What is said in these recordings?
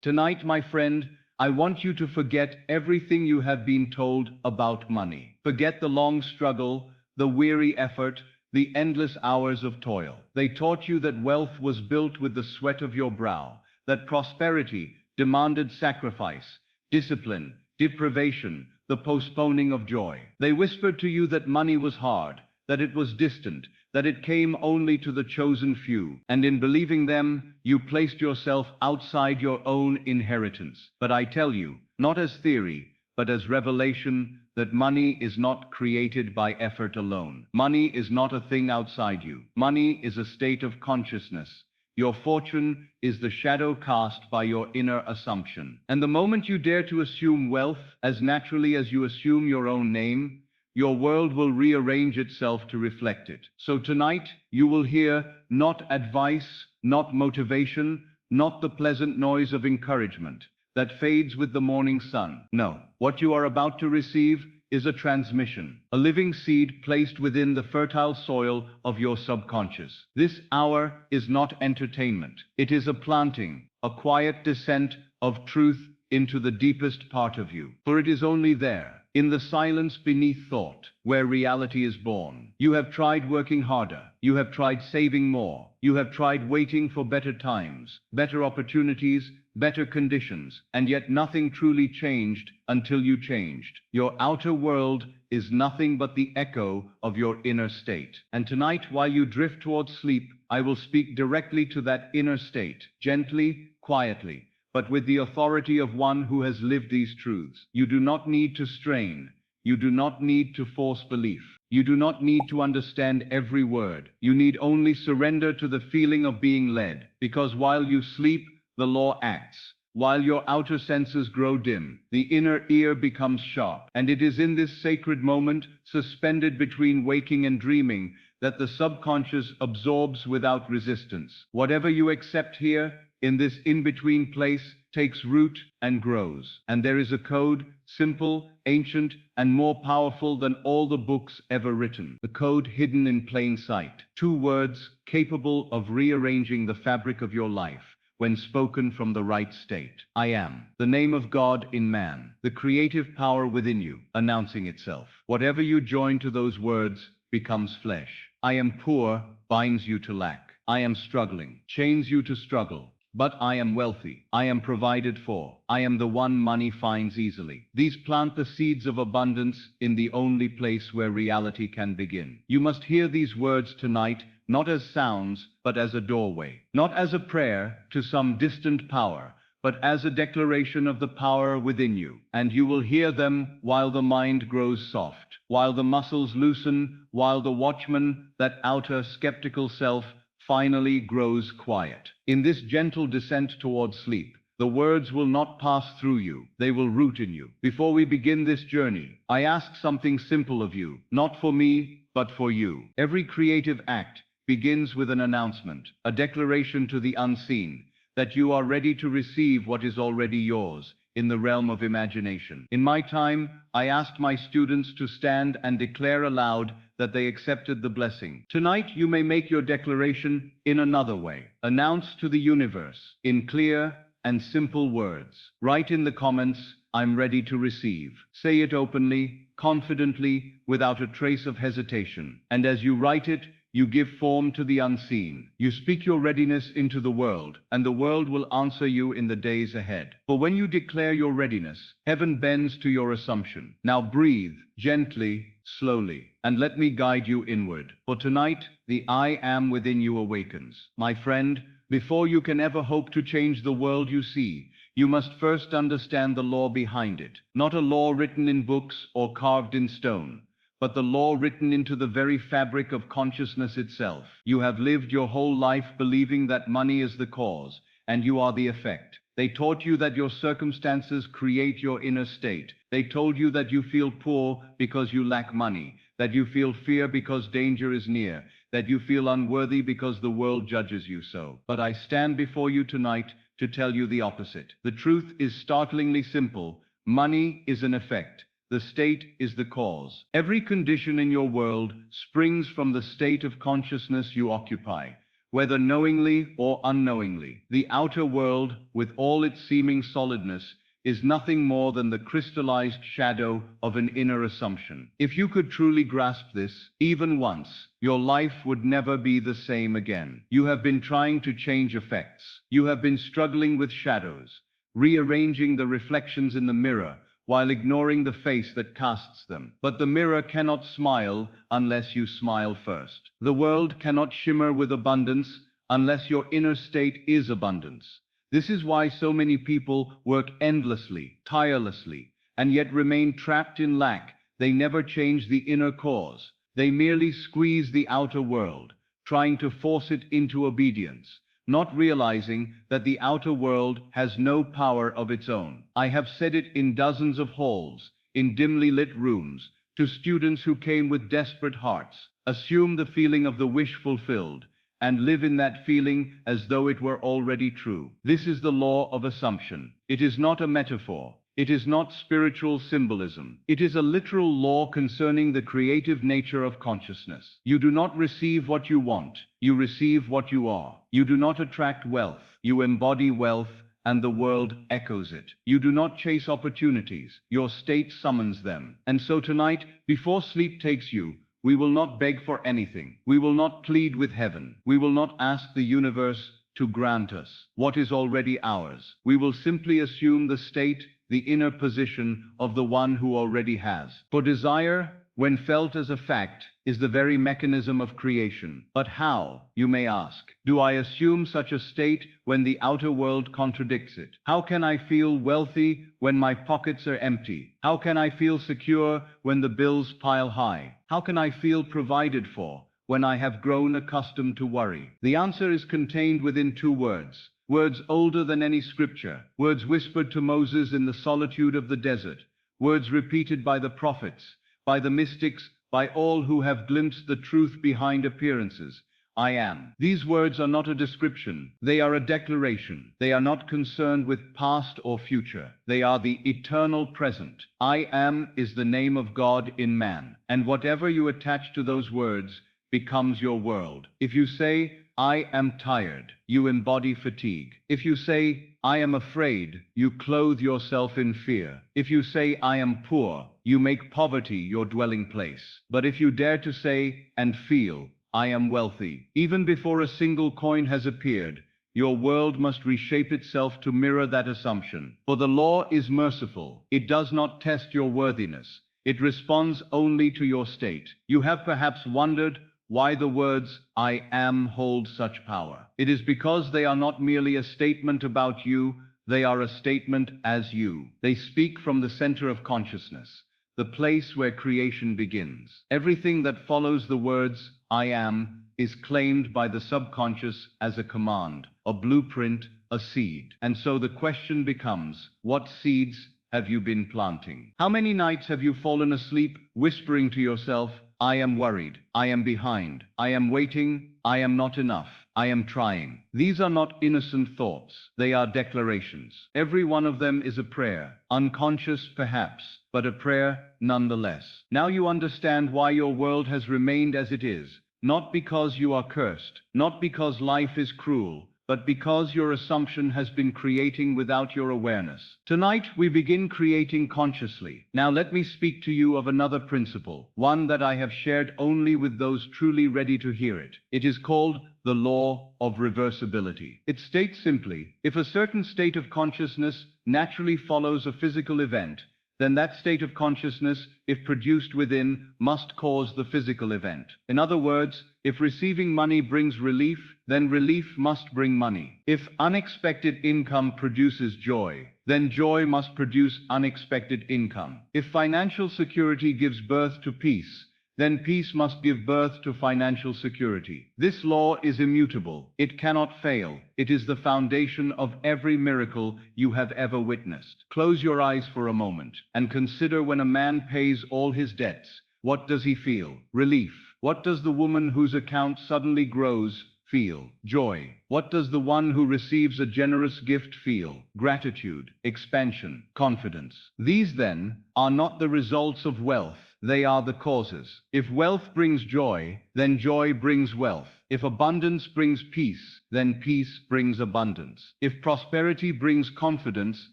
Tonight, my friend, I want you to forget everything you have been told about money. Forget the long struggle, the weary effort, the endless hours of toil. They taught you that wealth was built with the sweat of your brow, that prosperity demanded sacrifice, discipline, deprivation, the postponing of joy. They whispered to you that money was hard, that it was distant, that it came only to the chosen few, and in believing them, you placed yourself outside your own inheritance. But I tell you, not as theory, but as revelation, that money is not created by effort alone. Money is not a thing outside you. Money is a state of consciousness. Your fortune is the shadow cast by your inner assumption. And the moment you dare to assume wealth, as naturally as you assume your own name, your world will rearrange itself to reflect it. So tonight, you will hear not advice, not motivation, not the pleasant noise of encouragement that fades with the morning sun. No, what you are about to receive is a transmission, a living seed placed within the fertile soil of your subconscious. This hour is not entertainment. It is a planting, a quiet descent of truth into the deepest part of you. For it is only there, in the silence beneath thought, where reality is born. You have tried working harder. You have tried saving more. You have tried waiting for better times, better opportunities, better conditions, and yet nothing truly changed until you changed. Your outer world is nothing but the echo of your inner state. And tonight, while you drift towards sleep, I will speak directly to that inner state, gently, quietly, but with the authority of one who has lived these truths. You do not need to strain. You do not need to force belief. You do not need to understand every word. You need only surrender to the feeling of being led, because while you sleep, the law acts. While your outer senses grow dim, the inner ear becomes sharp. And it is in this sacred moment, suspended between waking and dreaming, that the subconscious absorbs without resistance. Whatever you accept here, in this in-between place, takes root and grows. And there is a code, simple, ancient, and more powerful than all the books ever written. The code hidden in plain sight. 2 words capable of rearranging the fabric of your life when spoken from the right state. I am. The name of God in man. The creative power within you, announcing itself. Whatever you join to those words becomes flesh. I am poor binds you to lack. I am struggling chains you to struggle. But I am wealthy. I am provided for. I am the one money finds easily. These plant the seeds of abundance in the only place where reality can begin. You must hear these words tonight, not as sounds, but as a doorway. Not as a prayer to some distant power, but as a declaration of the power within you. And you will hear them while the mind grows soft, while the muscles loosen, while the watchman, that outer skeptical self, finally grows quiet. In this gentle descent towards sleep, the words will not pass through you, they will root in you. Before we begin this journey, I ask something simple of you, not for me, but for you. Every creative act begins with an announcement, a declaration to the unseen, that you are ready to receive what is already yours in the realm of imagination. In my time, I asked my students to stand and declare aloud that they accepted the blessing. Tonight, you may make your declaration in another way. Announce to the universe, in clear and simple words. Write in the comments, I'm ready to receive. Say it openly, confidently, without a trace of hesitation. And as you write it, you give form to the unseen. You speak your readiness into the world, and the world will answer you in the days ahead. For when you declare your readiness, heaven bends to your assumption. Now breathe, gently, slowly, and let me guide you inward. For tonight, the I am within you awakens. My friend, before you can ever hope to change the world you see, you must first understand the law behind it. Not a law written in books or carved in stone, but the law written into the very fabric of consciousness itself. You have lived your whole life believing that money is the cause, and you are the effect. They taught you that your circumstances create your inner state. They told you that you feel poor because you lack money, that you feel fear because danger is near, that you feel unworthy because the world judges you so. But I stand before you tonight to tell you the opposite. The truth is startlingly simple. Money is an effect. The state is the cause. Every condition in your world springs from the state of consciousness you occupy. whether knowingly or unknowingly. The outer world, with all its seeming solidness, is nothing more than the crystallized shadow of an inner assumption. If you could truly grasp this, even once, your life would never be the same again. You have been trying to change effects. You have been struggling with shadows, rearranging the reflections in the mirror, while ignoring the face that casts them. But the mirror cannot smile unless you smile first. The world cannot shimmer with abundance unless your inner state is abundance. This is why so many people work endlessly, tirelessly, and yet remain trapped in lack. They never change the inner cause. They merely squeeze the outer world, trying to force it into obedience, not realizing that the outer world has no power of its own. I have said it in dozens of halls, in dimly lit rooms, to students who came with desperate hearts. Assume the feeling of the wish fulfilled, and live in that feeling as though it were already true. This is the law of assumption. It is not a metaphor. It is not spiritual symbolism. It is a literal law concerning the creative nature of consciousness. You do not receive what you want. You receive what you are. You do not attract wealth. You embody wealth, and the world echoes it. You do not chase opportunities. Your state summons them. And so tonight, before sleep takes you, we will not beg for anything. We will not plead with heaven. We will not ask the universe to grant us what is already ours. We will simply assume the state, the inner position of the one who already has. For desire, when felt as a fact, is the very mechanism of creation. But how, you may ask, do I assume such a state when the outer world contradicts it? How can I feel wealthy when my pockets are empty? How can I feel secure when the bills pile high? How can I feel provided for when I have grown accustomed to worry? The answer is contained within two words. Words older than any scripture, words whispered to Moses in the solitude of the desert, words repeated by the prophets, by the mystics, by all who have glimpsed the truth behind appearances. I am. These words are not a description. They are a declaration. They are not concerned with past or future. They are the eternal present. I am is the name of God in man, and whatever you attach to those words becomes your world. If you say, I am tired, you embody fatigue. If you say, I am afraid, you clothe yourself in fear. If you say, I am poor, you make poverty your dwelling place. But if you dare to say and feel, I am wealthy, even before a single coin has appeared, your world must reshape itself to mirror that assumption. For the law is merciful. It does not test your worthiness. It responds only to your state. You have perhaps wondered why the words, I am, hold such power. It is because they are not merely a statement about you, they are a statement as you. They speak from the center of consciousness, the place where creation begins. Everything that follows the words, I am, is claimed by the subconscious as a command, a blueprint, a seed. And so the question becomes, what seeds have you been planting? How many nights have you fallen asleep whispering to yourself, I am worried, I am behind, I am waiting, I am not enough, I am trying? These are not innocent thoughts, they are declarations. Every one of them is a prayer, unconscious perhaps, but a prayer nonetheless. Now you understand why your world has remained as it is, not because you are cursed, not because life is cruel, but because your assumption has been creating without your awareness. Tonight, we begin creating consciously. Now let me speak to you of another principle, one that I have shared only with those truly ready to hear it. It is called the law of reversibility. It states simply, if a certain state of consciousness naturally follows a physical event, then that state of consciousness, if produced within, must cause the physical event. In other words, if receiving money brings relief, then relief must bring money. If unexpected income produces joy, then joy must produce unexpected income. If financial security gives birth to peace, then peace must give birth to financial security. This law is immutable. It cannot fail. It is the foundation of every miracle you have ever witnessed. Close your eyes for a moment and consider when a man pays all his debts. What does he feel? Relief. What does the woman whose account suddenly grows feel? Joy. What does the one who receives a generous gift feel? Gratitude, expansion, confidence. These, then, are not the results of wealth. They are the causes. If wealth brings joy, then joy brings wealth. If abundance brings peace, then peace brings abundance. If prosperity brings confidence,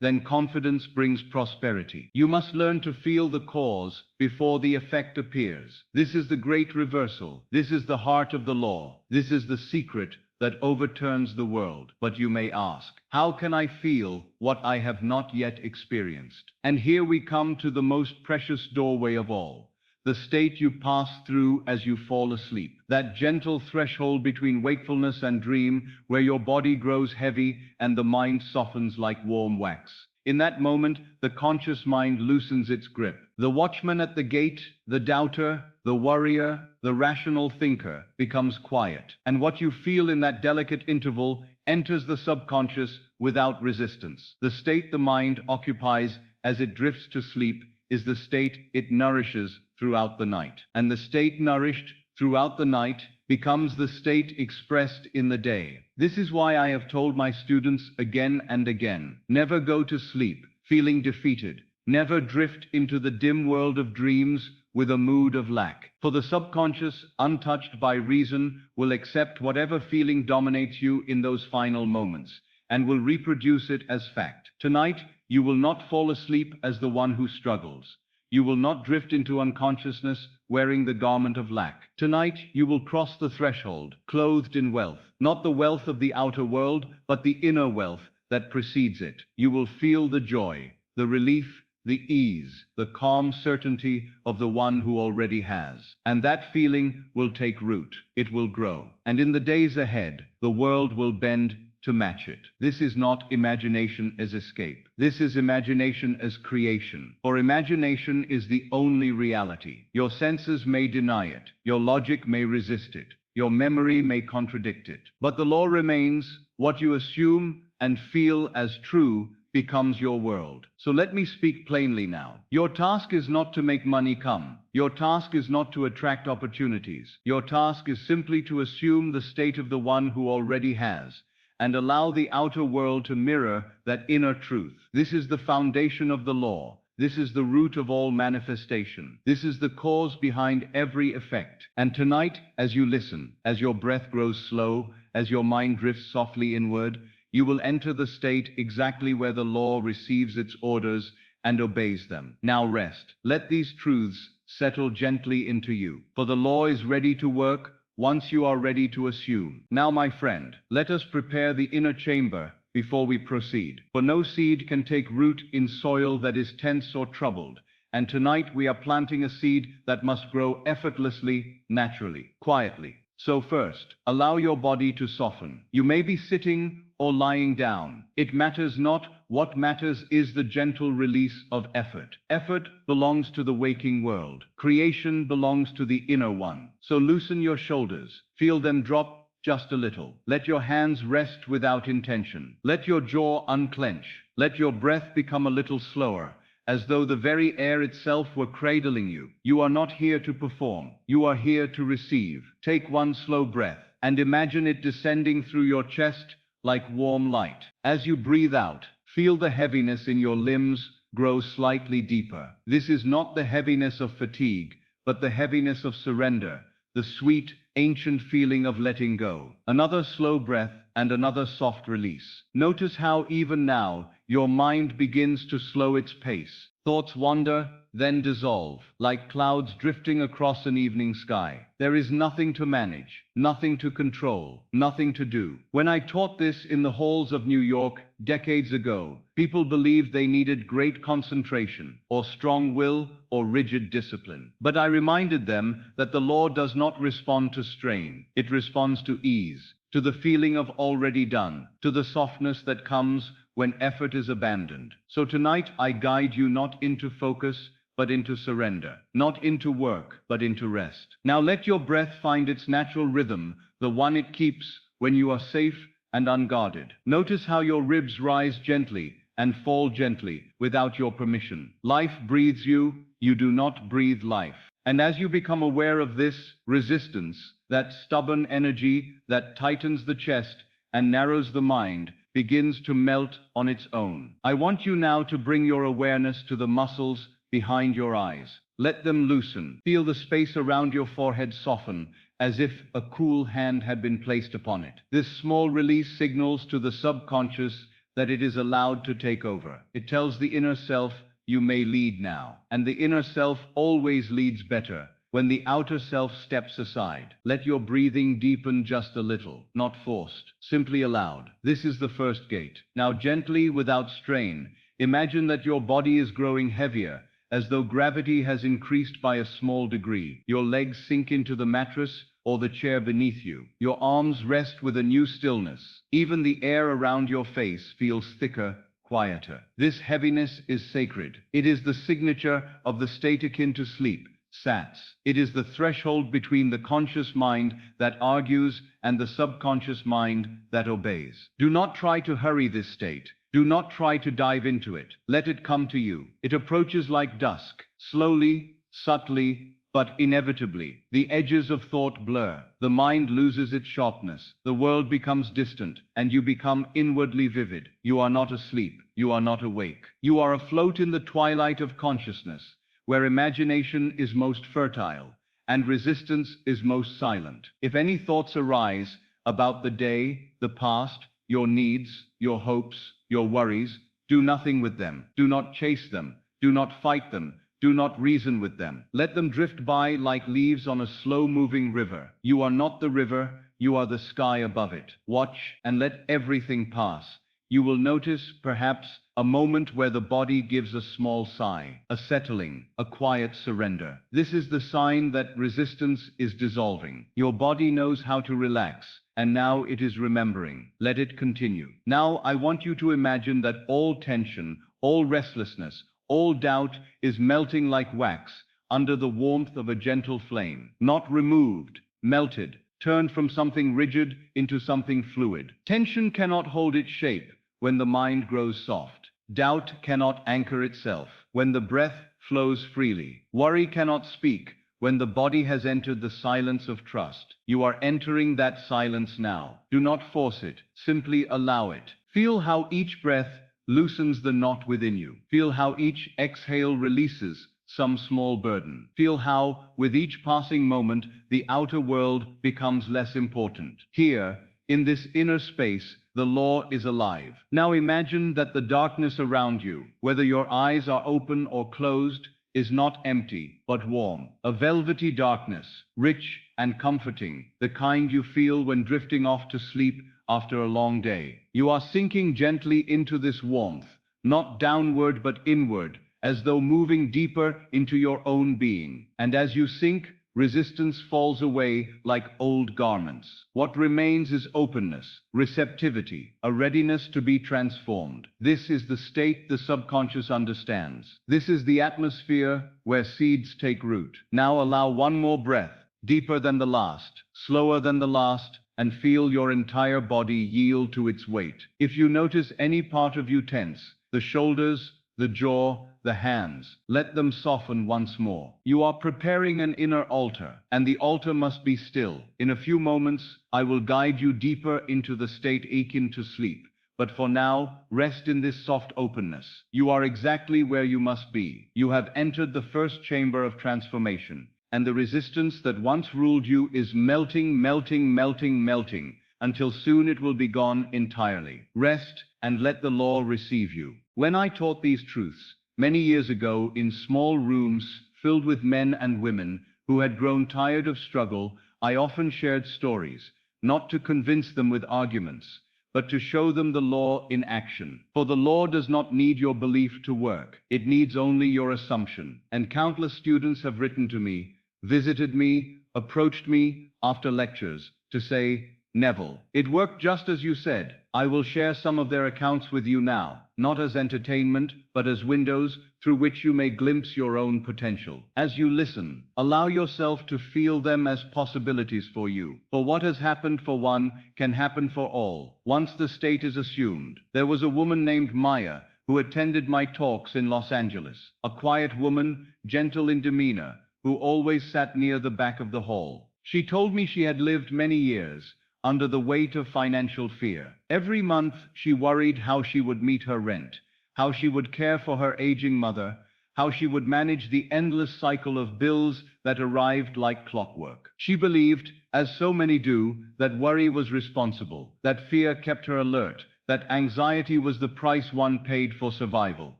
then confidence brings prosperity. You must learn to feel the cause before the effect appears. This is the great reversal. This is the heart of the law. This is the secret that overturns the world. But you may ask, how can I feel what I have not yet experienced? And here we come to the most precious doorway of all. The state you pass through as you fall asleep. That gentle threshold between wakefulness and dream, where your body grows heavy and the mind softens like warm wax. In that moment, the conscious mind loosens its grip. The watchman at the gate, the doubter, the worrier, the rational thinker becomes quiet. And what you feel in that delicate interval enters the subconscious without resistance. The state the mind occupies as it drifts to sleep is the state it nourishes throughout the night. And the state nourished throughout the night becomes the state expressed in the day. This is why I have told my students again and again, never go to sleep feeling defeated. Never drift into the dim world of dreams with a mood of lack. For the subconscious, untouched by reason, will accept whatever feeling dominates you in those final moments and will reproduce it as fact. Tonight, you will not fall asleep as the one who struggles. You will not drift into unconsciousness wearing the garment of lack. Tonight, you will cross the threshold, clothed in wealth. Not the wealth of the outer world, but the inner wealth that precedes it. You will feel the joy, the relief, the ease, the calm certainty of the one who already has. And that feeling will take root. It will grow. And in the days ahead, the world will bend to match it. This is not imagination as escape. This is imagination as creation. For imagination is the only reality. Your senses may deny it. Your logic may resist it. Your memory may contradict it. But the law remains. What you assume and feel as true becomes your world. So let me speak plainly now. Your task is not to make money come. Your task is not to attract opportunities. Your task is simply to assume the state of the one who already has, and allow the outer world to mirror that inner truth. This is the foundation of the law. This is the root of all manifestation. This is the cause behind every effect. And tonight, as you listen, as your breath grows slow, as your mind drifts softly inward, you will enter the state exactly where the law receives its orders and obeys them. Now rest. Let these truths settle gently into you. For the law is ready to work once you are ready to assume. Now, my friend, let us prepare the inner chamber before we proceed. For no seed can take root in soil that is tense or troubled. And tonight we are planting a seed that must grow effortlessly, naturally, quietly. So first, allow your body to soften. You may be sitting or lying down. It matters not. What matters is the gentle release of effort. Effort belongs to the waking world. Creation belongs to the inner one. So loosen your shoulders. Feel them drop just a little. Let your hands rest without intention. Let your jaw unclench. Let your breath become a little slower, as though the very air itself were cradling you. You are not here to perform. You are here to receive. Take one slow breath and imagine it descending through your chest like warm light. As you breathe out, feel the heaviness in your limbs grow slightly deeper. This is not the heaviness of fatigue, but the heaviness of surrender, the sweet, ancient feeling of letting go. Another slow breath and another soft release. Notice how even now your mind begins to slow its pace. Thoughts wander, then dissolve, like clouds drifting across an evening sky. There is nothing to manage, nothing to control, nothing to do. When I taught this in the halls of New York decades ago, people believed they needed great concentration, or strong will, or rigid discipline. But I reminded them that the law does not respond to strain. It responds to ease, to the feeling of already done, to the softness that comes when effort is abandoned. So tonight I guide you not into focus, but into surrender. Not into work, but into rest. Now let your breath find its natural rhythm, the one it keeps when you are safe and unguarded. Notice how your ribs rise gently and fall gently without your permission. Life breathes you, you do not breathe life. And as you become aware of this resistance, that stubborn energy that tightens the chest and narrows the mind, begins to melt on its own. I want you now to bring your awareness to the muscles behind your eyes. Let them loosen. Feel the space around your forehead soften, as if a cool hand had been placed upon it. This small release signals to the subconscious that it is allowed to take over. It tells the inner self, you may lead now. And the inner self always leads better when the outer self steps aside. Let your breathing deepen just a little, not forced, simply allowed. This is the first gate. Now gently, without strain, imagine that your body is growing heavier, as though gravity has increased by a small degree. Your legs sink into the mattress or the chair beneath you. Your arms rest with a new stillness. Even the air around your face feels thicker, quieter. This heaviness is sacred. It is the signature of the state akin to sleep. SATS. It is the threshold between the conscious mind that argues and the subconscious mind that obeys. Do not try to hurry this state. Do not try to dive into it. Let it come to you. It approaches like dusk, slowly, subtly, but inevitably. The edges of thought blur. The mind loses its sharpness. The world becomes distant, and you become inwardly vivid. You are not asleep. You are not awake. You are afloat in the twilight of consciousness, where imagination is most fertile and resistance is most silent. If any thoughts arise about the day, the past, your needs, your hopes, your worries, do nothing with them. Do not chase them. Do not fight them. Do not reason with them. Let them drift by like leaves on a slow-moving river. You are not the river, you are the sky above it. Watch and let everything pass. You will notice, perhaps, a moment where the body gives a small sigh, a settling, a quiet surrender. This is the sign that resistance is dissolving. Your body knows how to relax, and now it is remembering. Let it continue. Now I want you to imagine that all tension, all restlessness, all doubt is melting like wax under the warmth of a gentle flame. Not removed, melted, turned from something rigid into something fluid. Tension cannot hold its shape when the mind grows soft. Doubt cannot anchor itself when the breath flows freely. Worry cannot speak when the body has entered the silence of trust. You are entering that silence now. Do not force it. Simply allow it. Feel how each breath loosens the knot within you. Feel how each exhale releases some small burden. Feel how, with each passing moment, the outer world becomes less important. Here, in this inner space, the law is alive. Now imagine that the darkness around you, whether your eyes are open or closed, is not empty, but warm. A velvety darkness, rich and comforting, the kind you feel when drifting off to sleep after a long day. You are sinking gently into this warmth, not downward but inward, as though moving deeper into your own being. And as you sink, resistance falls away like old garments. What remains is openness, receptivity, a readiness to be transformed. This is the state the subconscious understands. This is the atmosphere where seeds take root. Now allow one more breath, deeper than the last, slower than the last, and feel your entire body yield to its weight. If you notice any part of you tense, the shoulders, the jaw, the hands, let them soften once more. You are preparing an inner altar, and the altar must be still. In a few moments, I will guide you deeper into the state akin to sleep. But for now, rest in this soft openness. You are exactly where you must be. You have entered the first chamber of transformation, and the resistance that once ruled you is melting, melting, melting, melting, until soon it will be gone entirely. Rest and let the law receive you. When I taught these truths, many years ago in small rooms filled with men and women who had grown tired of struggle, I often shared stories, not to convince them with arguments, but to show them the law in action. For the law does not need your belief to work. It needs only your assumption. And countless students have written to me, visited me, approached me after lectures to say, Neville, it worked just as you said. I will share some of their accounts with you now, not as entertainment, but as windows through which you may glimpse your own potential. As you listen, allow yourself to feel them as possibilities for you. For what has happened for one can happen for all, once the state is assumed. There was a woman named Maya who attended my talks in Los Angeles, a quiet woman, gentle in demeanor, who always sat near the back of the hall. She told me she had lived many years under the weight of financial fear. Every month she worried how she would meet her rent, how she would care for her aging mother, how she would manage the endless cycle of bills that arrived like clockwork. She believed, as so many do, that worry was responsible, that fear kept her alert, that anxiety was the price one paid for survival.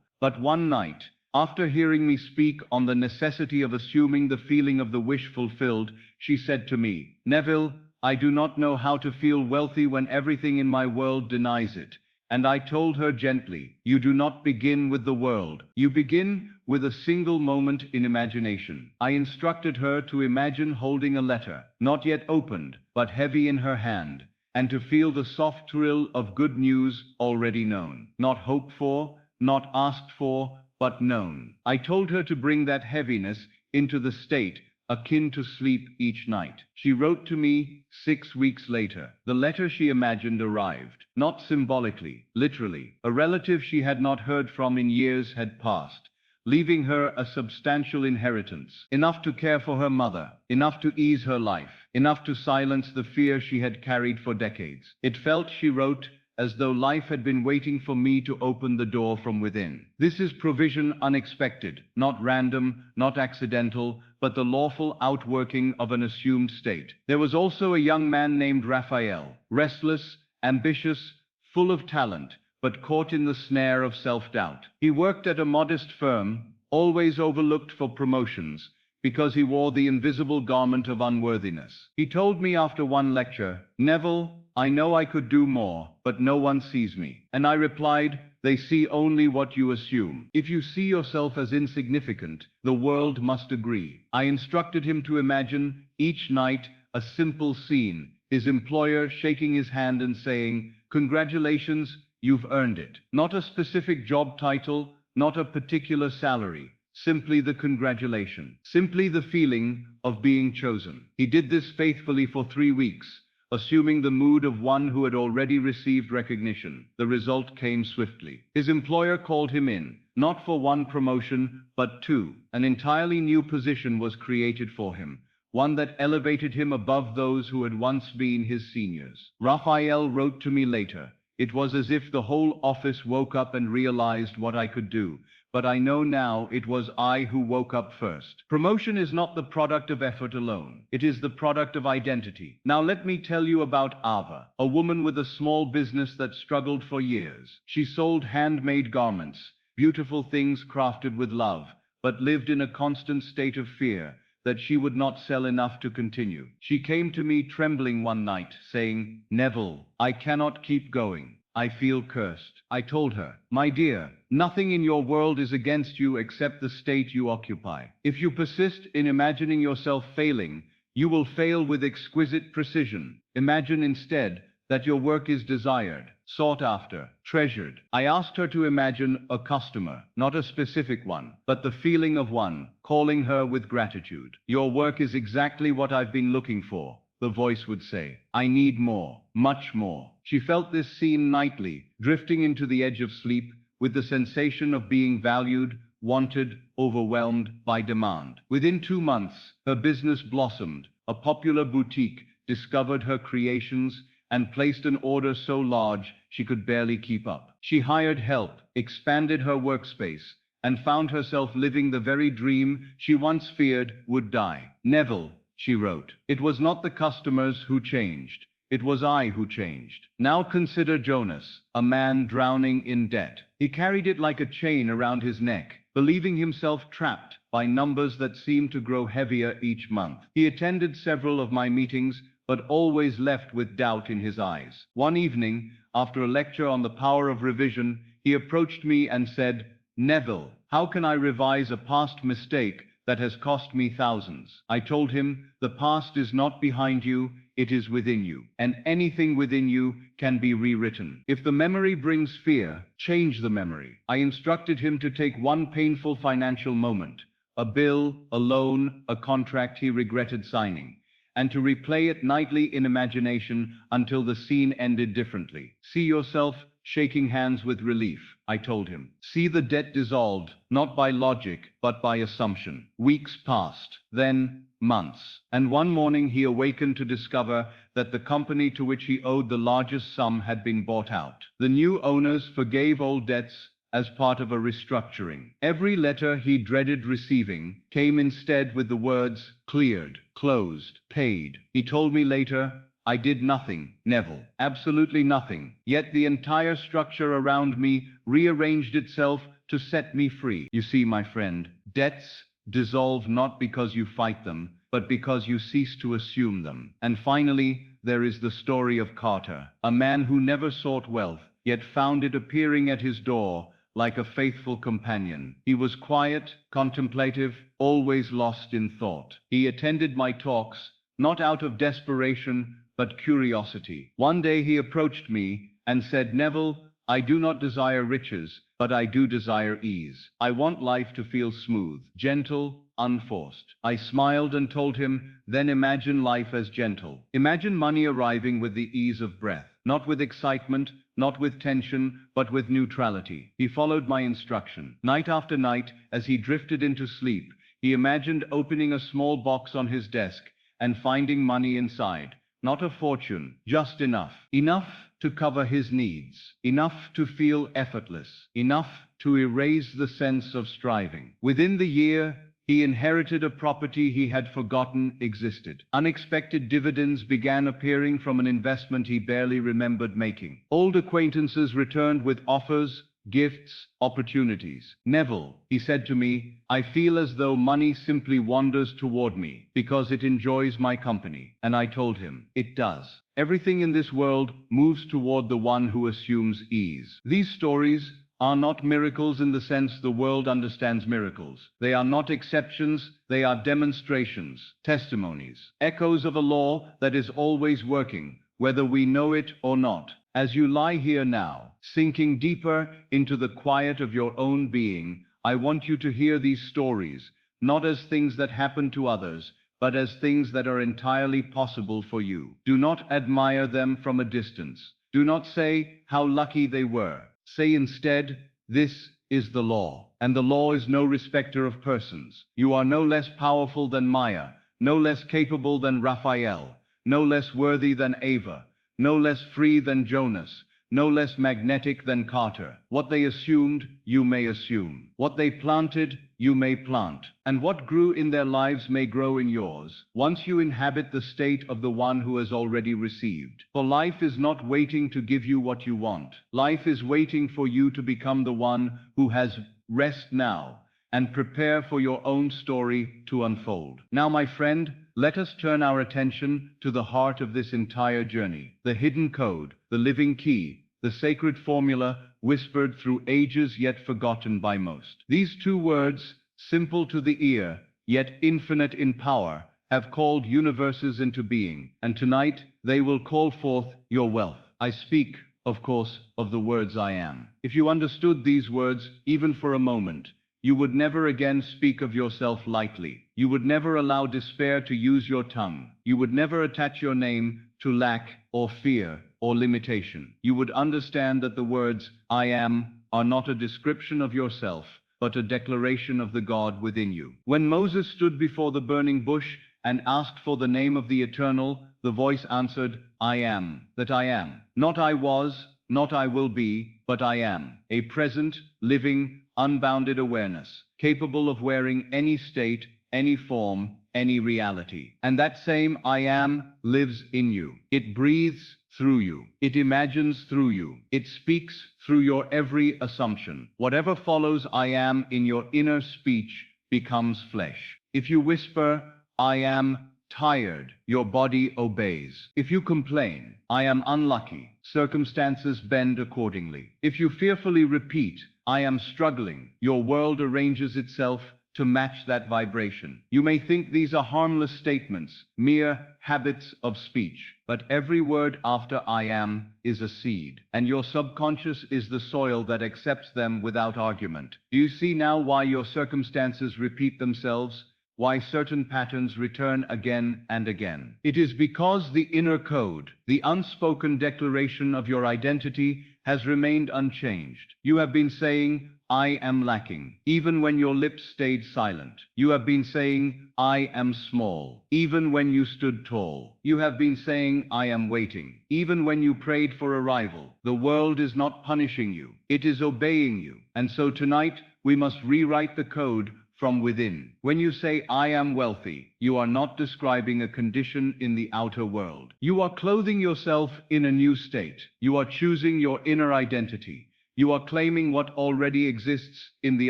But one night, after hearing me speak on the necessity of assuming the feeling of the wish fulfilled, she said to me, "Neville, I do not know how to feel wealthy when everything in my world denies it." And I told her gently, "You do not begin with the world. You begin with a single moment in imagination." I instructed her to imagine holding a letter, not yet opened, but heavy in her hand, and to feel the soft thrill of good news already known. Not hoped for, not asked for, but known. I told her to bring that heaviness into the state akin to sleep each night. She wrote to me 6 weeks later. The letter she imagined arrived, not symbolically, literally. A relative she had not heard from in years had passed, leaving her a substantial inheritance, enough to care for her mother, enough to ease her life, enough to silence the fear she had carried for decades. It felt, she wrote, as though life had been waiting for me to open the door from within. This is provision unexpected, not random, not accidental, but the lawful outworking of an assumed state. There was also a young man named Raphael, restless, ambitious, full of talent, but caught in the snare of self-doubt. He worked at a modest firm, always overlooked for promotions, because he wore the invisible garment of unworthiness. He told me after one lecture, "Neville, I know I could do more, but no one sees me." And I replied, "They see only what you assume. If you see yourself as insignificant, the world must agree." I instructed him to imagine, each night, a simple scene, his employer shaking his hand and saying, "Congratulations, you've earned it." Not a specific job title, not a particular salary, simply the congratulation, simply the feeling of being chosen. He did this faithfully for 3 weeks, assuming the mood of one who had already received recognition. The result came swiftly. His employer called him in, not for one promotion, but two. An entirely new position was created for him, one that elevated him above those who had once been his seniors. Raphael wrote to me later, "It was as if the whole office woke up and realized what I could do. But I know now it was I who woke up first." Promotion is not the product of effort alone. It is the product of identity. Now let me tell you about Ava, a woman with a small business that struggled for years. She sold handmade garments, beautiful things crafted with love, but lived in a constant state of fear that she would not sell enough to continue. She came to me trembling one night, saying, "Neville, I cannot keep going. I feel cursed." I told her, "My dear, nothing in your world is against you except the state you occupy. If you persist in imagining yourself failing, you will fail with exquisite precision. Imagine instead that your work is desired, sought after, treasured." I asked her to imagine a customer, not a specific one, but the feeling of one, calling her with gratitude. "Your work is exactly what I've been looking for," the voice would say. "I need more, much more." She felt this scene nightly, drifting into the edge of sleep, with the sensation of being valued, wanted, overwhelmed by demand. Within 2 months, her business blossomed. A popular boutique discovered her creations and placed an order so large she could barely keep up. She hired help, expanded her workspace, and found herself living the very dream she once feared would die. "Neville," she wrote, "it was not the customers who changed. It was I who changed." Now consider Jonas, a man drowning in debt. He carried it like a chain around his neck, believing himself trapped by numbers that seemed to grow heavier each month. He attended several of my meetings, but always left with doubt in his eyes. One evening, after a lecture on the power of revision, he approached me and said, "Neville, how can I revise a past mistake that has cost me thousands?" I told him, "The past is not behind you, it is within you. And anything within you can be rewritten. If the memory brings fear, change the memory." I instructed him to take one painful financial moment, a bill, a loan, a contract he regretted signing, and to replay it nightly in imagination until the scene ended differently. "See yourself shaking hands with relief," I told him. "See the debt dissolved, not by logic, but by assumption." Weeks passed, then months, and one morning he awakened to discover that the company to which he owed the largest sum had been bought out. The new owners forgave old debts, as part of a restructuring. Every letter he dreaded receiving came instead with the words, cleared, closed, paid. He told me later, I did nothing, Neville. Absolutely nothing. Yet the entire structure around me rearranged itself to set me free. You see, my friend, debts dissolve not because you fight them, but because you cease to assume them. And finally, there is the story of Carter, a man who never sought wealth, yet found it appearing at his door like a faithful companion. He was quiet, contemplative, always lost in thought. He attended my talks, not out of desperation, but curiosity. One day he approached me and said, Neville, I do not desire riches, but I do desire ease. I want life to feel smooth, gentle, unforced. I smiled and told him, then imagine life as gentle. Imagine money arriving with the ease of breath, not with excitement, not with tension, but with neutrality. He followed my instruction. Night after night, as he drifted into sleep, he imagined opening a small box on his desk and finding money inside. Not a fortune, just enough. Enough to cover his needs. Enough to feel effortless. Enough to erase the sense of striving. Within the year, he inherited a property he had forgotten existed. Unexpected dividends began appearing from an investment he barely remembered making. Old acquaintances returned with offers, gifts, opportunities. Neville, he said to me, I feel as though money simply wanders toward me because it enjoys my company. And I told him, it does. Everything in this world moves toward the one who assumes ease. These stories are not miracles in the sense the world understands miracles. They are not exceptions, they are demonstrations, testimonies, echoes of a law that is always working, whether we know it or not. As you lie here now, sinking deeper into the quiet of your own being, I want you to hear these stories, not as things that happen to others, but as things that are entirely possible for you. Do not admire them from a distance. Do not say how lucky they were. Say instead, this is the law, and the law is no respecter of persons. You are no less powerful than Maya, no less capable than Raphael, no less worthy than Ava, no less free than Jonas, no less magnetic than Carter. What they assumed, you may assume. What they planted, you may plant. And what grew in their lives may grow in yours, once you inhabit the state of the one who has already received. For life is not waiting to give you what you want. Life is waiting for you to become the one who has rest now, and prepare for your own story to unfold. Now, my friend, let us turn our attention to the heart of this entire journey, the hidden code, the living key, the sacred formula whispered through ages yet forgotten by most. These two words, simple to the ear, yet infinite in power, have called universes into being, and tonight they will call forth your wealth. I speak, of course, of the words I am. If you understood these words, even for a moment, you would never again speak of yourself lightly. You would never allow despair to use your tongue. You would never attach your name to lack or fear or limitation. You would understand that the words, I am, are not a description of yourself, but a declaration of the God within you. When Moses stood before the burning bush and asked for the name of the Eternal, the voice answered, I am, that I am. Not I was, not I will be, but I am. A present, living, unbounded awareness, capable of wearing any state, any form, any reality. And that same I am lives in you. It breathes through you. It imagines through you. It speaks through your every assumption. Whatever follows I am in your inner speech becomes flesh. If you whisper, I am tired, your body obeys. If you complain, I am unlucky, circumstances bend accordingly. If you fearfully repeat, I am struggling, your world arranges itself to match that vibration. You may think these are harmless statements, mere habits of speech, but every word after I am is a seed, and your subconscious is the soil that accepts them without argument. Do you see now why your circumstances repeat themselves? Why certain patterns return again and again? It is because the inner code, the unspoken declaration of your identity, has remained unchanged. You have been saying, I am lacking, even when your lips stayed silent. You have been saying, I am small, even when you stood tall. You have been saying, I am waiting, even when you prayed for arrival. The world is not punishing you, it is obeying you. And so tonight, we must rewrite the code from within. When you say, I am wealthy, you are not describing a condition in the outer world. You are clothing yourself in a new state. You are choosing your inner identity. You are claiming what already exists in the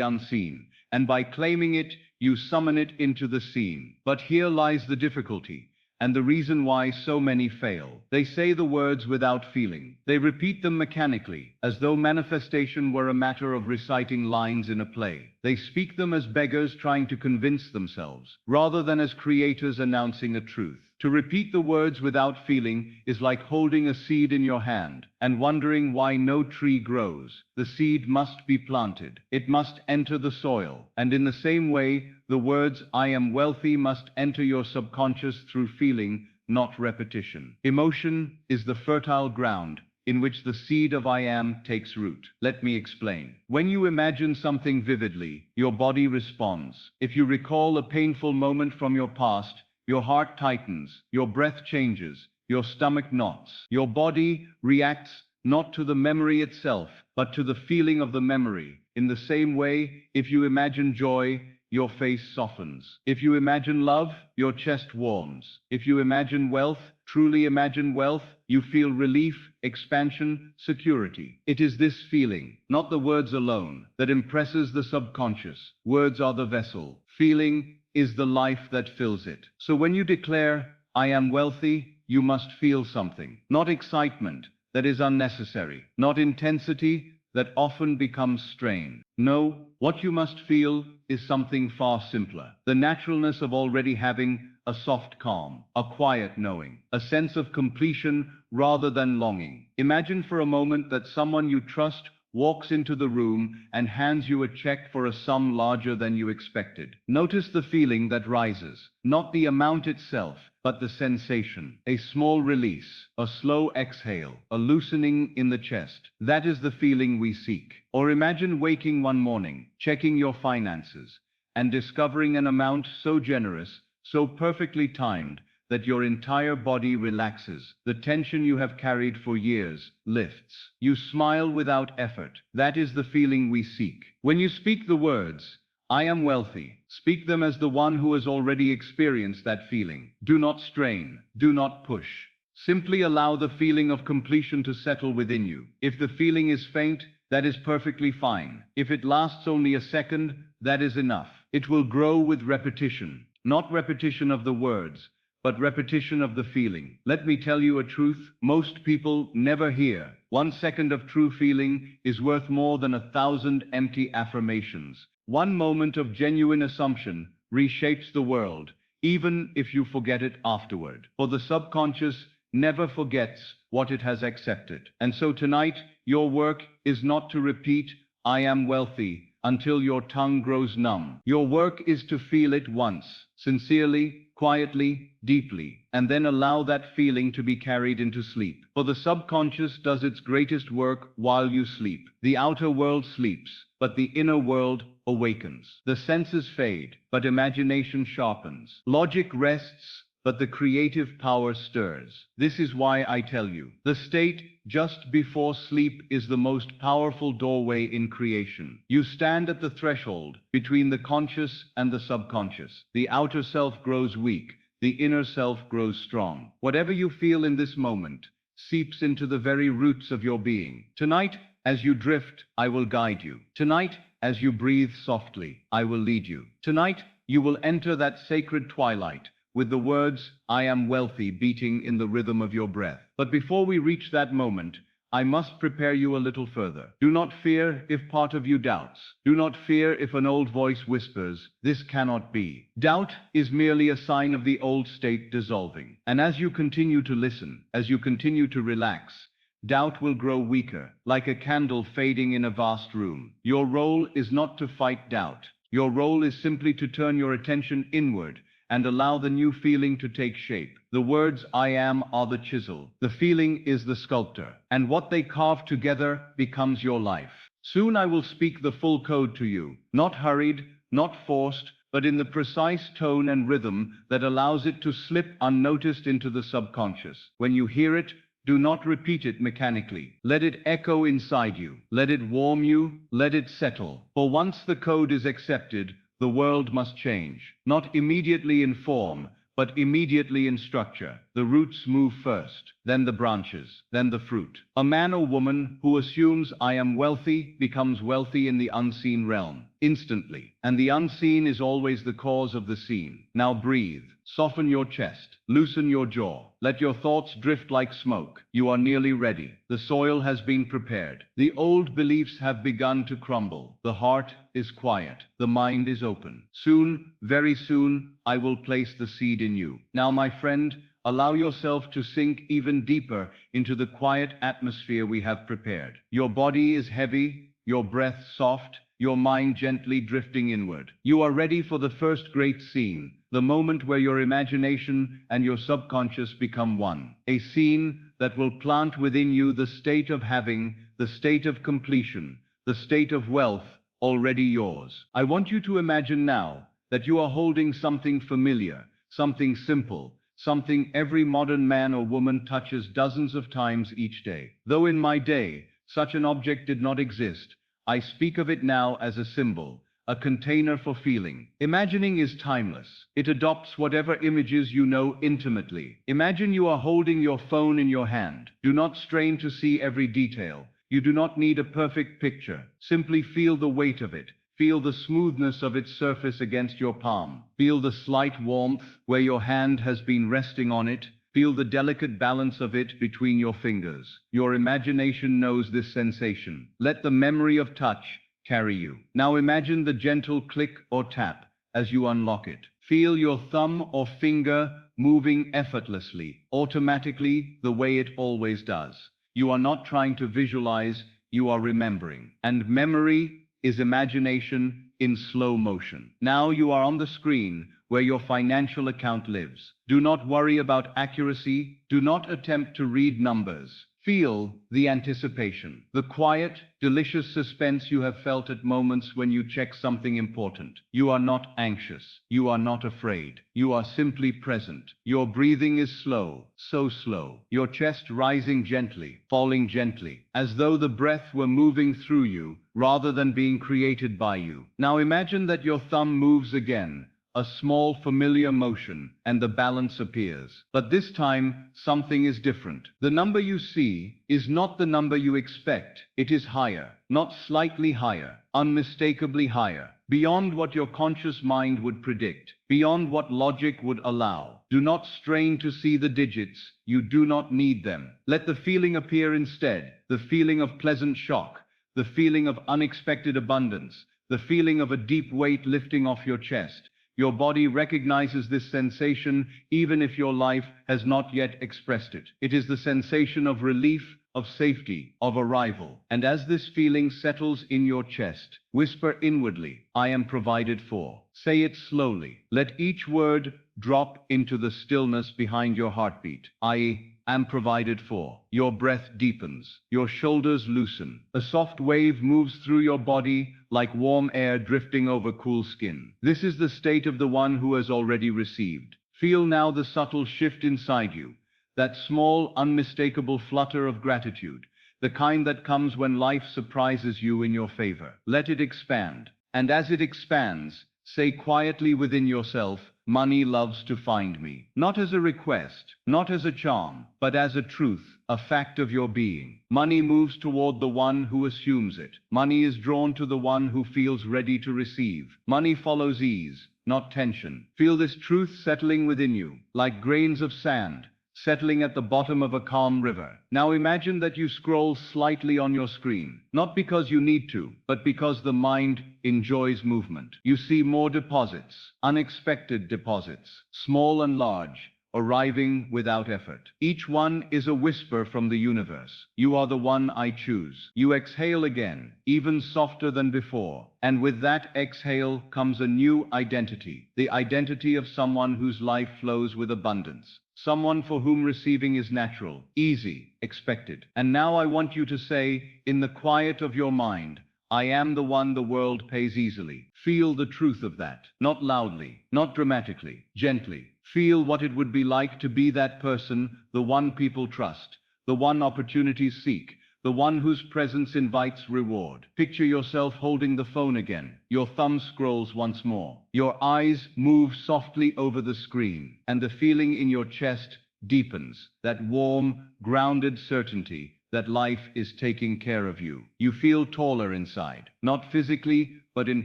unseen. And by claiming it, you summon it into the seen. But here lies the difficulty, and the reason why so many fail. They say the words without feeling. They repeat them mechanically, as though manifestation were a matter of reciting lines in a play. They speak them as beggars trying to convince themselves, rather than as creators announcing a truth. To repeat the words without feeling is like holding a seed in your hand and wondering why no tree grows. The seed must be planted. It must enter the soil. And in the same way, the words I am wealthy must enter your subconscious through feeling, not repetition. Emotion is the fertile ground in which the seed of I am takes root. Let me explain. When you imagine something vividly, your body responds. If you recall a painful moment from your past, your heart tightens, your breath changes, your stomach knots. Your body reacts not to the memory itself, but to the feeling of the memory. In the same way, if you imagine joy, your face softens. If you imagine love, your chest warms. If you imagine wealth, truly imagine wealth, you feel relief, expansion, security. It is this feeling, not the words alone, that impresses the subconscious. Words are the vessel. Feeling is the life that fills it. So when you declare, I am wealthy, you must feel something. Not excitement, that is unnecessary. Not intensity, that often becomes strain. No, what you must feel is something far simpler. The naturalness of already having a soft calm, a quiet knowing, a sense of completion rather than longing. Imagine for a moment that someone you trust walks into the room and hands you a check for a sum larger than you expected. Notice the feeling that rises, not the amount itself, but the sensation. A small release, a slow exhale, a loosening in the chest. That is the feeling we seek. Or imagine waking one morning, checking your finances, and discovering an amount so generous, so perfectly timed, that your entire body relaxes. The tension you have carried for years lifts. You smile without effort. That is the feeling we seek. When you speak the words, I am wealthy, speak them as the one who has already experienced that feeling. Do not strain. Do not push. Simply allow the feeling of completion to settle within you. If the feeling is faint, that is perfectly fine. If it lasts only a second, that is enough. It will grow with repetition. Not repetition of the words, but repetition of the feeling. Let me tell you a truth most people never hear. 1 second of true feeling is worth more than 1,000 empty affirmations. 1 moment of genuine assumption reshapes the world, even if you forget it afterward. For the subconscious never forgets what it has accepted. And so tonight, your work is not to repeat, I am wealthy, until your tongue grows numb. Your work is to feel it once, sincerely, quietly, deeply, and then allow that feeling to be carried into sleep. For the subconscious does its greatest work while you sleep. The outer world sleeps, but the inner world awakens. The senses fade, but imagination sharpens. Logic rests, but the creative power stirs. This is why I tell you, the state just before sleep is the most powerful doorway in creation. You stand at the threshold between the conscious and the subconscious. The outer self grows weak, the inner self grows strong. Whatever you feel in this moment seeps into the very roots of your being. Tonight, as you drift, I will guide you. Tonight, as you breathe softly, I will lead you. Tonight, you will enter that sacred twilight with the words, I am wealthy, beating in the rhythm of your breath. But before we reach that moment, I must prepare you a little further. Do not fear if part of you doubts. Do not fear if an old voice whispers, this cannot be. Doubt is merely a sign of the old state dissolving. And as you continue to listen, as you continue to relax, doubt will grow weaker, like a candle fading in a vast room. Your role is not to fight doubt. Your role is simply to turn your attention inward and allow the new feeling to take shape. The words I am are the chisel. The feeling is the sculptor. And what they carve together becomes your life. Soon I will speak the full code to you, not hurried, not forced, but in the precise tone and rhythm that allows it to slip unnoticed into the subconscious. When you hear it, do not repeat it mechanically. Let it echo inside you. Let it warm you. Let it settle. For once the code is accepted, the world must change. Not immediately in form, but immediately in structure. The roots move first, then the branches, then the fruit. A man or woman who assumes I am wealthy becomes wealthy in the unseen realm, instantly. And the unseen is always the cause of the seen. Now breathe. Soften your chest. Loosen your jaw. Let your thoughts drift like smoke. You are nearly ready. The soil has been prepared. The old beliefs have begun to crumble. The heart is quiet. The mind is open. Soon, very soon, I will place the seed in you. Now, my friend, allow yourself to sink even deeper into the quiet atmosphere we have prepared. Your body is heavy, your breath soft, your mind gently drifting inward. You are ready for the first great scene, the moment where your imagination and your subconscious become one. A scene that will plant within you the state of having, the state of completion, the state of wealth already yours. I want you to imagine now that you are holding something familiar, something simple, something every modern man or woman touches dozens of times each day. Though in my day, such an object did not exist, I speak of it now as a symbol, a container for feeling. Imagining is timeless. It adopts whatever images you know intimately. Imagine you are holding your phone in your hand. Do not strain to see every detail. You do not need a perfect picture. Simply feel the weight of it. Feel the smoothness of its surface against your palm. Feel the slight warmth where your hand has been resting on it. Feel the delicate balance of it between your fingers. Your imagination knows this sensation. Let the memory of touch carry you. Now imagine the gentle click or tap as you unlock it. Feel your thumb or finger moving effortlessly, automatically, the way it always does. You are not trying to visualize, you are remembering. And memory is imagination in slow motion. Now you are on the screen where your financial account lives. Do not worry about accuracy. Do not attempt to read numbers. Feel the anticipation, the quiet, delicious suspense you have felt at moments when you check something important. You are not anxious. You are not afraid. You are simply present. Your breathing is slow, so slow. Your chest rising gently, falling gently, as though the breath were moving through you rather than being created by you. Now imagine that your thumb moves again, a small familiar motion, and the balance appears. But this time, something is different. The number you see is not the number you expect. It is higher, not slightly higher, unmistakably higher, beyond what your conscious mind would predict, beyond what logic would allow. Do not strain to see the digits. You do not need them. Let the feeling appear instead, the feeling of pleasant shock, the feeling of unexpected abundance, the feeling of a deep weight lifting off your chest. Your body recognizes this sensation even if your life has not yet expressed it. It is the sensation of relief, of safety, of arrival. And as this feeling settles in your chest, whisper inwardly, I am provided for. Say it slowly. Let each word drop into the stillness behind your heartbeat. I am provided for. Your breath deepens. Your shoulders loosen. A soft wave moves through your body like warm air drifting over cool skin. This is the state of the one who has already received. Feel now the subtle shift inside you, that small, unmistakable flutter of gratitude, the kind that comes when life surprises you in your favor. Let it expand. And as it expands, say quietly within yourself, money loves to find me. Not as a request, not as a charm, but as a truth, a fact of your being. Money moves toward the one who assumes it. Money is drawn to the one who feels ready to receive. Money follows ease, not tension. Feel this truth settling within you, like grains of sand, settling at the bottom of a calm river. Now imagine that you scroll slightly on your screen, not because you need to, but because the mind enjoys movement. You see more deposits, unexpected deposits, small and large, arriving without effort. Each one is a whisper from the universe. You are the one I choose. You exhale again, even softer than before. And with that exhale comes a new identity, the identity of someone whose life flows with abundance. Someone for whom receiving is natural, easy, expected. And now I want you to say, in the quiet of your mind, I am the one the world pays easily. Feel the truth of that. Not loudly, not dramatically, gently. Feel what it would be like to be that person, the one people trust, the one opportunities seek, the one whose presence invites reward. Picture yourself holding the phone again. Your thumb scrolls once more. Your eyes move softly over the screen, and the feeling in your chest deepens. That warm, grounded certainty that life is taking care of you. You feel taller inside, not physically, but in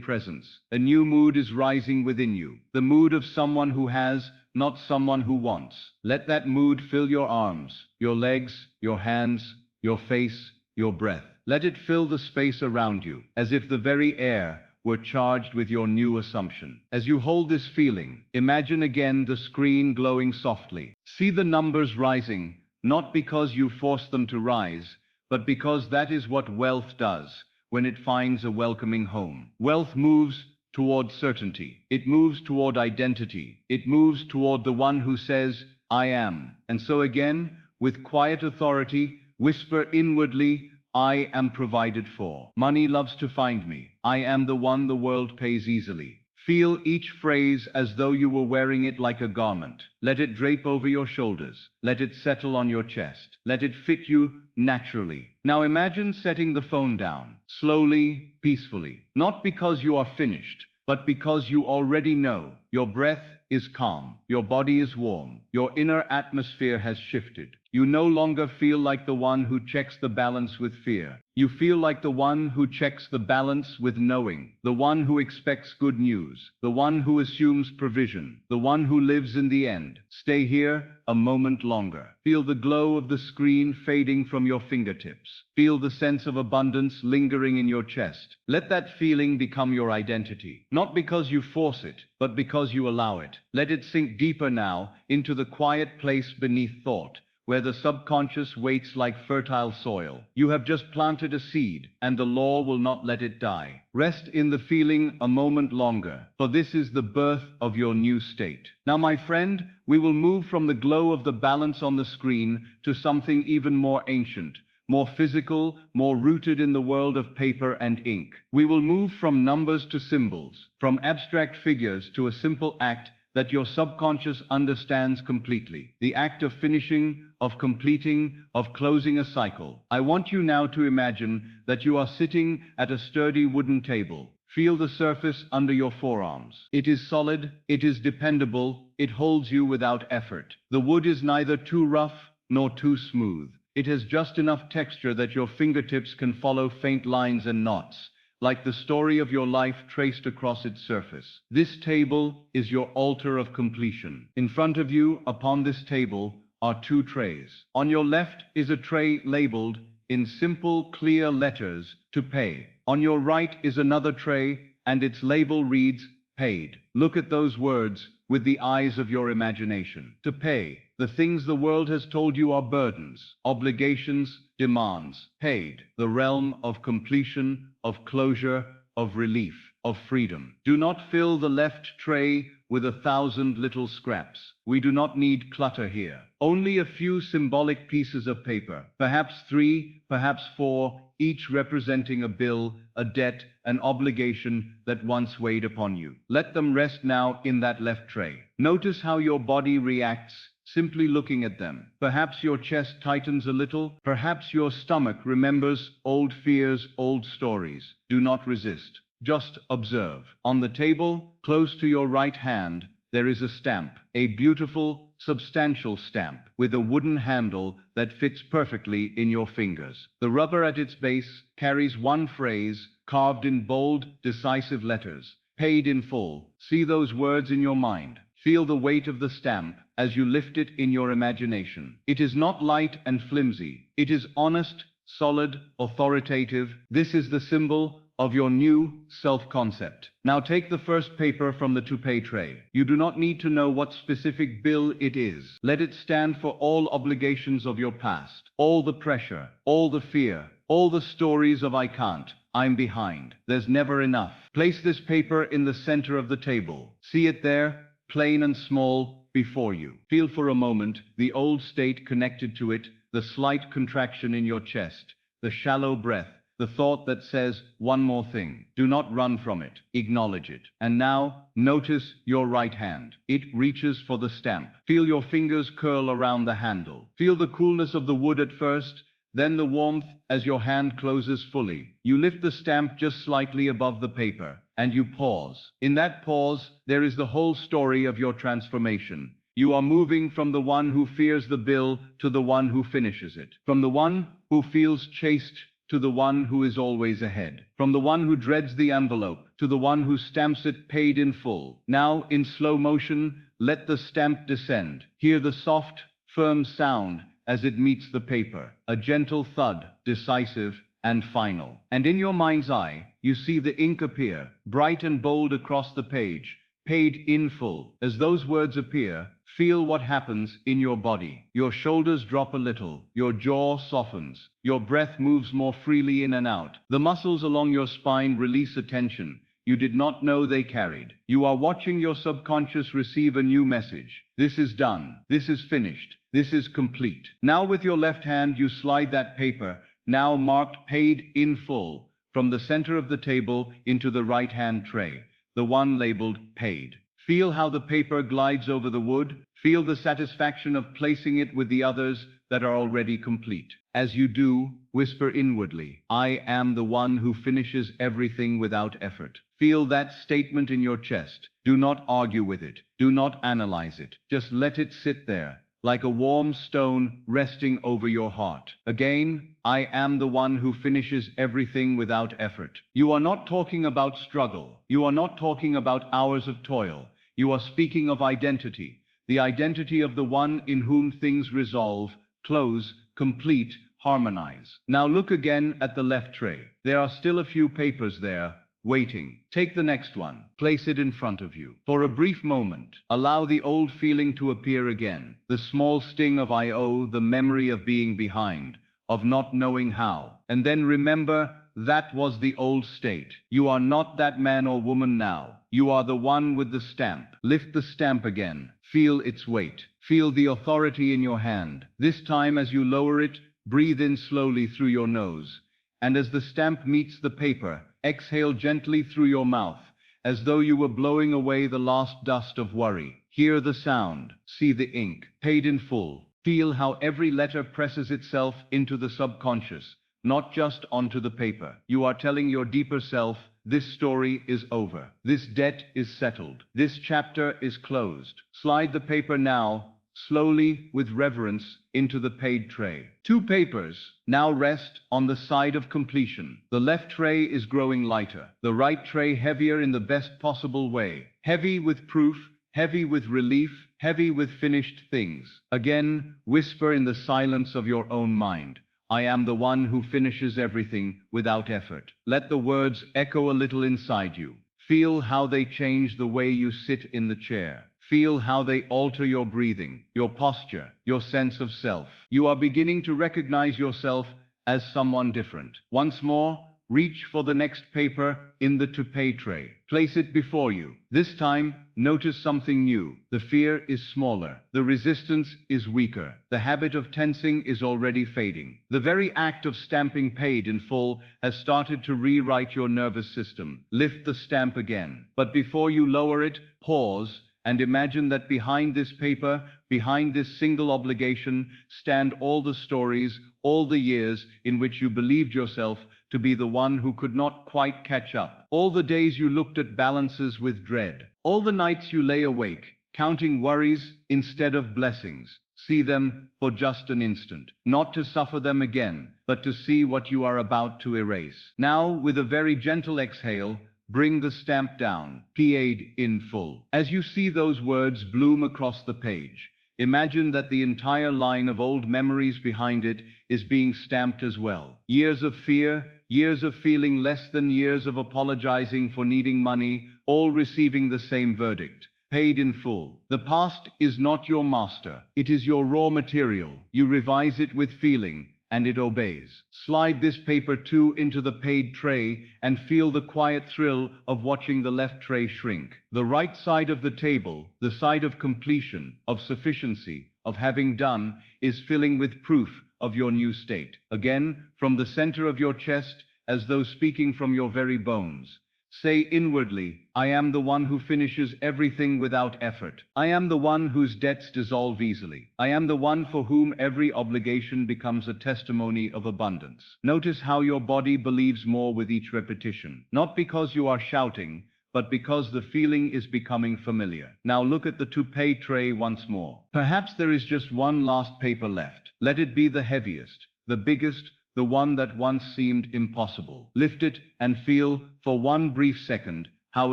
presence. A new mood is rising within you, the mood of someone who has, not someone who wants. Let that mood fill your arms, your legs, your hands, your face, your breath. Let it fill the space around you, as if the very air were charged with your new assumption. As you hold this feeling, imagine again the screen glowing softly. See the numbers rising, not because you force them to rise, but because that is what wealth does when it finds a welcoming home. Wealth moves toward certainty. It moves toward identity. It moves toward the one who says, I am. And so again, with quiet authority, whisper inwardly, I am provided for. Money loves to find me. I am the one the world pays easily. Feel each phrase as though you were wearing it like a garment. Let it drape over your shoulders. Let it settle on your chest. Let it fit you naturally. Now imagine setting the phone down, slowly, peacefully. Not because you are finished, but because you already know. Your breath is calm. Your body is warm. Your inner atmosphere has shifted. You no longer feel like the one who checks the balance with fear. You feel like the one who checks the balance with knowing, the one who expects good news, the one who assumes provision, the one who lives in the end. Stay here a moment longer. Feel the glow of the screen fading from your fingertips. Feel the sense of abundance lingering in your chest. Let that feeling become your identity, not because you force it, but because you allow it. Let it sink deeper now into the quiet place beneath thought, where the subconscious waits like fertile soil. You have just planted a seed, and the law will not let it die. Rest in the feeling a moment longer, for this is the birth of your new state. Now, my friend, we will move from the glow of the balance on the screen to something even more ancient, more physical, more rooted in the world of paper and ink. We will move from numbers to symbols, from abstract figures to a simple act that your subconscious understands completely. The act of finishing, of completing, of closing a cycle. I want you now to imagine that you are sitting at a sturdy wooden table. Feel the surface under your forearms. It is solid, it is dependable, it holds you without effort. The wood is neither too rough nor too smooth. It has just enough texture that your fingertips can follow faint lines and knots, like the story of your life traced across its surface. This table is your altar of completion. In front of you, upon this table, are two trays. On your left is a tray labeled, in simple, clear letters, to pay. On your right is another tray, and its label reads, paid. Look at those words with the eyes of your imagination. To pay. The things the world has told you are burdens, obligations, demands. Paid. The realm of completion, of closure, of relief, of freedom. Do not fill the left tray with 1,000 little scraps. We do not need clutter here. Only a few symbolic pieces of paper, perhaps 3, perhaps 4, each representing a bill, a debt, an obligation that once weighed upon you. Let them rest now in that left tray. Notice how your body reacts simply looking at them. Perhaps your chest tightens a little. Perhaps your stomach remembers old fears, old stories. Do not resist. Just observe. On the table, close to your right hand, there is a stamp, a beautiful, substantial stamp, with a wooden handle that fits perfectly in your fingers. The rubber at its base carries one phrase, carved in bold, decisive letters, paid in full. See those words in your mind. Feel the weight of the stamp as you lift it in your imagination. It is not light and flimsy. It is honest, solid, authoritative. This is the symbol of your new self-concept. Now take the first paper from the to-pay tray. You do not need to know what specific bill it is. Let it stand for all obligations of your past, all the pressure, all the fear, all the stories of I can't, I'm behind, there's never enough. Place this paper in the center of the table. See it there, plain and small, before you. Feel for a moment the old state connected to it, the slight contraction in your chest, the shallow breath, the thought that says one more thing. Do not run from it. Acknowledge it. And now, notice your right hand. It reaches for the stamp. Feel your fingers curl around the handle. Feel the coolness of the wood at first, then the warmth as your hand closes fully. You lift the stamp just slightly above the paper, and you pause. In that pause, there is the whole story of your transformation. You are moving from the one who fears the bill to the one who finishes it. From the one who feels chased to the one who is always ahead. From the one who dreads the envelope to the one who stamps it paid in full. Now, in slow motion, let the stamp descend. Hear the soft, firm sound as it meets the paper. A gentle thud, decisive and final. And in your mind's eye, you see the ink appear, bright and bold across the page. Paid in full. As those words appear, feel what happens in your body. Your shoulders drop a little, your jaw softens, your breath moves more freely in and out. The muscles along your spine release a tension you did not know they carried. You are watching your subconscious receive a new message. This is done. This is finished. This is complete. Now with your left hand you slide that paper, now marked paid in full, from the center of the table into the right-hand tray, the one labeled paid. Feel how the paper glides over the wood. Feel the satisfaction of placing it with the others that are already complete. As you do, whisper inwardly, I am the one who finishes everything without effort. Feel that statement in your chest. Do not argue with it. Do not analyze it. Just let it sit there, like a warm stone resting over your heart. Again, I am the one who finishes everything without effort. You are not talking about struggle. You are not talking about hours of toil. You are speaking of identity, the identity of the one in whom things resolve, close, complete, harmonize. Now look again at the left tray. There are still a few papers there, waiting. Take the next one. Place it in front of you. For a brief moment, allow the old feeling to appear again. The small sting of the memory of being behind, of not knowing how. And then remember, that was the old state. You are not that man or woman now. You are the one with the stamp. Lift the stamp again. Feel its weight. Feel the authority in your hand. This time as you lower it, breathe in slowly through your nose. And as the stamp meets the paper, exhale gently through your mouth, as though you were blowing away the last dust of worry. Hear the sound. See the ink. Paid in full. Feel how every letter presses itself into the subconscious, not just onto the paper. You are telling your deeper self, this story is over. This debt is settled. This chapter is closed. Slide the paper now, slowly, with reverence, into the paid tray. 2 papers now rest on the side of completion. The left tray is growing lighter. The right tray heavier in the best possible way. Heavy with proof, heavy with relief, heavy with finished things. Again, whisper in the silence of your own mind. I am the one who finishes everything without effort. Let the words echo a little inside you. Feel how they change the way you sit in the chair. Feel how they alter your breathing, your posture, your sense of self. You are beginning to recognize yourself as someone different. Once more, reach for the next paper in the to-pay tray. Place it before you. This time, notice something new. The fear is smaller. The resistance is weaker. The habit of tensing is already fading. The very act of stamping paid in full has started to rewrite your nervous system. Lift the stamp again. But before you lower it, pause and imagine that behind this paper, behind this single obligation, stand all the stories, all the years in which you believed yourself to be the one who could not quite catch up. All the days you looked at balances with dread. All the nights you lay awake, counting worries instead of blessings. See them for just an instant, not to suffer them again, but to see what you are about to erase. Now, with a very gentle exhale, bring the stamp down, paid in full. As you see those words bloom across the page, imagine that the entire line of old memories behind it is being stamped as well. Years of fear, years of feeling less than, years of apologizing for needing money, all receiving the same verdict. Paid in full. The past is not your master. It is your raw material. You revise it with feeling, and it obeys. Slide this paper too into the paid tray and feel the quiet thrill of watching the left tray shrink. The right side of the table, the side of completion, of sufficiency, of having done, is filling with proof of your new state. Again, from the center of your chest, as though speaking from your very bones. Say inwardly, I am the one who finishes everything without effort. I am the one whose debts dissolve easily. I am the one for whom every obligation becomes a testimony of abundance. Notice how your body believes more with each repetition, not because you are shouting, but because the feeling is becoming familiar. Now look at the toupee tray once more. Perhaps there is just one last paper left. Let it be the heaviest, the biggest, the one that once seemed impossible. Lift it and feel, for one brief second, how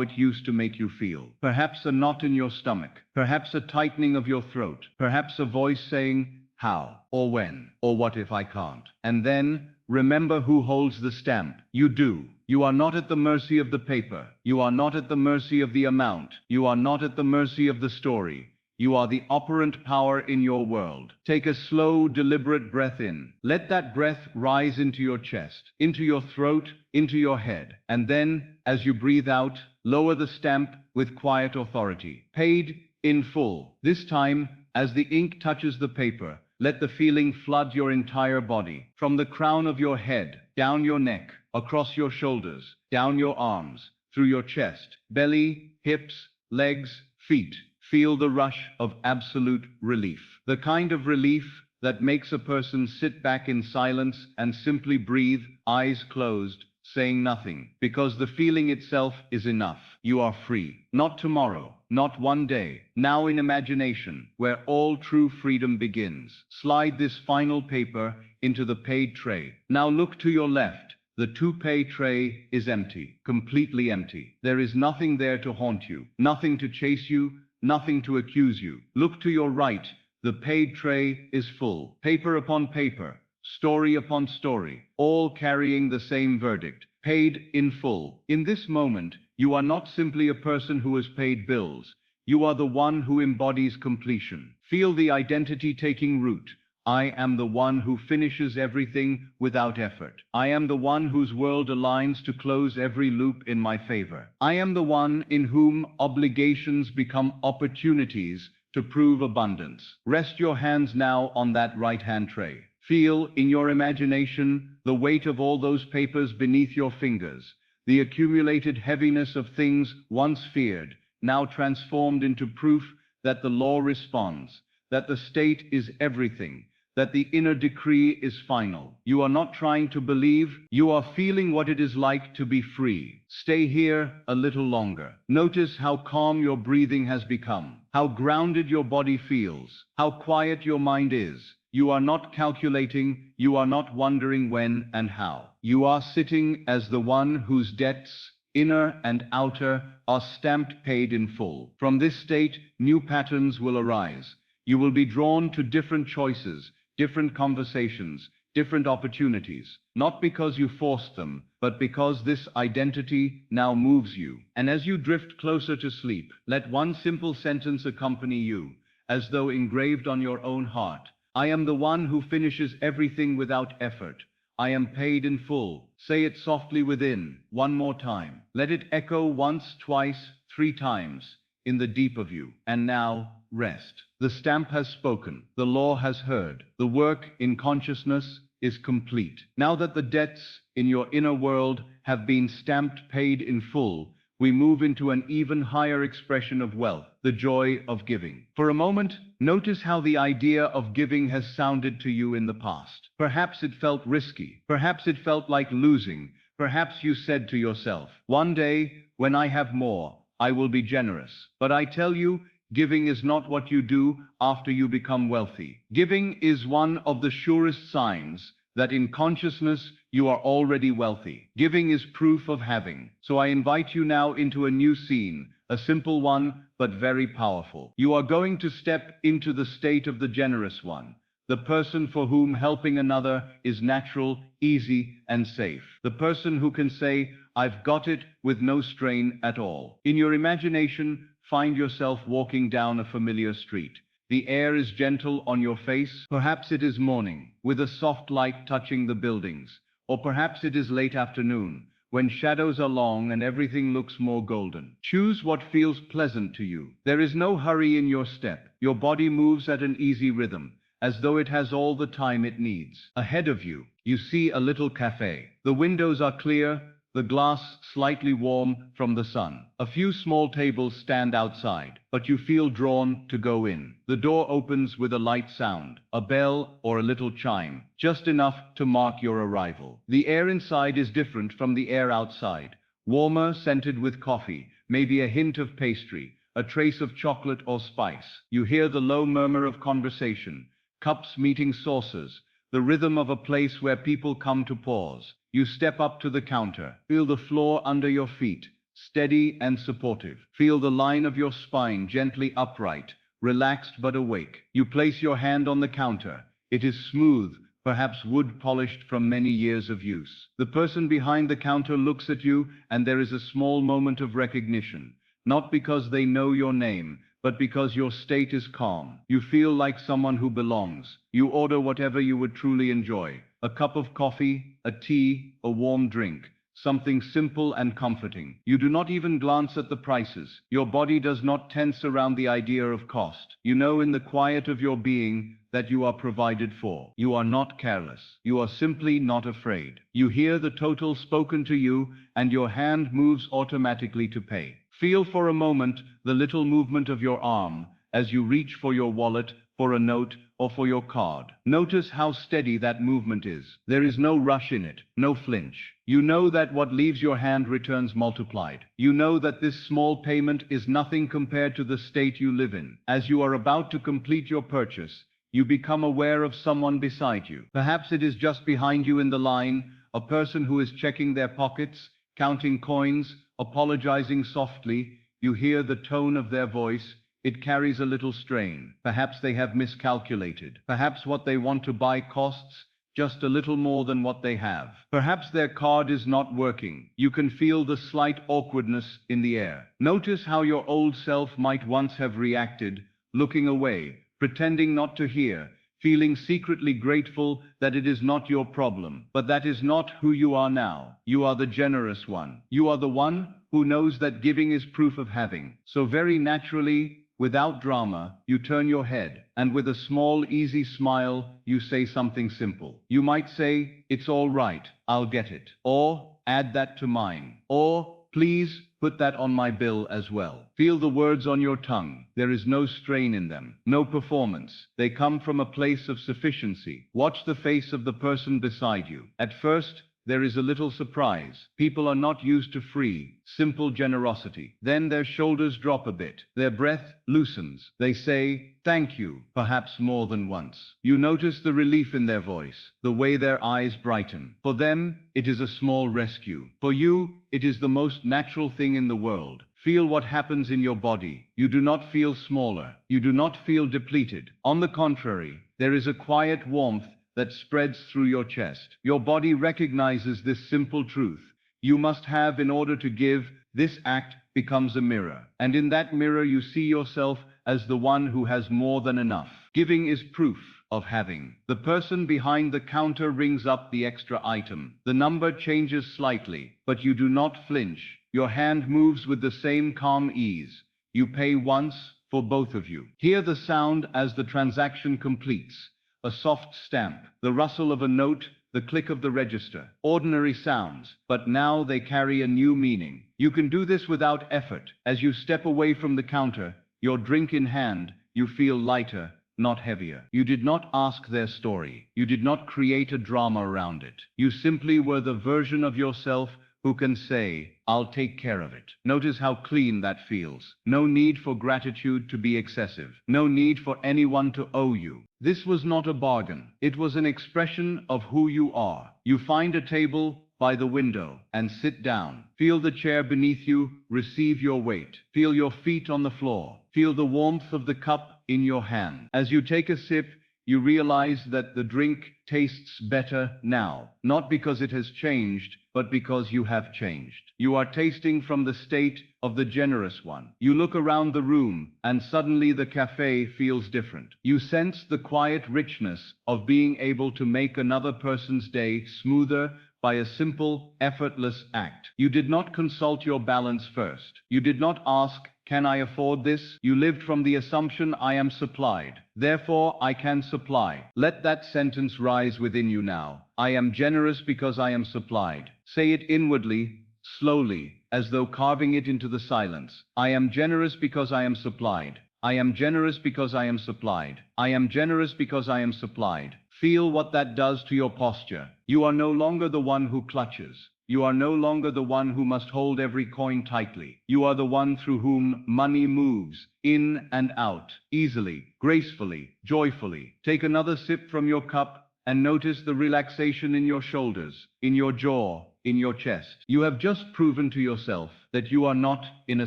it used to make you feel. Perhaps a knot in your stomach, perhaps a tightening of your throat, perhaps a voice saying, how, or when, or what if I can't? And then, remember who holds the stamp. You do. You are not at the mercy of the paper. You are not at the mercy of the amount. You are not at the mercy of the story. You are the operant power in your world. Take a slow, deliberate breath in. Let that breath rise into your chest, into your throat, into your head. And then, as you breathe out, lower the stamp with quiet authority. Paid in full. This time, as the ink touches the paper, let the feeling flood your entire body. From the crown of your head, down your neck, across your shoulders, down your arms, through your chest, belly, hips, legs, feet. Feel the rush of absolute relief. The kind of relief that makes a person sit back in silence and simply breathe, eyes closed, saying nothing, because the feeling itself is enough. You are free. Not tomorrow, not one day. Now in imagination, where all true freedom begins. Slide this final paper into the paid tray. Now look to your left. The toupee tray is empty, completely empty. There is nothing there to haunt you, nothing to chase you, nothing to accuse you. Look to your right. The paid tray is full. Paper upon paper, story upon story, all carrying the same verdict. Paid in full. In this moment, you are not simply a person who has paid bills. You are the one who embodies completion. Feel the identity taking root. I am the one who finishes everything without effort. I am the one whose world aligns to close every loop in my favor. I am the one in whom obligations become opportunities to prove abundance. Rest your hands now on that right-hand tray. Feel, in your imagination, the weight of all those papers beneath your fingers, the accumulated heaviness of things once feared, now transformed into proof that the law responds, that the state is everything, that the inner decree is final. You are not trying to believe, you are feeling what it is like to be free. Stay here a little longer. Notice how calm your breathing has become, how grounded your body feels, how quiet your mind is. You are not calculating, you are not wondering when and how. You are sitting as the one whose debts, inner and outer, are stamped paid in full. From this state, new patterns will arise. You will be drawn to different choices, different conversations, different opportunities, not because you forced them, but because this identity now moves you. And as you drift closer to sleep, let one simple sentence accompany you, as though engraved on your own heart. I am the one who finishes everything without effort. I am paid in full. Say it softly within, one more time. Let it echo once, twice, 3 times, in the deep of you. And now, rest. The stamp has spoken. The law has heard. The work in consciousness is complete. Now that the debts in your inner world have been stamped paid in full, we move into an even higher expression of wealth, the joy of giving. For a moment, notice how the idea of giving has sounded to you in the past. Perhaps it felt risky. Perhaps it felt like losing. Perhaps you said to yourself, one day, when I have more, I will be generous. But I tell you, giving is not what you do after you become wealthy. Giving is one of the surest signs that in consciousness you are already wealthy. Giving is proof of having. So I invite you now into a new scene, a simple one, but very powerful. You are going to step into the state of the generous one, the person for whom helping another is natural, easy, and safe. The person who can say, I've got it, with no strain at all. In your imagination, find yourself walking down a familiar street. The air is gentle on your face. Perhaps it is morning, with a soft light touching the buildings. Or perhaps it is late afternoon, when shadows are long and everything looks more golden. Choose what feels pleasant to you. There is no hurry in your step. Your body moves at an easy rhythm, as though it has all the time it needs. Ahead of you, you see a little cafe. The windows are clear, the glass slightly warm from the sun. A few small tables stand outside, but you feel drawn to go in. The door opens with a light sound, a bell or a little chime, just enough to mark your arrival. The air inside is different from the air outside, warmer, scented with coffee, maybe a hint of pastry, a trace of chocolate or spice. You hear the low murmur of conversation, cups meeting saucers, the rhythm of a place where people come to pause. You step up to the counter, feel the floor under your feet, steady and supportive. Feel the line of your spine gently upright, relaxed but awake. You place your hand on the counter. It is smooth, perhaps wood polished from many years of use. The person behind the counter looks at you, and there is a small moment of recognition, not because they know your name, but because your state is calm. You feel like someone who belongs. You order whatever you would truly enjoy. A cup of coffee, a tea, a warm drink, something simple and comforting. You do not even glance at the prices. Your body does not tense around the idea of cost. You know in the quiet of your being that you are provided for. You are not careless. You are simply not afraid. You hear the total spoken to you, and your hand moves automatically to pay. Feel for a moment the little movement of your arm as you reach for your wallet, for a note, or for your card. Notice how steady that movement is. There is no rush in it, no flinch. You know that what leaves your hand returns multiplied. You know that this small payment is nothing compared to the state you live in. As you are about to complete your purchase, you become aware of someone beside you. Perhaps it is just behind you in the line, a person who is checking their pockets, counting coins, apologizing softly. You hear the tone of their voice. It carries a little strain. Perhaps they have miscalculated. Perhaps what they want to buy costs just a little more than what they have. Perhaps their card is not working. You can feel the slight awkwardness in the air. Notice how your old self might once have reacted, looking away, pretending not to hear, feeling secretly grateful that it is not your problem. But that is not who you are now. You are the generous one. You are the one who knows that giving is proof of having. So very naturally, without drama, you turn your head, and with a small, easy smile, you say something simple. You might say, "It's all right, I'll get it." Or, "Add that to mine." Or, "Please, put that on my bill as well." Feel the words on your tongue. There is no strain in them, no performance. They come from a place of sufficiency. Watch the face of the person beside you. At first, there is a little surprise. People are not used to free, simple generosity. Then their shoulders drop a bit. Their breath loosens. They say, "Thank you," perhaps more than once. You notice the relief in their voice, the way their eyes brighten. For them, it is a small rescue. For you, it is the most natural thing in the world. Feel what happens in your body. You do not feel smaller. You do not feel depleted. On the contrary, there is a quiet warmth that spreads through your chest. Your body recognizes this simple truth. You must have in order to give. This act becomes a mirror. And in that mirror you see yourself as the one who has more than enough. Giving is proof of having. The person behind the counter rings up the extra item. The number changes slightly, but you do not flinch. Your hand moves with the same calm ease. You pay once for both of you. Hear the sound as the transaction completes. A soft stamp, the rustle of a note, the click of the register. Ordinary sounds, but now they carry a new meaning. You can do this without effort. As you step away from the counter, your drink in hand, you feel lighter, not heavier. You did not ask their story. You did not create a drama around it. You simply were the version of yourself who can say, "I'll take care of it." Notice how clean that feels. No need for gratitude to be excessive. No need for anyone to owe you. This was not a bargain. It was an expression of who you are. You find a table by the window and sit down. Feel the chair beneath you receive your weight. Feel your feet on the floor. Feel the warmth of the cup in your hand. As you take a sip, you realize that the drink tastes better now, not because it has changed, but because you have changed. You are tasting from the state of the generous one. You look around the room, and suddenly the cafe feels different. You sense the quiet richness of being able to make another person's day smoother by a simple, effortless act. You did not consult your balance first. You did not ask, can I afford this? You lived from the assumption I am supplied. Therefore, I can supply. Let that sentence rise within you now. I am generous because I am supplied. Say it inwardly, slowly, as though carving it into the silence. I am generous because I am supplied. I am generous because I am supplied. I am generous because I am supplied. Feel what that does to your posture. You are no longer the one who clutches. You are no longer the one who must hold every coin tightly. You are the one through whom money moves, in and out, easily, gracefully, joyfully. Take another sip from your cup and notice the relaxation in your shoulders, in your jaw, in your chest. You have just proven to yourself that you are not in a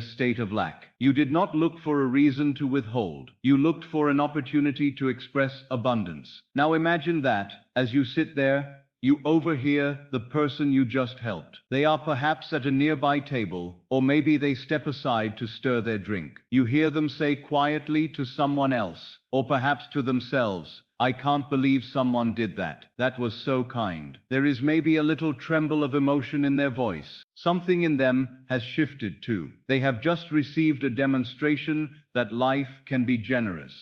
state of lack. You did not look for a reason to withhold. You looked for an opportunity to express abundance. Now imagine that, as you sit there, you overhear the person you just helped. They are perhaps at a nearby table, or maybe they step aside to stir their drink. You hear them say quietly to someone else, or perhaps to themselves, I can't believe someone did that. That was so kind. There is maybe a little tremble of emotion in their voice. Something in them has shifted too. They have just received a demonstration that life can be generous,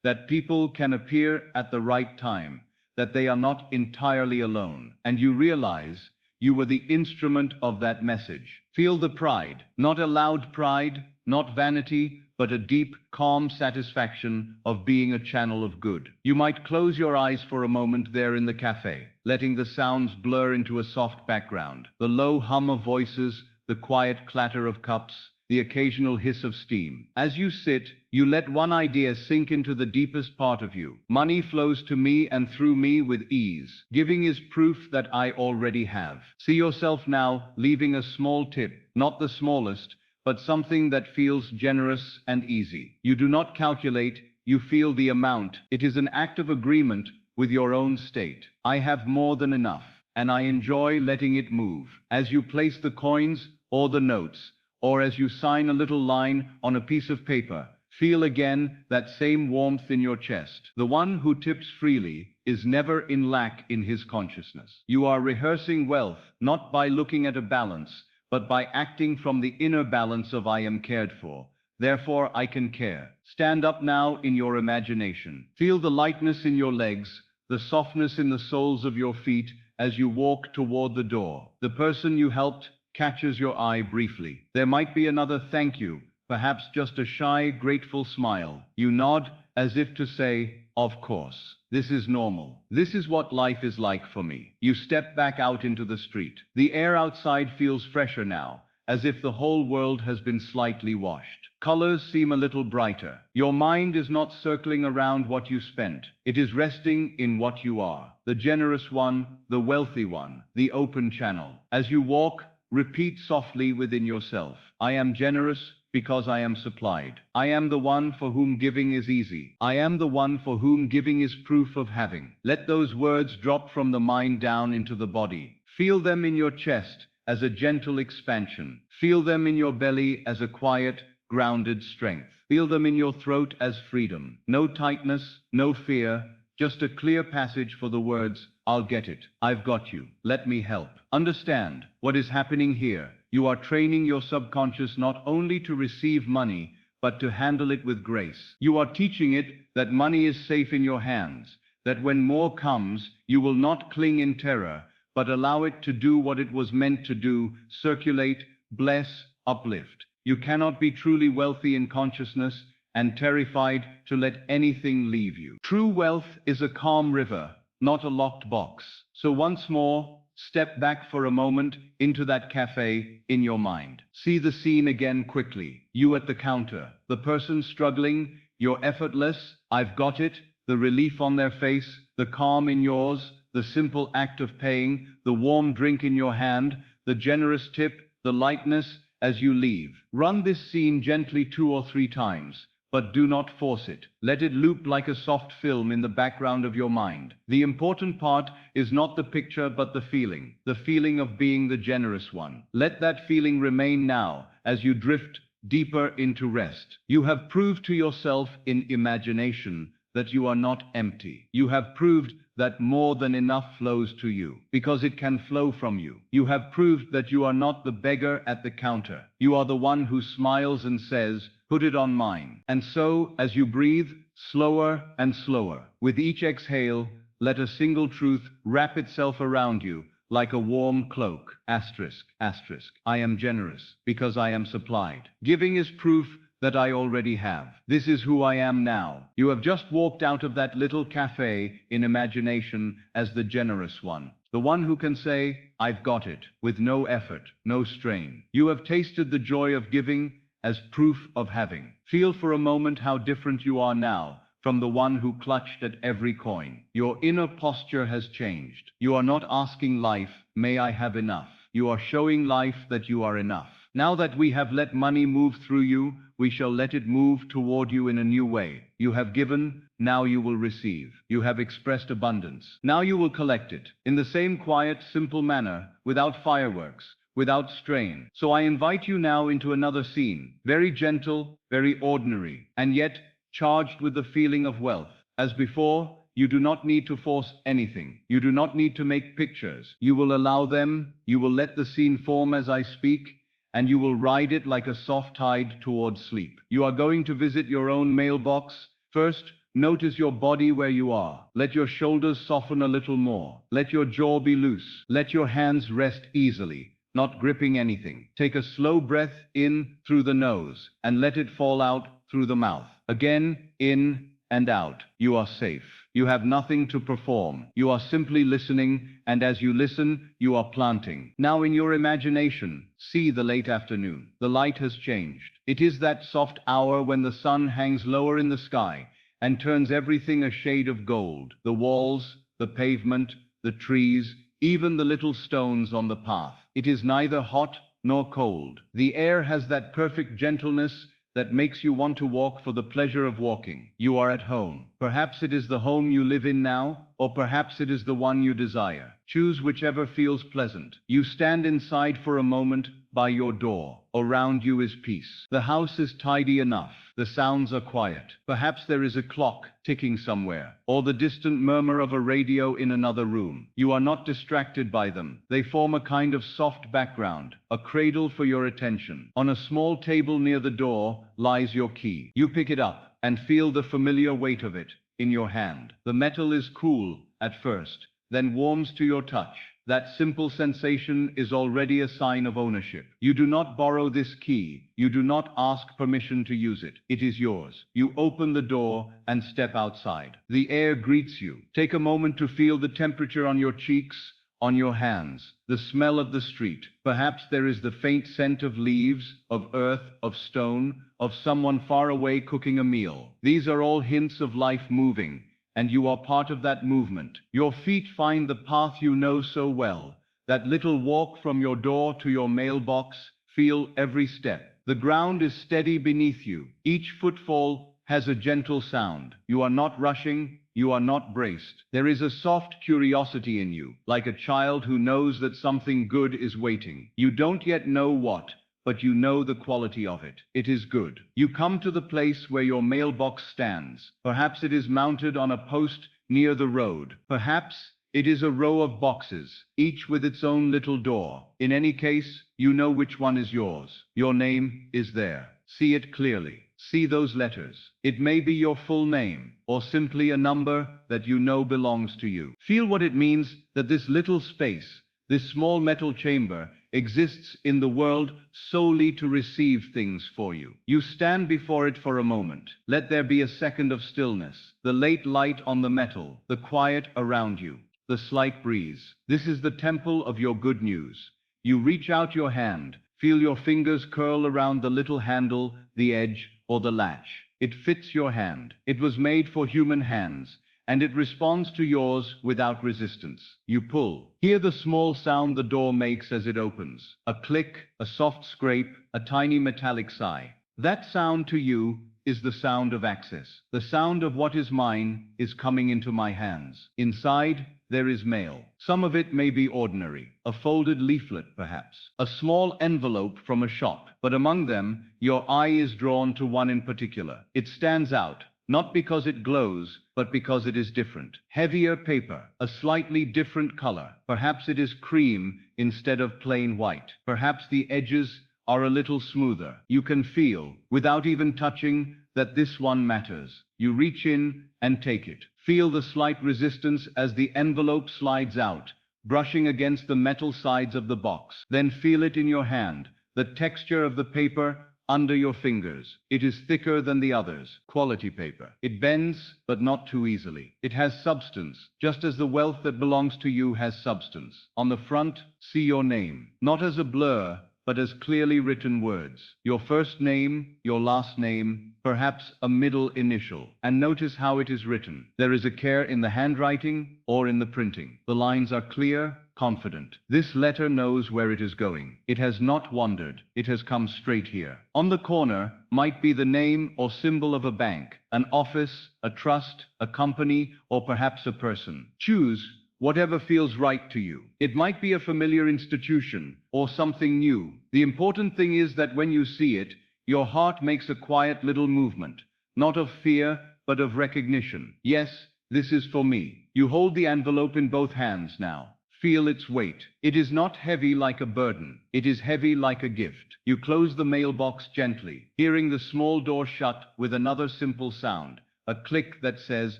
that people can appear at the right time, that they are not entirely alone. And you realize you were the instrument of that message. Feel the pride, not a loud pride, not vanity, but a deep, calm satisfaction of being a channel of good. You might close your eyes for a moment there in the cafe, letting the sounds blur into a soft background. The low hum of voices, the quiet clatter of cups, the occasional hiss of steam. As you sit, you let one idea sink into the deepest part of you. Money flows to me and through me with ease. Giving is proof that I already have. See yourself now leaving a small tip, not the smallest, but something that feels generous and easy. You do not calculate, you feel the amount. It is an act of agreement with your own state. I have more than enough, and I enjoy letting it move. As you place the coins or the notes, or as you sign a little line on a piece of paper, feel again that same warmth in your chest. The one who tips freely is never in lack in his consciousness. You are rehearsing wealth, not by looking at a balance, but by acting from the inner balance of I am cared for, therefore I can care. Stand up now in your imagination. Feel the lightness in your legs, the softness in the soles of your feet as you walk toward the door. The person you helped catches your eye briefly. There might be another thank you, perhaps just a shy, grateful smile. You nod as if to say, of course. This is normal. This is what life is like for me. You step back out into the street. The air outside feels fresher now, as if the whole world has been slightly washed. Colors seem a little brighter. Your mind is not circling around what you spent. It is resting in what you are. The generous one, the wealthy one, the open channel. As you walk, repeat softly within yourself, I am generous because I am supplied. I am the one for whom giving is easy. I am the one for whom giving is proof of having. Let those words drop from the mind down into the body. Feel them in your chest as a gentle expansion. Feel them in your belly as a quiet, grounded strength. Feel them in your throat as freedom. No tightness, no fear, just a clear passage for the words, I'll get it. I've got you. Let me help. Understand what is happening here. You are training your subconscious not only to receive money, but to handle it with grace. You are teaching it that money is safe in your hands, that when more comes, you will not cling in terror, but allow it to do what it was meant to do, circulate, bless, uplift. You cannot be truly wealthy in consciousness and terrified to let anything leave you. True wealth is a calm river, not a locked box. So once more, step back for a moment into that cafe in your mind. See the scene again quickly. You at the counter, the person struggling, your effortless, I've got it, the relief on their face, the calm in yours, the simple act of paying, the warm drink in your hand, the generous tip, the lightness as you leave. Run this scene gently 2 or 3 times. But do not force it. Let it loop like a soft film in the background of your mind. The important part is not the picture but the feeling of being the generous one. Let that feeling remain now as you drift deeper into rest. You have proved to yourself in imagination that you are not empty. You have proved that more than enough flows to you, because it can flow from you. You have proved that you are not the beggar at the counter. You are the one who smiles and says, "Put it on mine." And so, as you breathe, slower and slower, with each exhale, let a single truth wrap itself around you, like a warm cloak. Asterisk, asterisk. I am generous, because I am supplied. Giving is proof that I already have. This is who I am now. You have just walked out of that little cafe in imagination as the generous one. The one who can say, "I've got it," with no effort, no strain. You have tasted the joy of giving as proof of having. Feel for a moment how different you are now from the one who clutched at every coin. Your inner posture has changed. You are not asking life, "May I have enough?" You are showing life that you are enough. Now that we have let money move through you, we shall let it move toward you in a new way. You have given, now you will receive. You have expressed abundance. Now you will collect it, in the same quiet, simple manner, without fireworks, without strain. So I invite you now into another scene, very gentle, very ordinary, and yet charged with the feeling of wealth. As before, you do not need to force anything. You do not need to make pictures. You will allow them, you will let the scene form as I speak, and you will ride it like a soft tide towards sleep. You are going to visit your own mailbox. First, notice your body where you are. Let your shoulders soften a little more. Let your jaw be loose. Let your hands rest easily, not gripping anything. Take a slow breath in through the nose, and let it fall out through the mouth. Again, in and out. You are safe. You have nothing to perform. You are simply listening, and as you listen, you are planting. Now in your imagination, see the late afternoon. The light has changed. It is that soft hour when the sun hangs lower in the sky and turns everything a shade of gold. The walls, the pavement, the trees, even the little stones on the path. It is neither hot nor cold. The air has that perfect gentleness that makes you want to walk for the pleasure of walking. You are at home. Perhaps it is the home you live in now, or perhaps it is the one you desire. Choose whichever feels pleasant. You stand inside for a moment by your door. Around you is peace. The house is tidy enough. The sounds are quiet. Perhaps there is a clock ticking somewhere, or the distant murmur of a radio in another room. You are not distracted by them. They form a kind of soft background, a cradle for your attention. On a small table near the door lies your key. You pick it up and feel the familiar weight of it in your hand. The metal is cool at first, then warms to your touch. That simple sensation is already a sign of ownership. You do not borrow this key. You do not ask permission to use it. It is yours. You open the door and step outside. The air greets you. Take a moment to feel the temperature on your cheeks, on your hands, the smell of the street. Perhaps there is the faint scent of leaves, of earth, of stone, of someone far away cooking a meal. These are all hints of life moving, and you are part of that movement. Your feet find the path you know so well. That little walk from your door to your mailbox. Feel every step. The ground is steady beneath you. Each footfall has a gentle sound. You are not rushing. You are not braced. There is a soft curiosity in you, like a child who knows that something good is waiting. You don't yet know what, but you know the quality of it. It is good. You come to the place where your mailbox stands. Perhaps it is mounted on a post near the road. Perhaps it is a row of boxes, each with its own little door. In any case, you know which one is yours. Your name is there. See it clearly. See those letters. It may be your full name, or simply a number that you know belongs to you. Feel what it means that this little space, this small metal chamber, exists in the world solely to receive things for you. You stand before it for a moment. Let there be a second of stillness. The late light on the metal, the quiet around you, the slight breeze. This is the temple of your good news. You reach out your hand, feel your fingers curl around the little handle, the edge, or the latch. It fits your hand. It was made for human hands, and it responds to yours without resistance. You pull. Hear the small sound the door makes as it opens. A click, a soft scrape, a tiny metallic sigh. That sound to you is the sound of access. The sound of what is mine is coming into my hands. Inside, there is mail. Some of it may be ordinary, a folded leaflet perhaps, a small envelope from a shop, but among them, your eye is drawn to one in particular. It stands out, not because it glows, but because it is different. Heavier paper, a slightly different color. Perhaps it is cream instead of plain white. Perhaps the edges are a little smoother. You can feel, without even touching, that this one matters. You reach in and take it. Feel the slight resistance as the envelope slides out, brushing against the metal sides of the box. Then feel it in your hand, the texture of the paper under your fingers. It is thicker than the others. Quality paper. It bends, but not too easily. It has substance, just as the wealth that belongs to you has substance. On the front, see your name, not as a blur, but as clearly written words. Your first name, your last name, perhaps a middle initial. And notice how it is written. There is a care in the handwriting or in the printing. The lines are clear, confident. This letter knows where it is going. It has not wandered. It has come straight here. On the corner might be the name or symbol of a bank, an office, a trust, a company, or perhaps a person. Choose whatever feels right to you. It might be a familiar institution or something new. The important thing is that when you see it, your heart makes a quiet little movement, not of fear, but of recognition. Yes, this is for me. You hold the envelope in both hands now. Feel its weight. It is not heavy like a burden. It is heavy like a gift. You close the mailbox gently, hearing the small door shut with another simple sound, a click that says,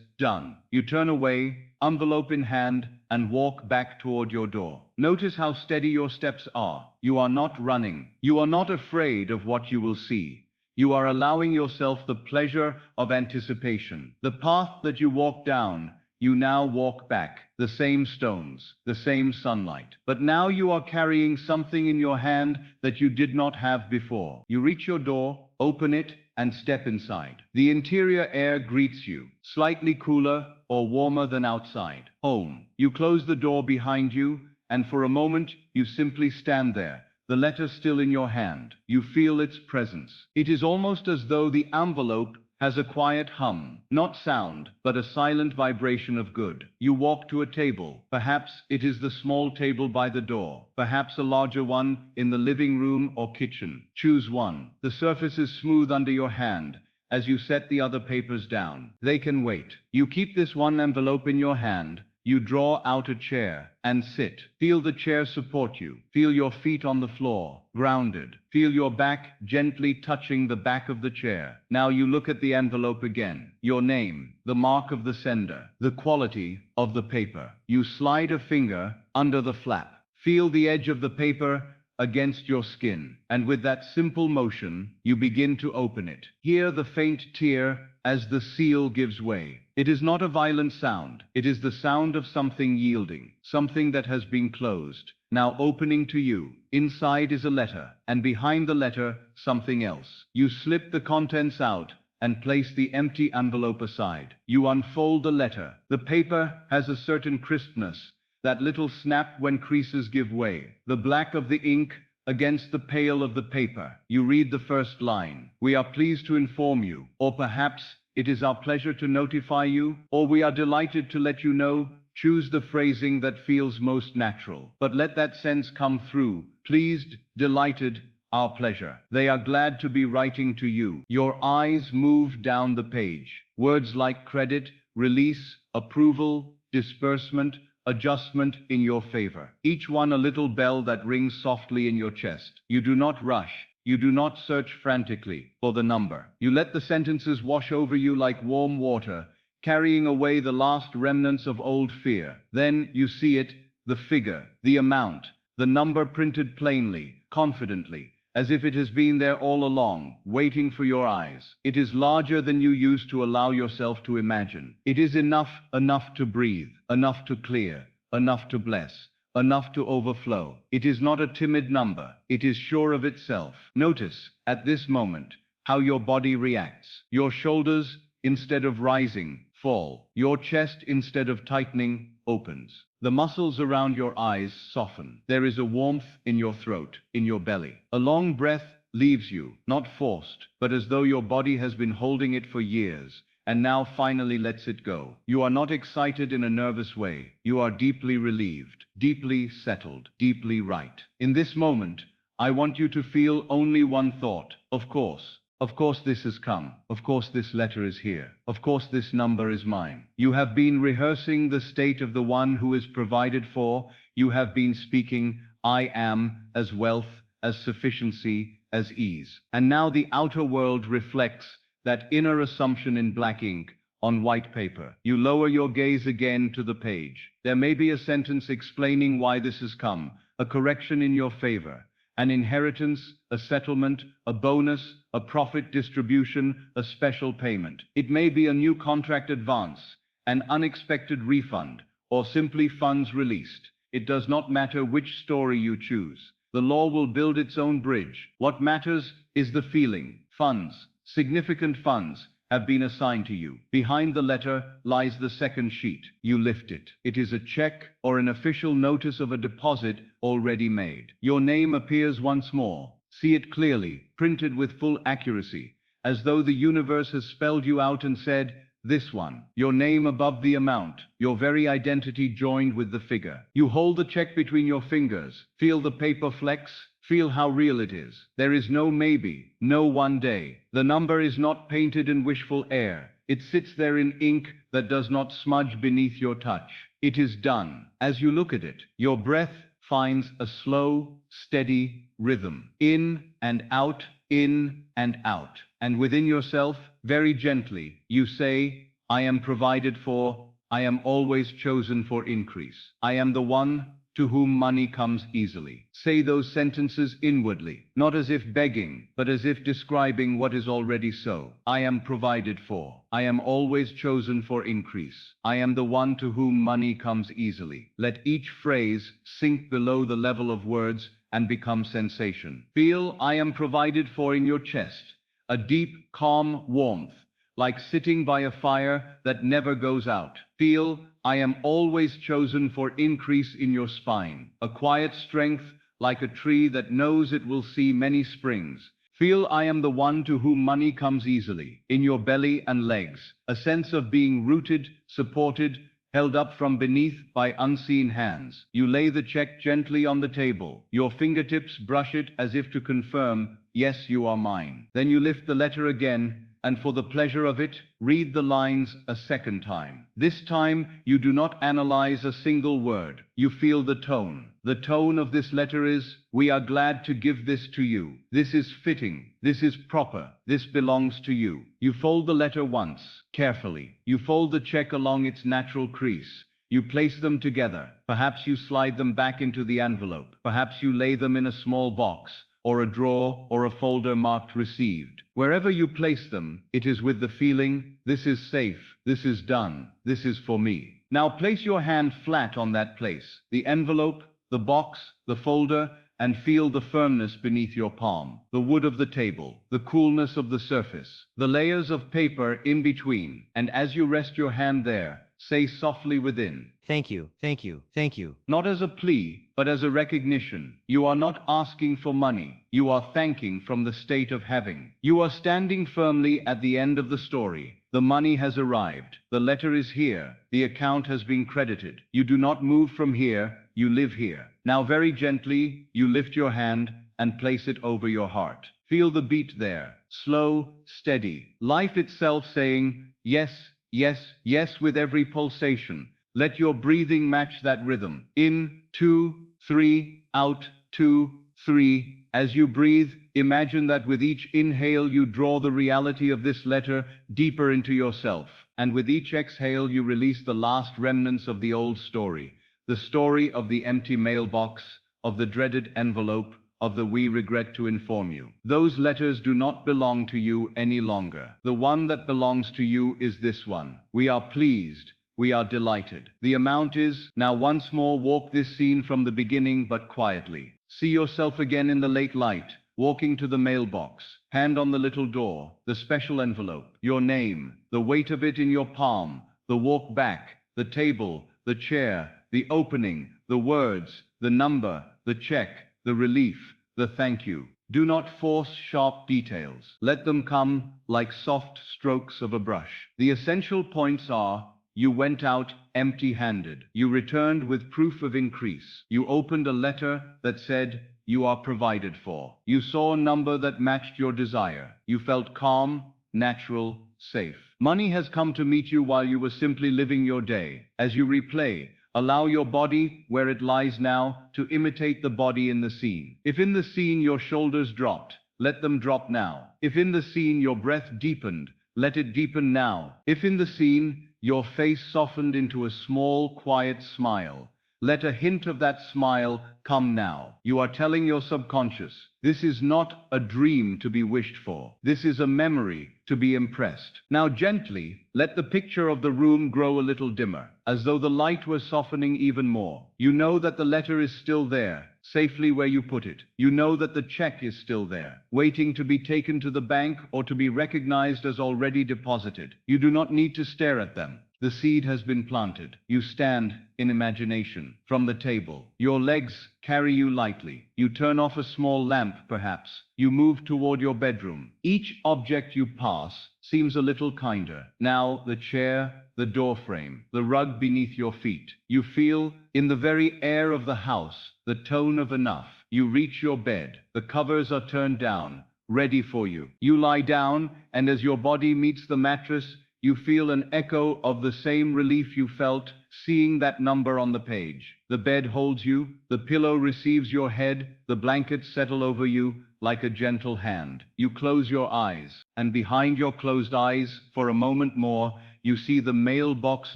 done. You turn away, envelope in hand, and walk back toward your door. Notice how steady your steps are. You are not running. You are not afraid of what you will see. You are allowing yourself the pleasure of anticipation. The path that you walk down, you now walk back. The same stones, the same sunlight. But now you are carrying something in your hand that you did not have before. You reach your door, open it, and step inside. The interior air greets you, slightly cooler or warmer than outside. Home. You close the door behind you, and for a moment you simply stand there, the letter still in your hand. You feel its presence. It is almost as though the envelope has a quiet hum, not sound, but a silent vibration of good. You walk to a table. Perhaps it is the small table by the door, perhaps a larger one in the living room or kitchen. Choose one. The surface is smooth under your hand as you set the other papers down. They can wait. You keep this one envelope in your hand. You draw out a chair and sit. Feel the chair support you. Feel your feet on the floor, grounded. Feel your back gently touching the back of the chair. Now you look at the envelope again. Your name, the mark of the sender, the quality of the paper. You slide a finger under the flap. Feel the edge of the paper against your skin, and with that simple motion, you begin to open it. Hear the faint tear as the seal gives way. It is not a violent sound. It is the sound of something yielding, something that has been closed, now opening to you. Inside is a letter, and behind the letter, something else. You slip the contents out and place the empty envelope aside. You unfold the letter. The paper has a certain crispness, that little snap when creases give way. The black of the ink against the pale of the paper. You read the first line. We are pleased to inform you, or perhaps it is our pleasure to notify you, or we are delighted to let you know. Choose the phrasing that feels most natural, but let that sense come through. Pleased, delighted, our pleasure. They are glad to be writing to you. Your eyes move down the page. Words like credit, release, approval, disbursement, adjustment in your favor. Each one a little bell that rings softly in your chest. You do not rush. You do not search frantically for the number. You let the sentences wash over you like warm water, carrying away the last remnants of old fear. Then you see it, the figure, the amount, the number printed plainly, confidently, as if it has been there all along, waiting for your eyes. It is larger than you used to allow yourself to imagine. It is enough to breathe, enough to clear, enough to bless, enough to overflow. It is not a timid number. It is sure of itself. Notice, at this moment, how your body reacts. Your shoulders, instead of rising, fall. Your chest, instead of tightening, opens. The muscles around your eyes soften. There is a warmth in your throat, in your belly. A long breath leaves you, not forced, but as though your body has been holding it for years, and now finally lets it go. You are not excited in a nervous way. You are deeply relieved, deeply settled, deeply right. In this moment, I want you to feel only one thought. Of course, Of course this has come. Of course this letter is here. Of course this number is mine. You have been rehearsing the state of the one who is provided for. You have been speaking, I am, as wealth, as sufficiency, as ease. And now the outer world reflects that inner assumption in black ink on white paper. You lower your gaze again to the page. There may be a sentence explaining why this has come, a correction in your favor, an inheritance, a settlement, a bonus, a profit distribution, a special payment. It may be a new contract advance, an unexpected refund, or simply funds released. It does not matter which story you choose. The law will build its own bridge. What matters is the feeling. Funds, significant funds, have been assigned to you. Behind the letter lies the second sheet. You lift it. It is a check or an official notice of a deposit already made. Your name appears once more. See it clearly, printed with full accuracy, as though the universe has spelled you out and said, this one. Your name above the amount, your very identity joined with the figure. You hold the check between your fingers. Feel the paper flex. Feel how real it is. There is no maybe, no one day. The number is not painted in wishful air. It sits there in ink that does not smudge beneath your touch. It is done. As you look at it, your breath finds a slow, steady rhythm. In and out, in and out. And within yourself, very gently, you say, I am provided for. I am always chosen for increase. I am the one to whom money comes easily. Say those sentences inwardly, not as if begging, but as if describing what is already so. I am provided for. I am always chosen for increase. I am the one to whom money comes easily. Let each phrase sink below the level of words and become sensation. Feel I am provided for in your chest, a deep, calm warmth, like sitting by a fire that never goes out. Feel I am always chosen for increase in your spine, a quiet strength like a tree that knows it will see many springs. Feel I am the one to whom money comes easily, in your belly and legs, a sense of being rooted, supported, held up from beneath by unseen hands. You lay the check gently on the table. Your fingertips brush it as if to confirm, yes, you are mine. Then you lift the letter again, and for the pleasure of it, read the lines a second time. This time, you do not analyze a single word. You feel the tone. The tone of this letter is, we are glad to give this to you. This is fitting. This is proper. This belongs to you. You fold the letter once, carefully. You fold the check along its natural crease. You place them together. Perhaps you slide them back into the envelope. Perhaps you lay them in a small box, or a drawer, or a folder marked received. Wherever you place them, it is with the feeling, this is safe, this is done, this is for me. Now place your hand flat on that place, the envelope, the box, the folder, and feel the firmness beneath your palm, the wood of the table, the coolness of the surface, the layers of paper in between. And as you rest your hand there, say softly within, thank you, thank you, thank you. not as a plea, but as a recognition. You are not asking for money. You are thanking from the state of having. You are standing firmly at the end of the story. The money has arrived. The letter is here. The account has been credited. You do not move from here. You live here. Now very gently, you lift your hand and place it over your heart. Feel the beat there. Slow, steady. Life itself saying, yes, yes, yes with every pulsation. Let your breathing match that rhythm. In, 2, 3, out, 2, 3. As you breathe, imagine that with each inhale you draw the reality of this letter deeper into yourself. And with each exhale you release the last remnants of the old story. The story of the empty mailbox, of the dreaded envelope, of the we regret to inform you. Those letters do not belong to you any longer. The one that belongs to you is this one. We are pleased. We are delighted. The amount is, now once more walk this scene from the beginning but quietly. See yourself again in the late light, walking to the mailbox, hand on the little door, the special envelope, your name, the weight of it in your palm, the walk back, the table, the chair, the opening, the words, the number, the check, the relief, the thank you. Do not force sharp details. Let them come like soft strokes of a brush. The essential points are, you went out empty-handed. You returned with proof of increase. You opened a letter that said, you are provided for. You saw a number that matched your desire. You felt calm, natural, safe. Money has come to meet you while you were simply living your day. As you replay, allow your body, where it lies now, to imitate the body in the scene. If in the scene your shoulders dropped, let them drop now. If in the scene your breath deepened, let it deepen now. If in the scene your face softened into a small, quiet smile, let a hint of that smile come now. You are telling your subconscious, this is not a dream to be wished for. This is a memory to be impressed. Now gently, let the picture of the room grow a little dimmer, as though the light was softening even more. You know that the letter is still there, safely where you put it. You know that the check is still there, waiting to be taken to the bank or to be recognized as already deposited. You do not need to stare at them. The seed has been planted. You stand in imagination from the table. Your legs carry you lightly. You turn off a small lamp, perhaps. You move toward your bedroom. Each object you pass seems a little kinder. Now the chair, the door frame, the rug beneath your feet. You feel, in the very air of the house, the tone of enough. You reach your bed. The covers are turned down, ready for you. You lie down, and as your body meets the mattress, you feel an echo of the same relief you felt seeing that number on the page. The bed holds you, the pillow receives your head, the blankets settle over you like a gentle hand. You close your eyes, and behind your closed eyes, for a moment more, you see the mailbox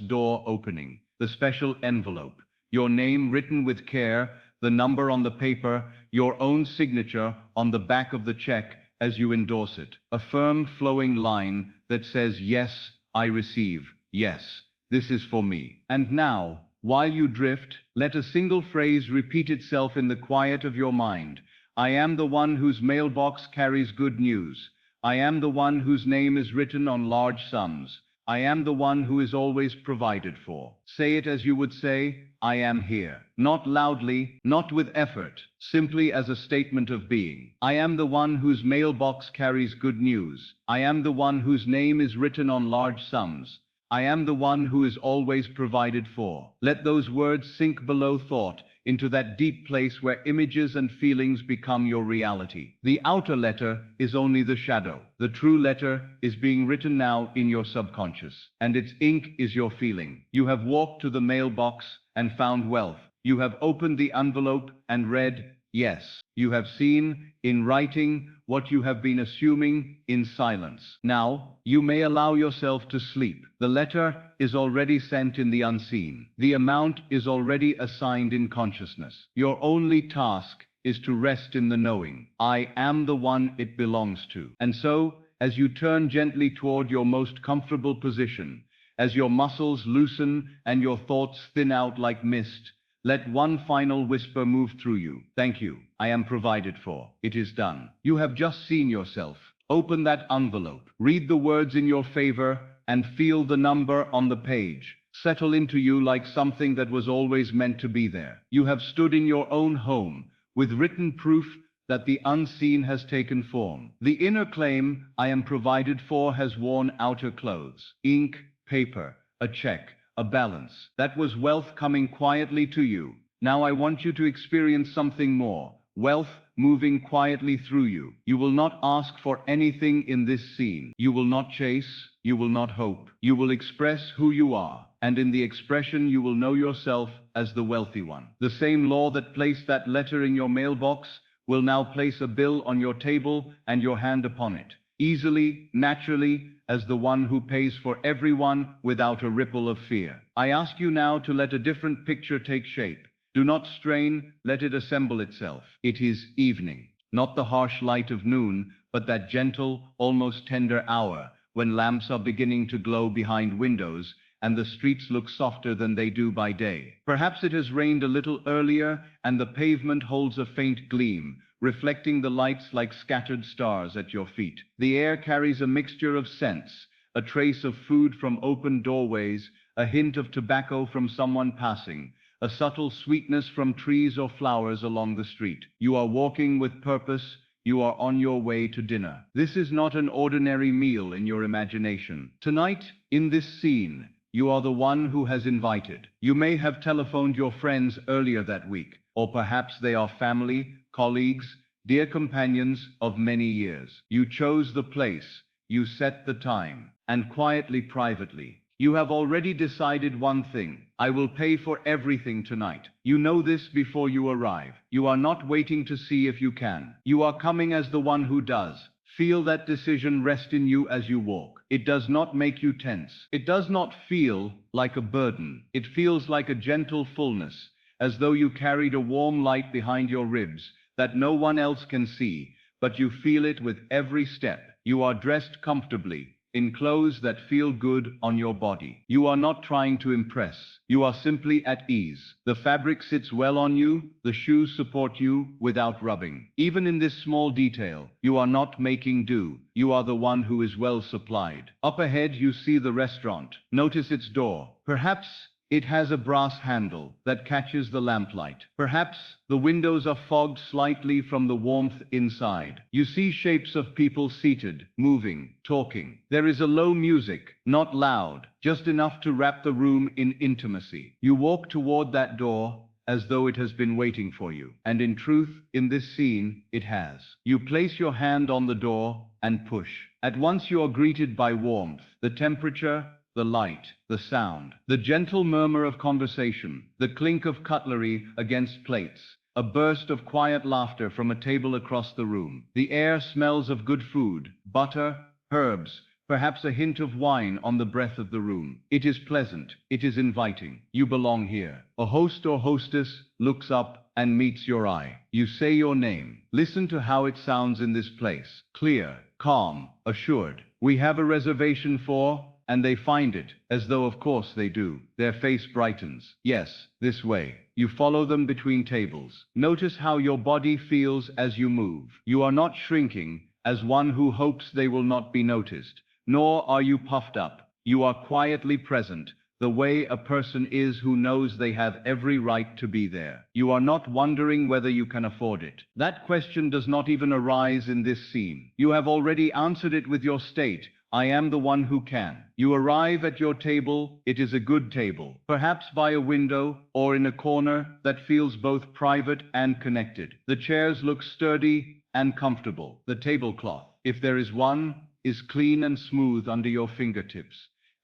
door opening, the special envelope, your name written with care, the number on the paper, your own signature on the back of the check as you endorse it. A firm flowing line that says, yes, I receive. Yes, this is for me. And now, while you drift, let a single phrase repeat itself in the quiet of your mind. I am the one whose mailbox carries good news. I am the one whose name is written on large sums. I am the one who is always provided for. Say it as you would say, I am here. Not loudly, not with effort, simply as a statement of being. I am the one whose mailbox carries good news. I am the one whose name is written on large sums. I am the one who is always provided for. Let those words sink below thought, into that deep place where images and feelings become your reality. The outer letter is only the shadow. The true letter is being written now in your subconscious, and its ink is your feeling. You have walked to the mailbox and found wealth. You have opened the envelope and read, yes. You have seen, in writing, what you have been assuming in silence. Now, you may allow yourself to sleep. The letter is already sent in the unseen. The amount is already assigned in consciousness. Your only task is to rest in the knowing. I am the one it belongs to. And so, as you turn gently toward your most comfortable position, as your muscles loosen and your thoughts thin out like mist, let one final whisper move through you. Thank you. I am provided for. It is done. You have just seen yourself. Open that envelope. Read the words in your favor and feel the number on the page settle into you like something that was always meant to be there. You have stood in your own home with written proof that the unseen has taken form. The inner claim, I am provided for, has worn outer clothes. Ink, paper, a check, a balance. That was wealth coming quietly to you. Now I want you to experience something more. Wealth moving quietly through you. You will not ask for anything in this scene. You will not chase. You will not hope. You will express who you are. And in the expression you will know yourself as the wealthy one. The same law that placed that letter in your mailbox will now place a bill on your table and your hand upon it. Easily, naturally, as the one who pays for everyone without a ripple of fear. I ask you now to let a different picture take shape. Do not strain, let it assemble itself. It is evening, not the harsh light of noon, but that gentle, almost tender hour when lamps are beginning to glow behind windows and the streets look softer than they do by day. Perhaps it has rained a little earlier and the pavement holds a faint gleam, reflecting the lights like scattered stars at your feet. The air carries a mixture of scents, a trace of food from open doorways, a hint of tobacco from someone passing, a subtle sweetness from trees or flowers along the street. You are walking with purpose. You are on your way to dinner. This is not an ordinary meal in your imagination. Tonight, in this scene, you are the one who has invited. You may have telephoned your friends earlier that week, or perhaps they are family, colleagues, dear companions of many years. You chose the place, you set the time, and quietly, privately, you have already decided one thing: I will pay for everything tonight. You know this before you arrive. You are not waiting to see if you can. You are coming as the one who does. Feel that decision rest in you as you walk. It does not make you tense. It does not feel like a burden. It feels like a gentle fullness, as though you carried a warm light behind your ribs that no one else can see, but you feel it with every step. You are dressed comfortably, in clothes that feel good on your body. You are not trying to impress. You are simply at ease. The fabric sits well on you, the shoes support you without rubbing. Even in this small detail, you are not making do. You are the one who is well supplied. Up ahead you see the restaurant. Notice its door. Perhaps it has a brass handle that catches the lamplight. Perhaps the windows are fogged slightly from the warmth inside. You see shapes of people seated, moving, talking. There is a low music, not loud, just enough to wrap the room in intimacy. You walk toward that door as though it has been waiting for you. And in truth, in this scene, it has. You place your hand on the door and push. At once you are greeted by warmth, the temperature, the light, the sound, the gentle murmur of conversation, the clink of cutlery against plates, a burst of quiet laughter from a table across the room. The air smells of good food, butter, herbs, perhaps a hint of wine on the breath of the room. It is pleasant, it is inviting. You belong here. A host or hostess looks up and meets your eye. You say your name. Listen to how it sounds in this place. Clear, calm, assured. We have a reservation for... And they find it, as though of course they do. Their face brightens. Yes, this way. You follow them between tables. Notice how your body feels as you move. You are not shrinking as one who hopes they will not be noticed, nor are you puffed up. You are quietly present, the way a person is who knows they have every right to be there. You are not wondering whether you can afford it. That question does not even arise in this scene. You have already answered it with your state. I am the one who can. You arrive at your table. It is a good table, perhaps by a window or in a corner that feels both private and connected. The chairs look sturdy and comfortable. The tablecloth, if there is one, is clean and smooth under your fingertips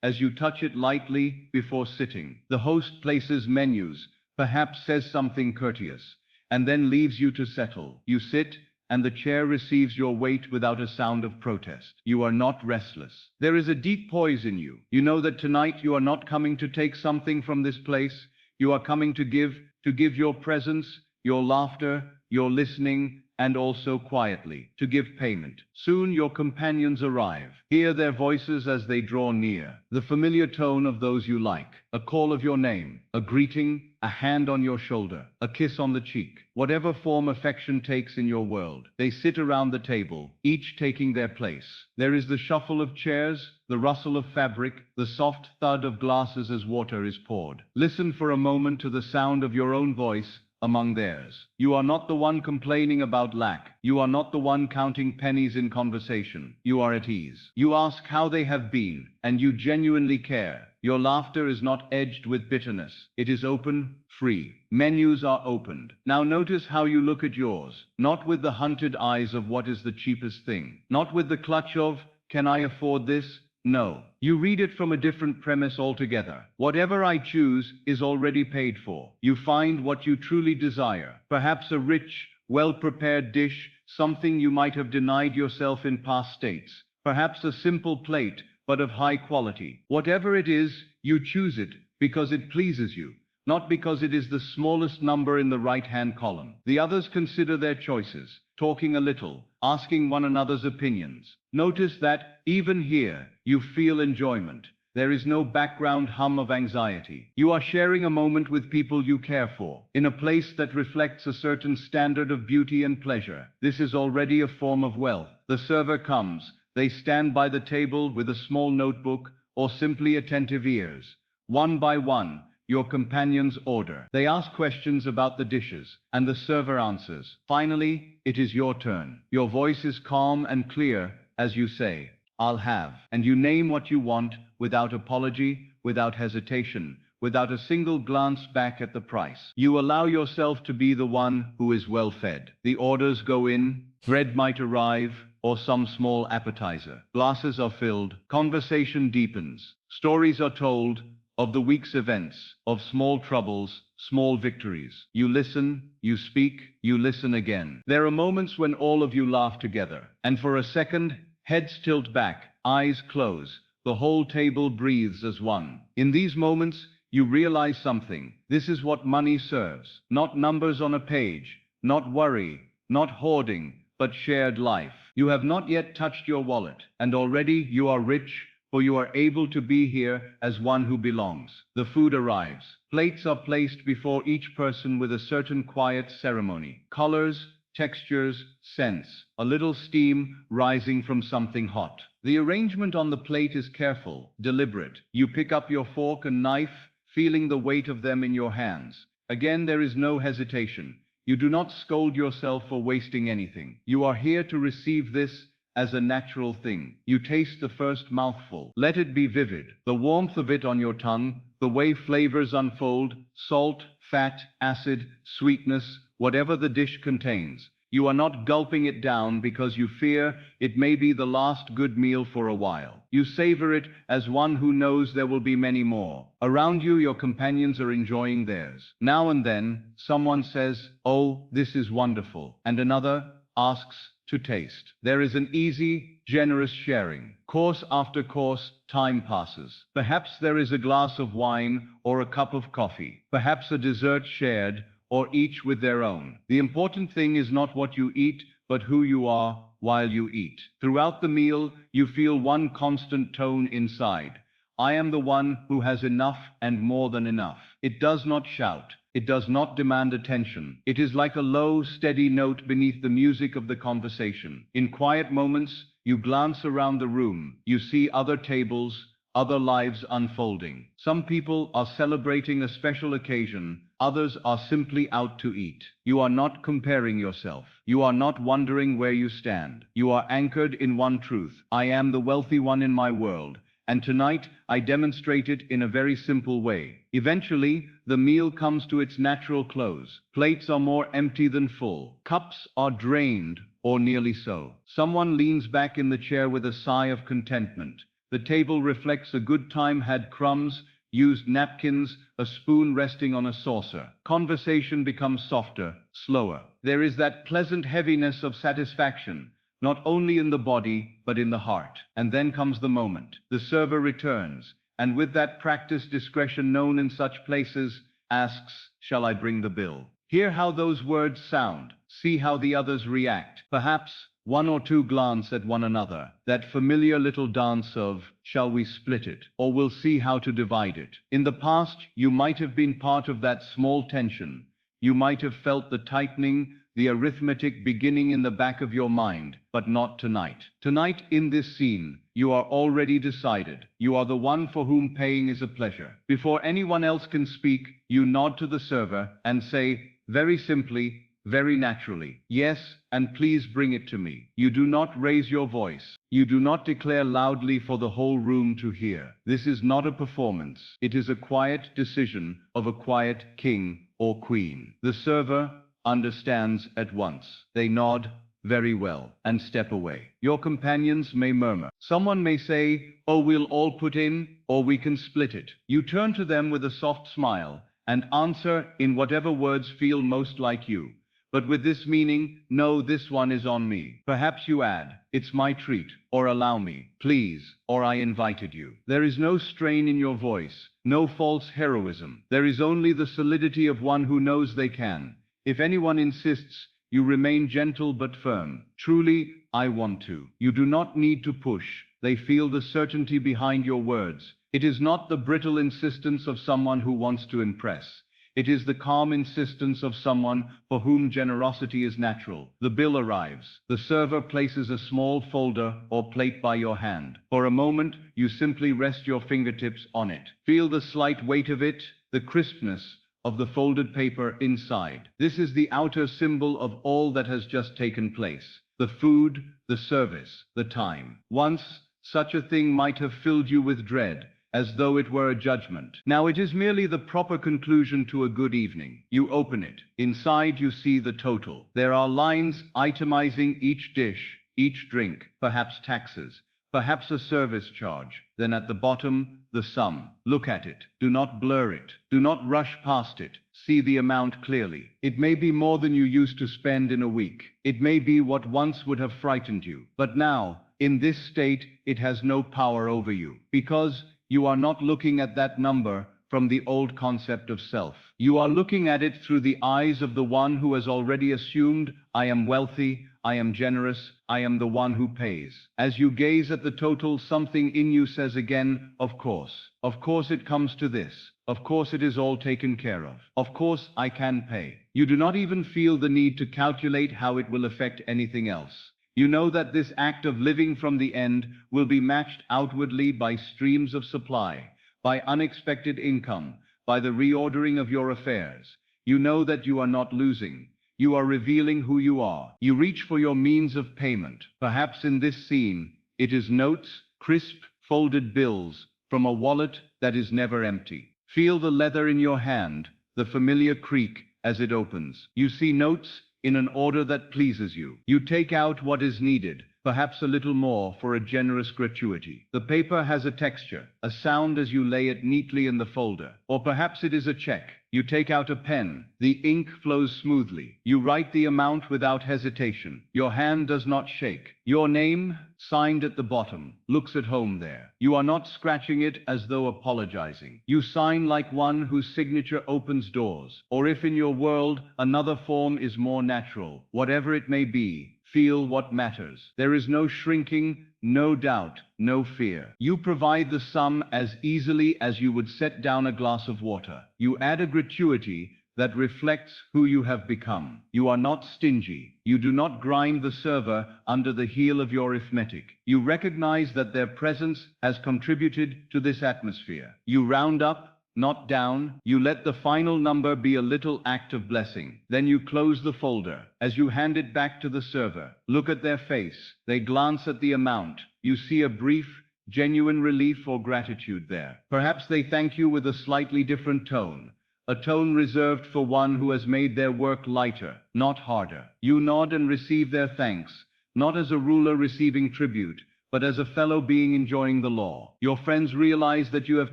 as you touch it lightly before sitting. The host places menus, perhaps says something courteous, and then leaves you to settle. You sit, and the chair receives your weight without a sound of protest. You are not restless. There is a deep poise in you. You know that tonight you are not coming to take something from this place. You are coming to give your presence, your laughter, your listening, and also quietly, to give payment. Soon your companions arrive. Hear their voices as they draw near. The familiar tone of those you like. A call of your name, a greeting, a hand on your shoulder, a kiss on the cheek. Whatever form affection takes in your world. They sit around the table, each taking their place. There is the shuffle of chairs, the rustle of fabric, the soft thud of glasses as water is poured. Listen for a moment to the sound of your own voice among theirs. You are not the one complaining about lack. You are not the one counting pennies in conversation. You are at ease. You ask how they have been, and you genuinely care. Your laughter is not edged with bitterness. It is open, free. Menus are opened. Now notice how you look at yours, not with the hunted eyes of what is the cheapest thing, not with the clutch of, can I afford this? No, you read it from a different premise altogether. Whatever I choose is already paid for. You find what you truly desire, perhaps a rich, well-prepared dish, something you might have denied yourself in past states, perhaps a simple plate, but of high quality. Whatever it is, you choose it because it pleases you, not because it is the smallest number in the right-hand column. The others consider their choices, talking a little, asking one another's opinions. Notice that, even here, you feel enjoyment. There is no background hum of anxiety. You are sharing a moment with people you care for, in a place that reflects a certain standard of beauty and pleasure. This is already a form of wealth. The server comes. They stand by the table with a small notebook or simply attentive ears. One by one, your companions order. They ask questions about the dishes, and the server answers. Finally, it is your turn. Your voice is calm and clear as you say, I'll have. And you name what you want, without apology, without hesitation, without a single glance back at the price. You allow yourself to be the one who is well fed. The orders go in, bread might arrive, or some small appetizer. Glasses are filled, conversation deepens, stories are told of the week's events, of small troubles, small victories. You listen, you speak, you listen again. There are moments when all of you laugh together, and for a second, heads tilt back, eyes close, the whole table breathes as one. In these moments, you realize something. This is what money serves. Not numbers on a page, not worry, not hoarding, but shared life. You have not yet touched your wallet, and already you are rich, for you are able to be here as one who belongs. The food arrives. Plates are placed before each person with a certain quiet ceremony. Colors, textures, scents, a little steam rising from something hot. The arrangement on the plate is careful, deliberate. You pick up your fork and knife, feeling the weight of them in your hands. Again, there is no hesitation. You do not scold yourself for wasting anything. You are here to receive this as a natural thing. You taste the first mouthful. Let it be vivid. The warmth of it on your tongue, the way flavors unfold, salt, fat, acid, sweetness, whatever the dish contains. You are not gulping it down because you fear it may be the last good meal for a while. You savor it as one who knows there will be many more. Around you, your companions are enjoying theirs. Now and then, someone says, "Oh, this is wonderful," and another asks to taste. There is an easy, generous sharing. Course after course, time passes. Perhaps there is a glass of wine or a cup of coffee. Perhaps a dessert shared, or each with their own. The important thing is not what you eat, but who you are while you eat. Throughout the meal, you feel one constant tone inside. I am the one who has enough and more than enough. It does not shout. It does not demand attention. It is like a low, steady note beneath the music of the conversation. In quiet moments, you glance around the room. You see other tables, other lives unfolding. Some people are celebrating a special occasion. Others are simply out to eat. You are not comparing yourself. You are not wondering where you stand. You are anchored in one truth. I am the wealthy one in my world. And tonight, I demonstrate it in a very simple way. Eventually, the meal comes to its natural close. Plates are more empty than full. Cups are drained, or nearly so. Someone leans back in the chair with a sigh of contentment. The table reflects a good time had crumbs, used napkins, a spoon resting on a saucer. Conversation becomes softer, slower. There is that pleasant heaviness of satisfaction, not only in the body, but in the heart. And then comes the moment. The server returns, and with that practiced discretion known in such places, asks, "Shall I bring the bill?" Hear how those words sound. See how the others react. Perhaps one or two glance at one another. That familiar little dance of, "Shall we split it? Or we'll see how to divide it." In the past, you might have been part of that small tension. You might have felt the tightening, the arithmetic beginning in the back of your mind, but not tonight. Tonight, in this scene, you are already decided. You are the one for whom paying is a pleasure. Before anyone else can speak, you nod to the server and say, very simply, very naturally, "Yes, and please bring it to me." You do not raise your voice. You do not declare loudly for the whole room to hear. This is not a performance. It is a quiet decision of a quiet king or queen. The server understands at once. They nod, "Very well," and step away. Your companions may murmur. Someone may say, "Oh, we'll all put in, or we can split it." You turn to them with a soft smile and answer in whatever words feel most like you, but with this meaning, "No, this one is on me." Perhaps you add, "It's my treat," or "Allow me, please," or "I invited you." There is no strain in your voice, no false heroism. There is only the solidity of one who knows they can. If anyone insists, you remain gentle but firm. Truly, "I want to." You do not need to push. They feel the certainty behind your words. It is not the brittle insistence of someone who wants to impress. It is the calm insistence of someone for whom generosity is natural. The bill arrives. The server places a small folder or plate by your hand. For a moment, you simply rest your fingertips on it. Feel the slight weight of it, the crispness of the folded paper inside. This is the outer symbol of all that has just taken place. The food, the service, the time. Once, such a thing might have filled you with dread, as though it were a judgment. Now it is merely the proper conclusion to a good evening. You open it. Inside you see the total. There are lines itemizing each dish, each drink, perhaps taxes, perhaps a service charge. Then at the bottom, the sum. Look at it. Do not blur it. Do not rush past it. See the amount clearly. It may be more than you used to spend in a week. It may be what once would have frightened you. But now, in this state, it has no power over you, because you are not looking at that number from the old concept of self. You are looking at it through the eyes of the one who has already assumed, I am wealthy, I am generous, I am the one who pays. As you gaze at the total, something in you says again, of course. Of course it comes to this. Of course it is all taken care of. Of course I can pay. You do not even feel the need to calculate how it will affect anything else. You know that this act of living from the end will be matched outwardly by streams of supply, by unexpected income, by the reordering of your affairs. You know that you are not losing. You are revealing who you are. You reach for your means of payment. Perhaps in this scene, it is notes, crisp, folded bills, from a wallet that is never empty. Feel the leather in your hand, the familiar creak as it opens. You see notes in an order that pleases you. You take out what is needed, perhaps a little more for a generous gratuity. The paper has a texture, a sound as you lay it neatly in the folder. Or perhaps it is a check. You take out a pen. The ink flows smoothly. You write the amount without hesitation. Your hand does not shake. Your name, signed at the bottom, looks at home there. You are not scratching it as though apologizing. You sign like one whose signature opens doors. Or if in your world another form is more natural, whatever it may be, feel what matters. There is no shrinking, no doubt, no fear. You provide the sum as easily as you would set down a glass of water. You add a gratuity that reflects who you have become. You are not stingy. You do not grind the server under the heel of your arithmetic. You recognize that their presence has contributed to this atmosphere. You round up, not down. You let the final number be a little act of blessing. Then you close the folder. As you hand it back to the server, look at their face. They glance at the amount. You see a brief, genuine relief or gratitude there. Perhaps they thank you with a slightly different tone, a tone reserved for one who has made their work lighter, not harder. You nod and receive their thanks, not as a ruler receiving tribute, but as a fellow being enjoying the law. Your friends realize that you have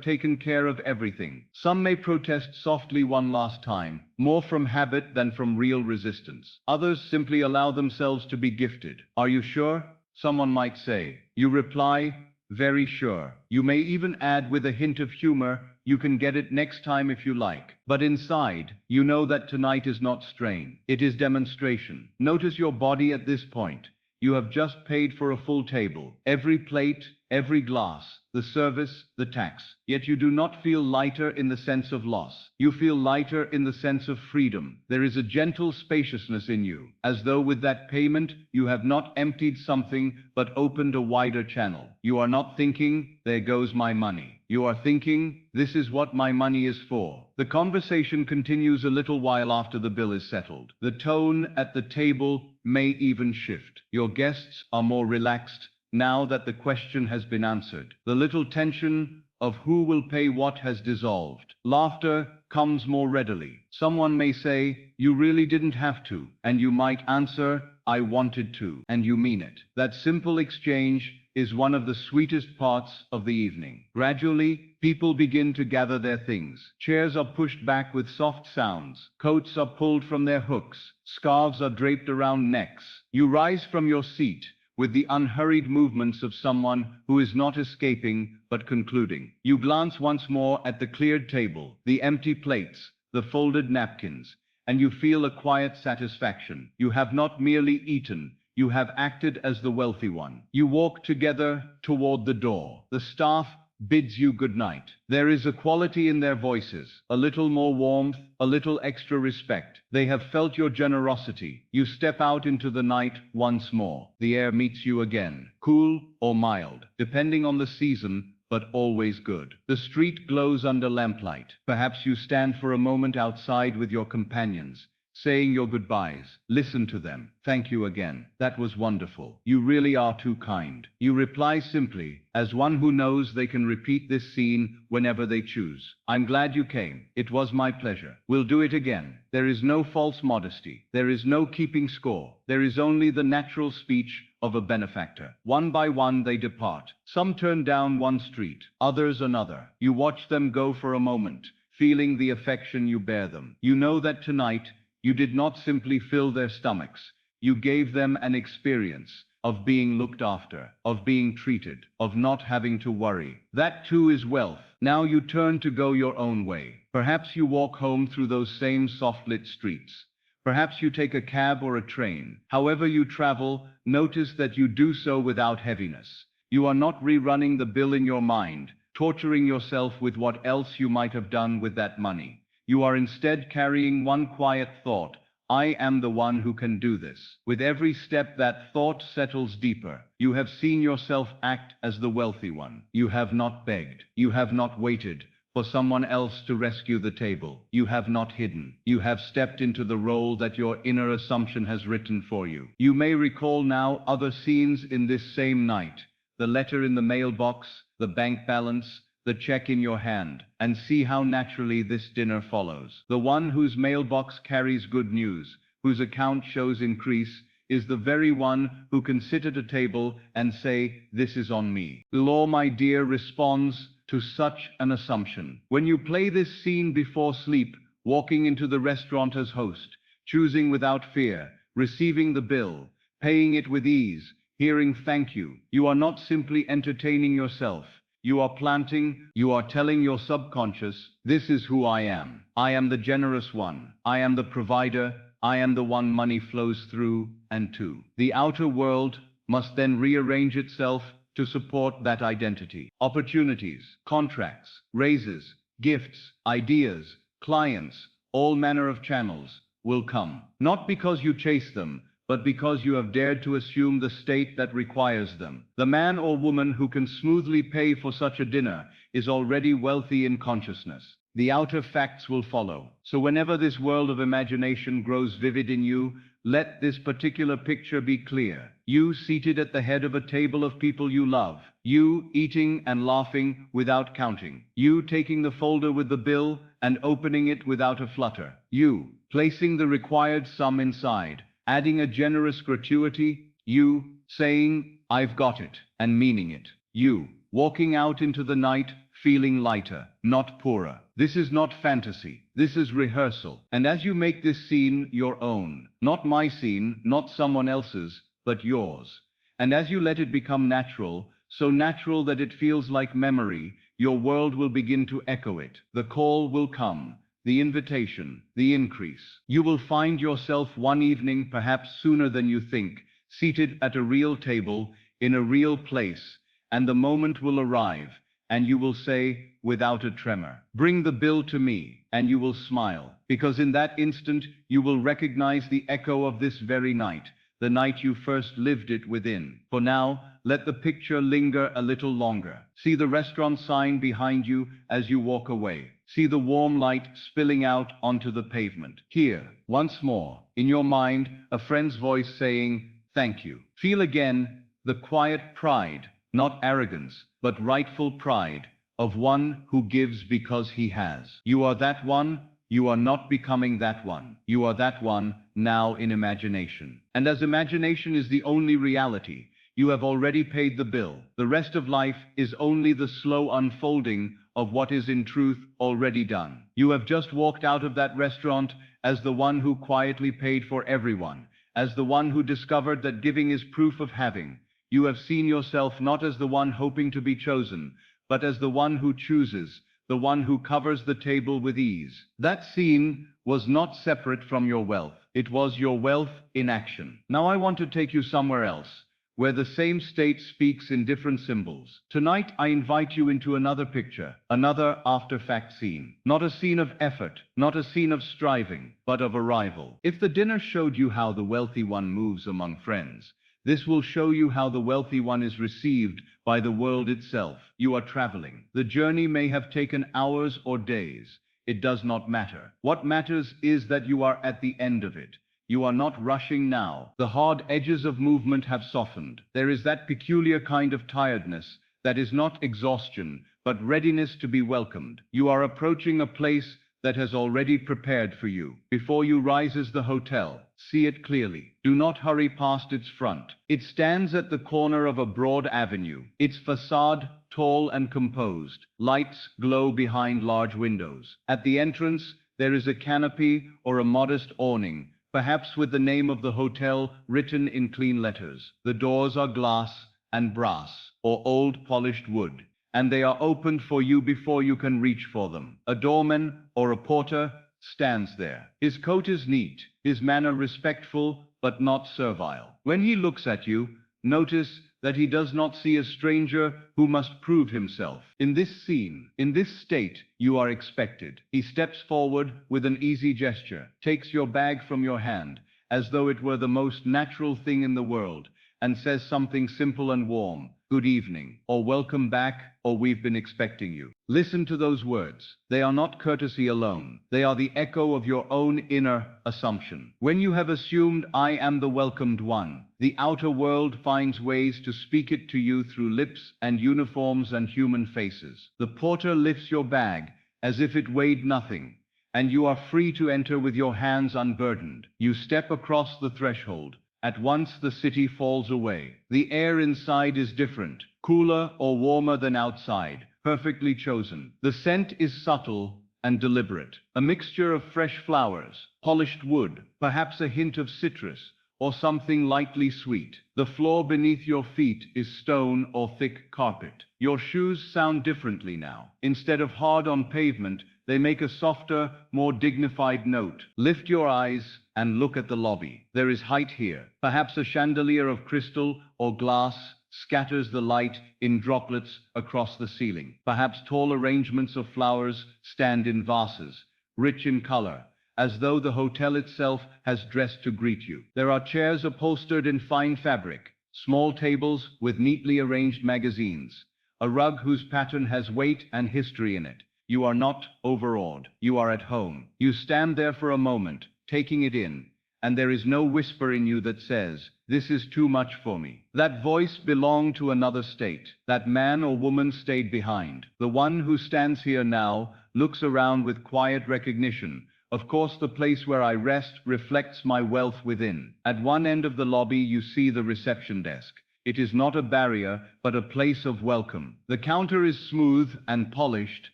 taken care of everything. Some may protest softly one last time, more from habit than from real resistance. Others simply allow themselves to be gifted. Are you sure? Someone might say. You reply, very sure. You may even add with a hint of humor, you can get it next time if you like. But inside, you know that tonight is not strain. It is demonstration. Notice your body at this point. You have just paid for a full table. Every plate, every glass, the service, the tax. Yet you do not feel lighter in the sense of loss. You feel lighter in the sense of freedom. There is a gentle spaciousness in you, as though with that payment you have not emptied something but opened a wider channel. You are not thinking, there goes my money. You are thinking, this is what my money is for. The conversation continues a little while after the bill is settled. The tone at the table may even shift. Your guests are more relaxed now that the question has been answered. The little tension of who will pay what has dissolved. Laughter comes more readily. Someone may say, you really didn't have to, and you might answer, I wanted to, and you mean it. That simple exchange is one of the sweetest parts of the evening. Gradually, people begin to gather their things. Chairs are pushed back with soft sounds. Coats are pulled from their hooks. Scarves are draped around necks. You rise from your seat with the unhurried movements of someone who is not escaping but concluding. You glance once more at the cleared table, the empty plates, the folded napkins, and you feel a quiet satisfaction. You have not merely eaten, you have acted as the wealthy one. You walk together toward the door. The staff bids you good night. There is a quality in their voices, a little more warmth, a little extra respect. They have felt your generosity. You step out into the night once more. The air meets you again, cool or mild, depending on the season, but always good. The street glows under lamplight. Perhaps you stand for a moment outside with your companions, saying your goodbyes. Listen to them. Thank you again. That was wonderful. You really are too kind. You reply simply, as one who knows they can repeat this scene whenever they choose. I'm glad you came. It was my pleasure. We'll do it again. There is no false modesty. There is no keeping score. There is only the natural speech of a benefactor. One by one they depart. Some turn down one street, others another. You watch them go for a moment, feeling the affection you bear them. You know that tonight, you did not simply fill their stomachs. You gave them an experience of being looked after, of being treated, of not having to worry. That too is wealth. Now you turn to go your own way. Perhaps you walk home through those same soft-lit streets. Perhaps you take a cab or a train. However you travel, notice that you do so without heaviness. You are not rerunning the bill in your mind, torturing yourself with what else you might have done with that money. You are instead carrying one quiet thought: I am the one who can do this. With every step that thought settles deeper. You have seen yourself act as the wealthy one. You have not begged. You have not waited for someone else to rescue the table. You have not hidden. You have stepped into the role that your inner assumption has written for you. You may recall now other scenes in this same night: the letter in the mailbox, the bank balance, the check in your hand, and see how naturally this dinner follows. The one whose mailbox carries good news, whose account shows increase, is the very one who can sit at a table and say, "This is on me." Law, my dear, responds to such an assumption. When you play this scene before sleep, walking into the restaurant as host, choosing without fear, receiving the bill, paying it with ease, hearing thank you, you are not simply entertaining yourself. You are planting, you are telling your subconscious, this is who I am. I am the generous one. I am the provider. I am the one money flows through and to. The outer world must then rearrange itself to support that identity. Opportunities, contracts, raises, gifts, ideas, clients, all manner of channels will come. Not because you chase them, but because you have dared to assume the state that requires them. The man or woman who can smoothly pay for such a dinner is already wealthy in consciousness. The outer facts will follow. So whenever this world of imagination grows vivid in you, let this particular picture be clear. You seated at the head of a table of people you love. You eating and laughing without counting. You taking the folder with the bill and opening it without a flutter. You placing the required sum inside, adding a generous gratuity. You saying, "I've got it," and meaning it. You walking out into the night feeling lighter, not poorer. This is not fantasy. This is rehearsal. And as you make this scene your own, not my scene, not someone else's, but yours, and as you let it become natural, so natural that it feels like memory, your world will begin to echo it. The call will come. The invitation, the increase. You will find yourself one evening, perhaps sooner than you think, seated at a real table, in a real place, and the moment will arrive, and you will say, without a tremor, "Bring the bill to me," and you will smile, because in that instant you will recognize the echo of this very night, the night you first lived it within. For now, let the picture linger a little longer. See the restaurant sign behind you as you walk away. See the warm light spilling out onto the pavement. Hear, once more, in your mind, a friend's voice saying, "Thank you." Feel again the quiet pride, not arrogance, but rightful pride, of one who gives because he has. You are that one. You are not becoming that one. You are that one now in imagination. And as imagination is the only reality, you have already paid the bill. The rest of life is only the slow unfolding of what is in truth already done. You have just walked out of that restaurant as the one who quietly paid for everyone, as the one who discovered that giving is proof of having. You have seen yourself not as the one hoping to be chosen, but as the one who chooses, the one who covers the table with ease. That scene was not separate from your wealth. It was your wealth in action. Now I want to take you somewhere else, where the same state speaks in different symbols. Tonight I invite you into another picture, another after-fact scene. Not a scene of effort, not a scene of striving, but of arrival. If the dinner showed you how the wealthy one moves among friends, this will show you how the wealthy one is received by the world itself. You are traveling. The journey may have taken hours or days. it does not matter. What matters is that you are at the end of it. You are not rushing now. The hard edges of movement have softened. There is that peculiar kind of tiredness that is not exhaustion, but readiness to be welcomed. You are approaching a place that has already prepared for you. Before you rises the hotel. See it clearly. Do not hurry past its front. It stands at the corner of a broad avenue. Its facade, tall and composed. Lights glow behind large windows. At the entrance, there is a canopy or a modest awning, perhaps with the name of the hotel written in clean letters. The doors are glass and brass, or old polished wood, and they are opened for you before you can reach for them. A doorman or a porter stands there. His coat is neat, his manner respectful but not servile. When he looks at you, notice that he does not see a stranger who must prove himself. In this scene, in this state, you are expected. He steps forward with an easy gesture, takes your bag from your hand, as though it were the most natural thing in the world, and says something simple and warm. Good evening, or welcome back, or we've been expecting you. Listen to those words. They are not courtesy alone. They are the echo of your own inner assumption. When you have assumed I am the welcomed one, the outer world finds ways to speak it to you through lips and uniforms and human faces. The porter lifts your bag as if it weighed nothing, and you are free to enter with your hands unburdened. You step across the threshold. At once the city falls away. The air inside is different, cooler or warmer than outside, perfectly chosen. The scent is subtle and deliberate, a mixture of fresh flowers, polished wood, perhaps a hint of citrus, or something lightly sweet. The floor beneath your feet is stone or thick carpet. Your shoes sound differently now. Instead of hard on pavement, they make a softer, more dignified note. Lift your eyes and look at the lobby. There is height here. Perhaps a chandelier of crystal or glass scatters the light in droplets across the ceiling. Perhaps tall arrangements of flowers stand in vases, rich in color, as though the hotel itself has dressed to greet you. There are chairs upholstered in fine fabric, small tables with neatly arranged magazines, a rug whose pattern has weight and history in it. You are not overawed. You are at home. You stand there for a moment, taking it in, and there is no whisper in you that says, "This is too much for me." That voice belonged to another state. That man or woman stayed behind. The one who stands here now looks around with quiet recognition. Of course, the place where I rest reflects my wealth within. At one end of the lobby, you see the reception desk. It is not a barrier, but a place of welcome. The counter is smooth and polished,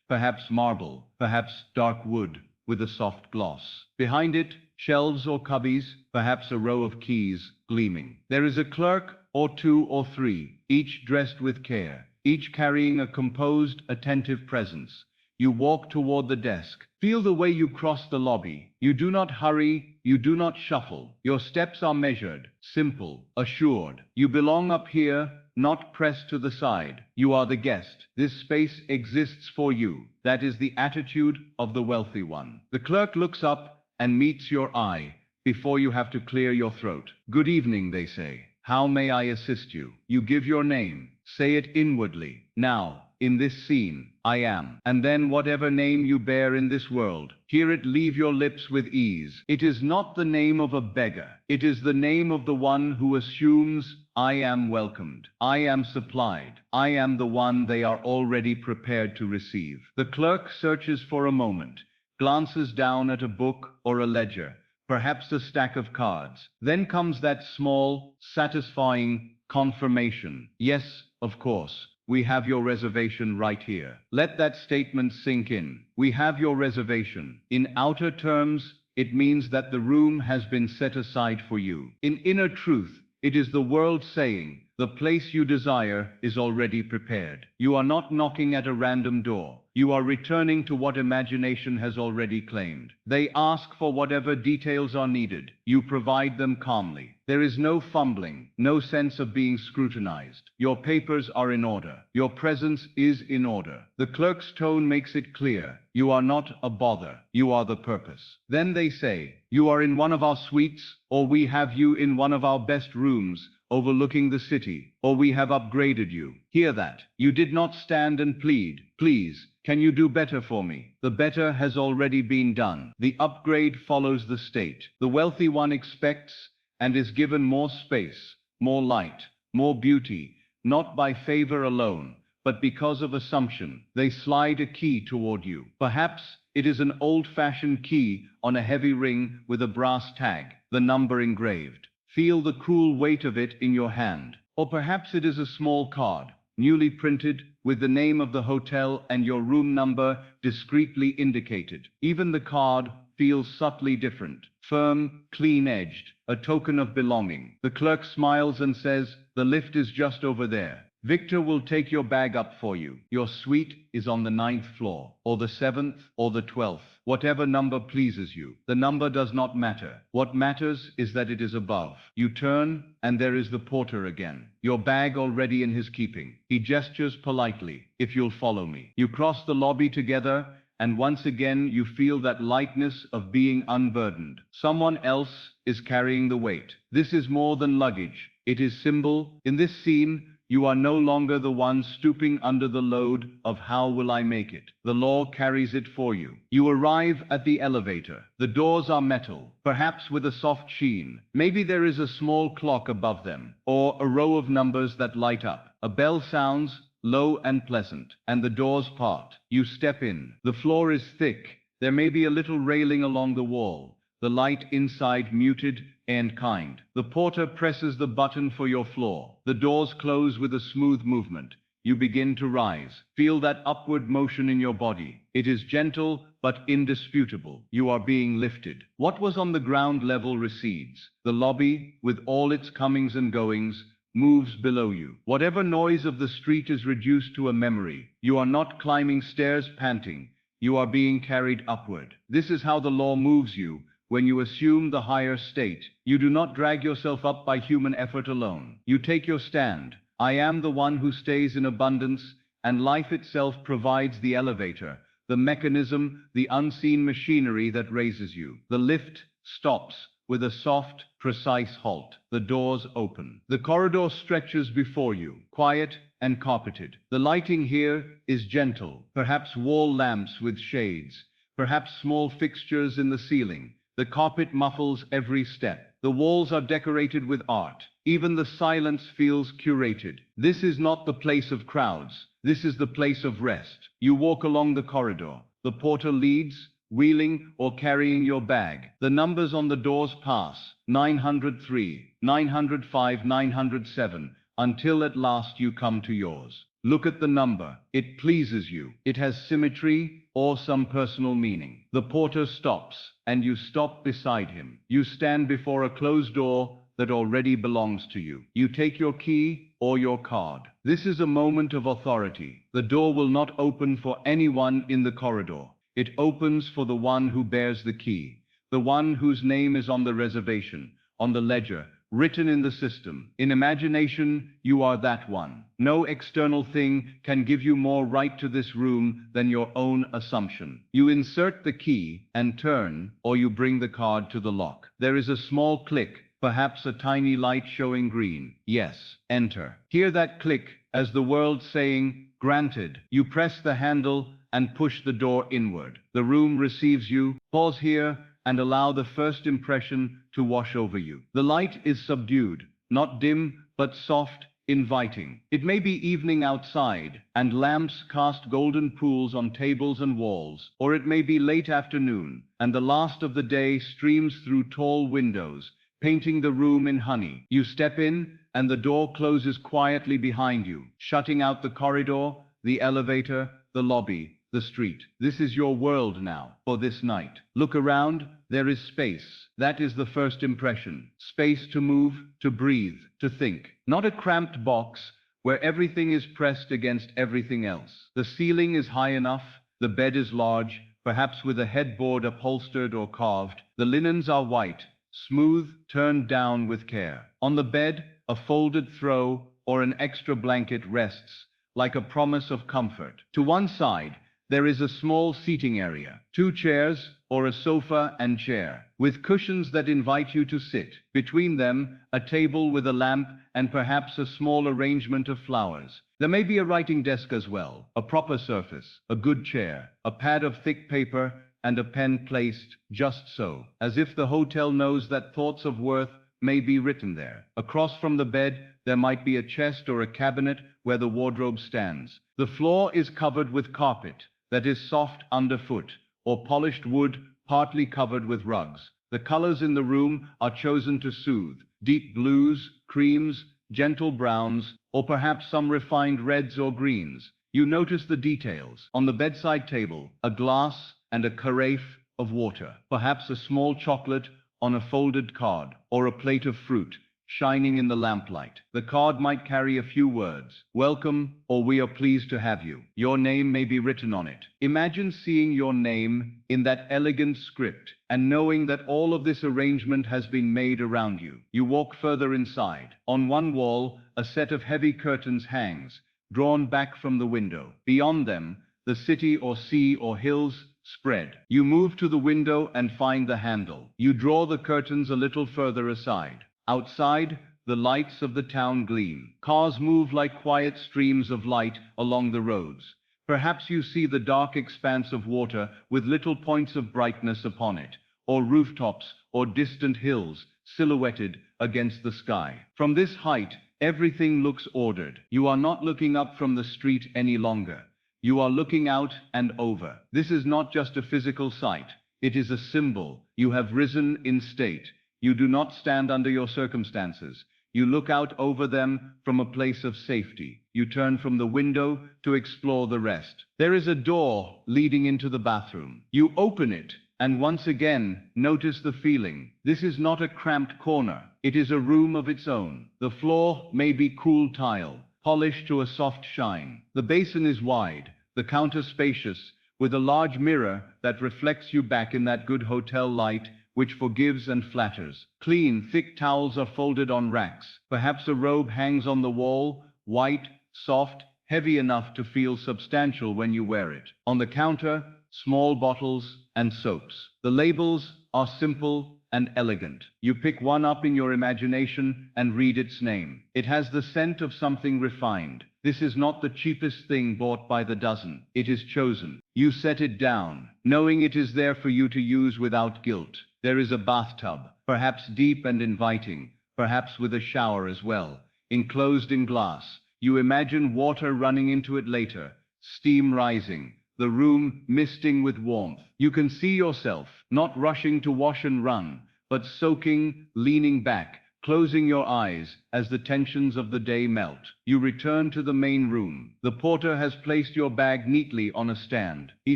perhaps marble, perhaps dark wood, with a soft gloss. Behind it, shelves or cubbies, perhaps a row of keys, gleaming. There is a clerk, or two or three, each dressed with care, each carrying a composed, attentive presence. You walk toward the desk. Feel the way you cross the lobby. You do not hurry, you do not shuffle. Your steps are measured, simple, assured. You belong up here, not pressed to the side. You are the guest. This space exists for you. That is the attitude of the wealthy one. The clerk looks up and meets your eye before you have to clear your throat. Good evening, they say. How may I assist you? You give your name. Say it inwardly. Now, in this scene, I am. And then whatever name you bear in this world, hear it leave your lips with ease. It is not the name of a beggar. It is the name of the one who assumes, I am welcomed. I am supplied. I am the one they are already prepared to receive. The clerk searches for a moment, glances down at a book or a ledger, perhaps a stack of cards. Then comes that small, satisfying confirmation. Yes, of course. We have your reservation right here. Let that statement sink in. We have your reservation. In outer terms, it means that the room has been set aside for you. In inner truth, it is the world saying, the place you desire is already prepared. You are not knocking at a random door. You are returning to what imagination has already claimed. They ask for whatever details are needed. You provide them calmly. There is no fumbling, no sense of being scrutinized. Your papers are in order. Your presence is in order. The clerk's tone makes it clear. You are not a bother. You are the purpose. Then they say, you are in one of our suites, or we have you in one of our best rooms, overlooking the city, or we have upgraded you. Hear that. You did not stand and plead. Please, can you do better for me? The better has already been done. The upgrade follows the state. The wealthy one expects and is given more space, more light, more beauty, not by favor alone, but because of assumption. They slide a key toward you. Perhaps it is an old-fashioned key on a heavy ring with a brass tag, the number engraved. Feel the cool weight of it in your hand. Or perhaps it is a small card, newly printed, with the name of the hotel and your room number discreetly indicated. Even the card feels subtly different, firm, clean-edged, a token of belonging. The clerk smiles and says, "The lift is just over there. Victor will take your bag up for you. Your suite is on the 9th floor, or the 7th, or the 12th, whatever number pleases you. The number does not matter. What matters is that it is above." You turn, and there is the porter again, your bag already in his keeping. He gestures politely, "If you'll follow me." You cross the lobby together, and once again you feel that lightness of being unburdened. Someone else is carrying the weight. This is more than luggage. It is symbol. In this scene, you are no longer the one stooping under the load of "how will I make it?" The law carries it for you. You arrive at the elevator. The doors are metal, perhaps with a soft sheen. Maybe there is a small clock above them, or a row of numbers that light up. A bell sounds, low and pleasant, and the doors part. You step in. The floor is thick. There may be a little railing along the wall. The light inside muted and kind. The porter presses the button for your floor. The doors close with a smooth movement. You begin to rise. Feel that upward motion in your body. It is gentle but indisputable. You are being lifted. What was on the ground level recedes. The lobby, with all its comings and goings, moves below you. Whatever noise of the street is reduced to a memory. You are not climbing stairs panting. You are being carried upward. This is how the law moves you. When you assume the higher state, you do not drag yourself up by human effort alone. You take your stand. I am the one who stays in abundance, and life itself provides the elevator, the mechanism, the unseen machinery that raises you. The lift stops with a soft, precise halt. The doors open. The corridor stretches before you, quiet and carpeted. The lighting here is gentle, perhaps wall lamps with shades, perhaps small fixtures in the ceiling. The carpet muffles every step. The walls are decorated with art. Even the silence feels curated. This is not the place of crowds. This is the place of rest. You walk along the corridor. The porter leads, wheeling or carrying your bag. The numbers on the doors pass, 903, 905, 907, until at last you come to yours. Look at the number. It pleases you. It has symmetry or some personal meaning. The porter stops, and you stop beside him. You stand before a closed door that already belongs to you. You take your key or your card. This is a moment of authority. The door will not open for anyone in the corridor. It opens for the one who bears the key, the one whose name is on the reservation, on the ledger, written in the system. In imagination, you are that one. No external thing can give you more right to this room than your own assumption. You insert the key and turn, or you bring the card to the lock. There is a small click, perhaps a tiny light showing green. Yes, enter. Hear that click as the world saying, "Granted." You press the handle and push the door inward. The room receives you. Pause here and allow the first impression to wash over you. The light is subdued, not dim, but soft, inviting. It may be evening outside, and lamps cast golden pools on tables and walls, or it may be late afternoon, and the last of the day streams through tall windows, painting the room in honey. You step in, and the door closes quietly behind you, shutting out the corridor, the elevator, the lobby, the street. This is your world now, for this night. Look around, there is space. That is the first impression. Space to move, to breathe, to think. Not a cramped box where everything is pressed against everything else. The ceiling is high enough, the bed is large, perhaps with a headboard upholstered or carved. The linens are white, smooth, turned down with care. On the bed, a folded throw or an extra blanket rests, like a promise of comfort. To one side, there is a small seating area. 2 chairs, or a sofa and chair, with cushions that invite you to sit. Between them, a table with a lamp and perhaps a small arrangement of flowers. There may be a writing desk as well, a proper surface, a good chair, a pad of thick paper, and a pen placed just so, as if the hotel knows that thoughts of worth may be written there. Across from the bed, there might be a chest or a cabinet where the wardrobe stands. The floor is covered with carpet that is soft underfoot, or polished wood partly covered with rugs. The colors in the room are chosen to soothe: deep blues, creams, gentle browns, or perhaps some refined reds or greens. You notice the details. On the bedside table, a glass and a carafe of water, perhaps a small chocolate on a folded card, or a plate of fruit shining in the lamplight. The card might carry a few words: "Welcome," or "We are pleased to have you." Your name may be written on it. Imagine seeing your name in that elegant script and knowing that all of this arrangement has been made around you. You walk further inside. On one wall, a set of heavy curtains hangs, drawn back from the window. Beyond them, the city or sea or hills spread. You move to the window and find the handle. You draw the curtains a little further aside. Outside, the lights of the town gleam. Cars move like quiet streams of light along the roads. Perhaps you see the dark expanse of water with little points of brightness upon it, or rooftops or distant hills silhouetted against the sky. From this height, everything looks ordered. You are not looking up from the street any longer. You are looking out and over. This is not just a physical sight. It is a symbol. You have risen in state. You do not stand under your circumstances. You look out over them from a place of safety. You turn from the window to explore the rest. There is a door leading into the bathroom. You open it and once again notice the feeling. This is not a cramped corner. It is a room of its own. The floor may be cool tile, polished to a soft shine. The basin is wide, the counter spacious, with a large mirror that reflects you back in that good hotel light which forgives and flatters. Clean, thick towels are folded on racks. Perhaps a robe hangs on the wall, white, soft, heavy enough to feel substantial when you wear it. On the counter, small bottles and soaps. The labels are simple and elegant. You pick one up in your imagination and read its name. It has the scent of something refined. This is not the cheapest thing bought by the dozen. It is chosen. You set it down, knowing it is there for you to use without guilt. There is a bathtub, perhaps deep and inviting, perhaps with a shower as well, enclosed in glass. You imagine water running into it later, steam rising, the room misting with warmth. You can see yourself, not rushing to wash and run, but soaking, leaning back, closing your eyes as the tensions of the day melt. You return to the main room. The porter has placed your bag neatly on a stand. He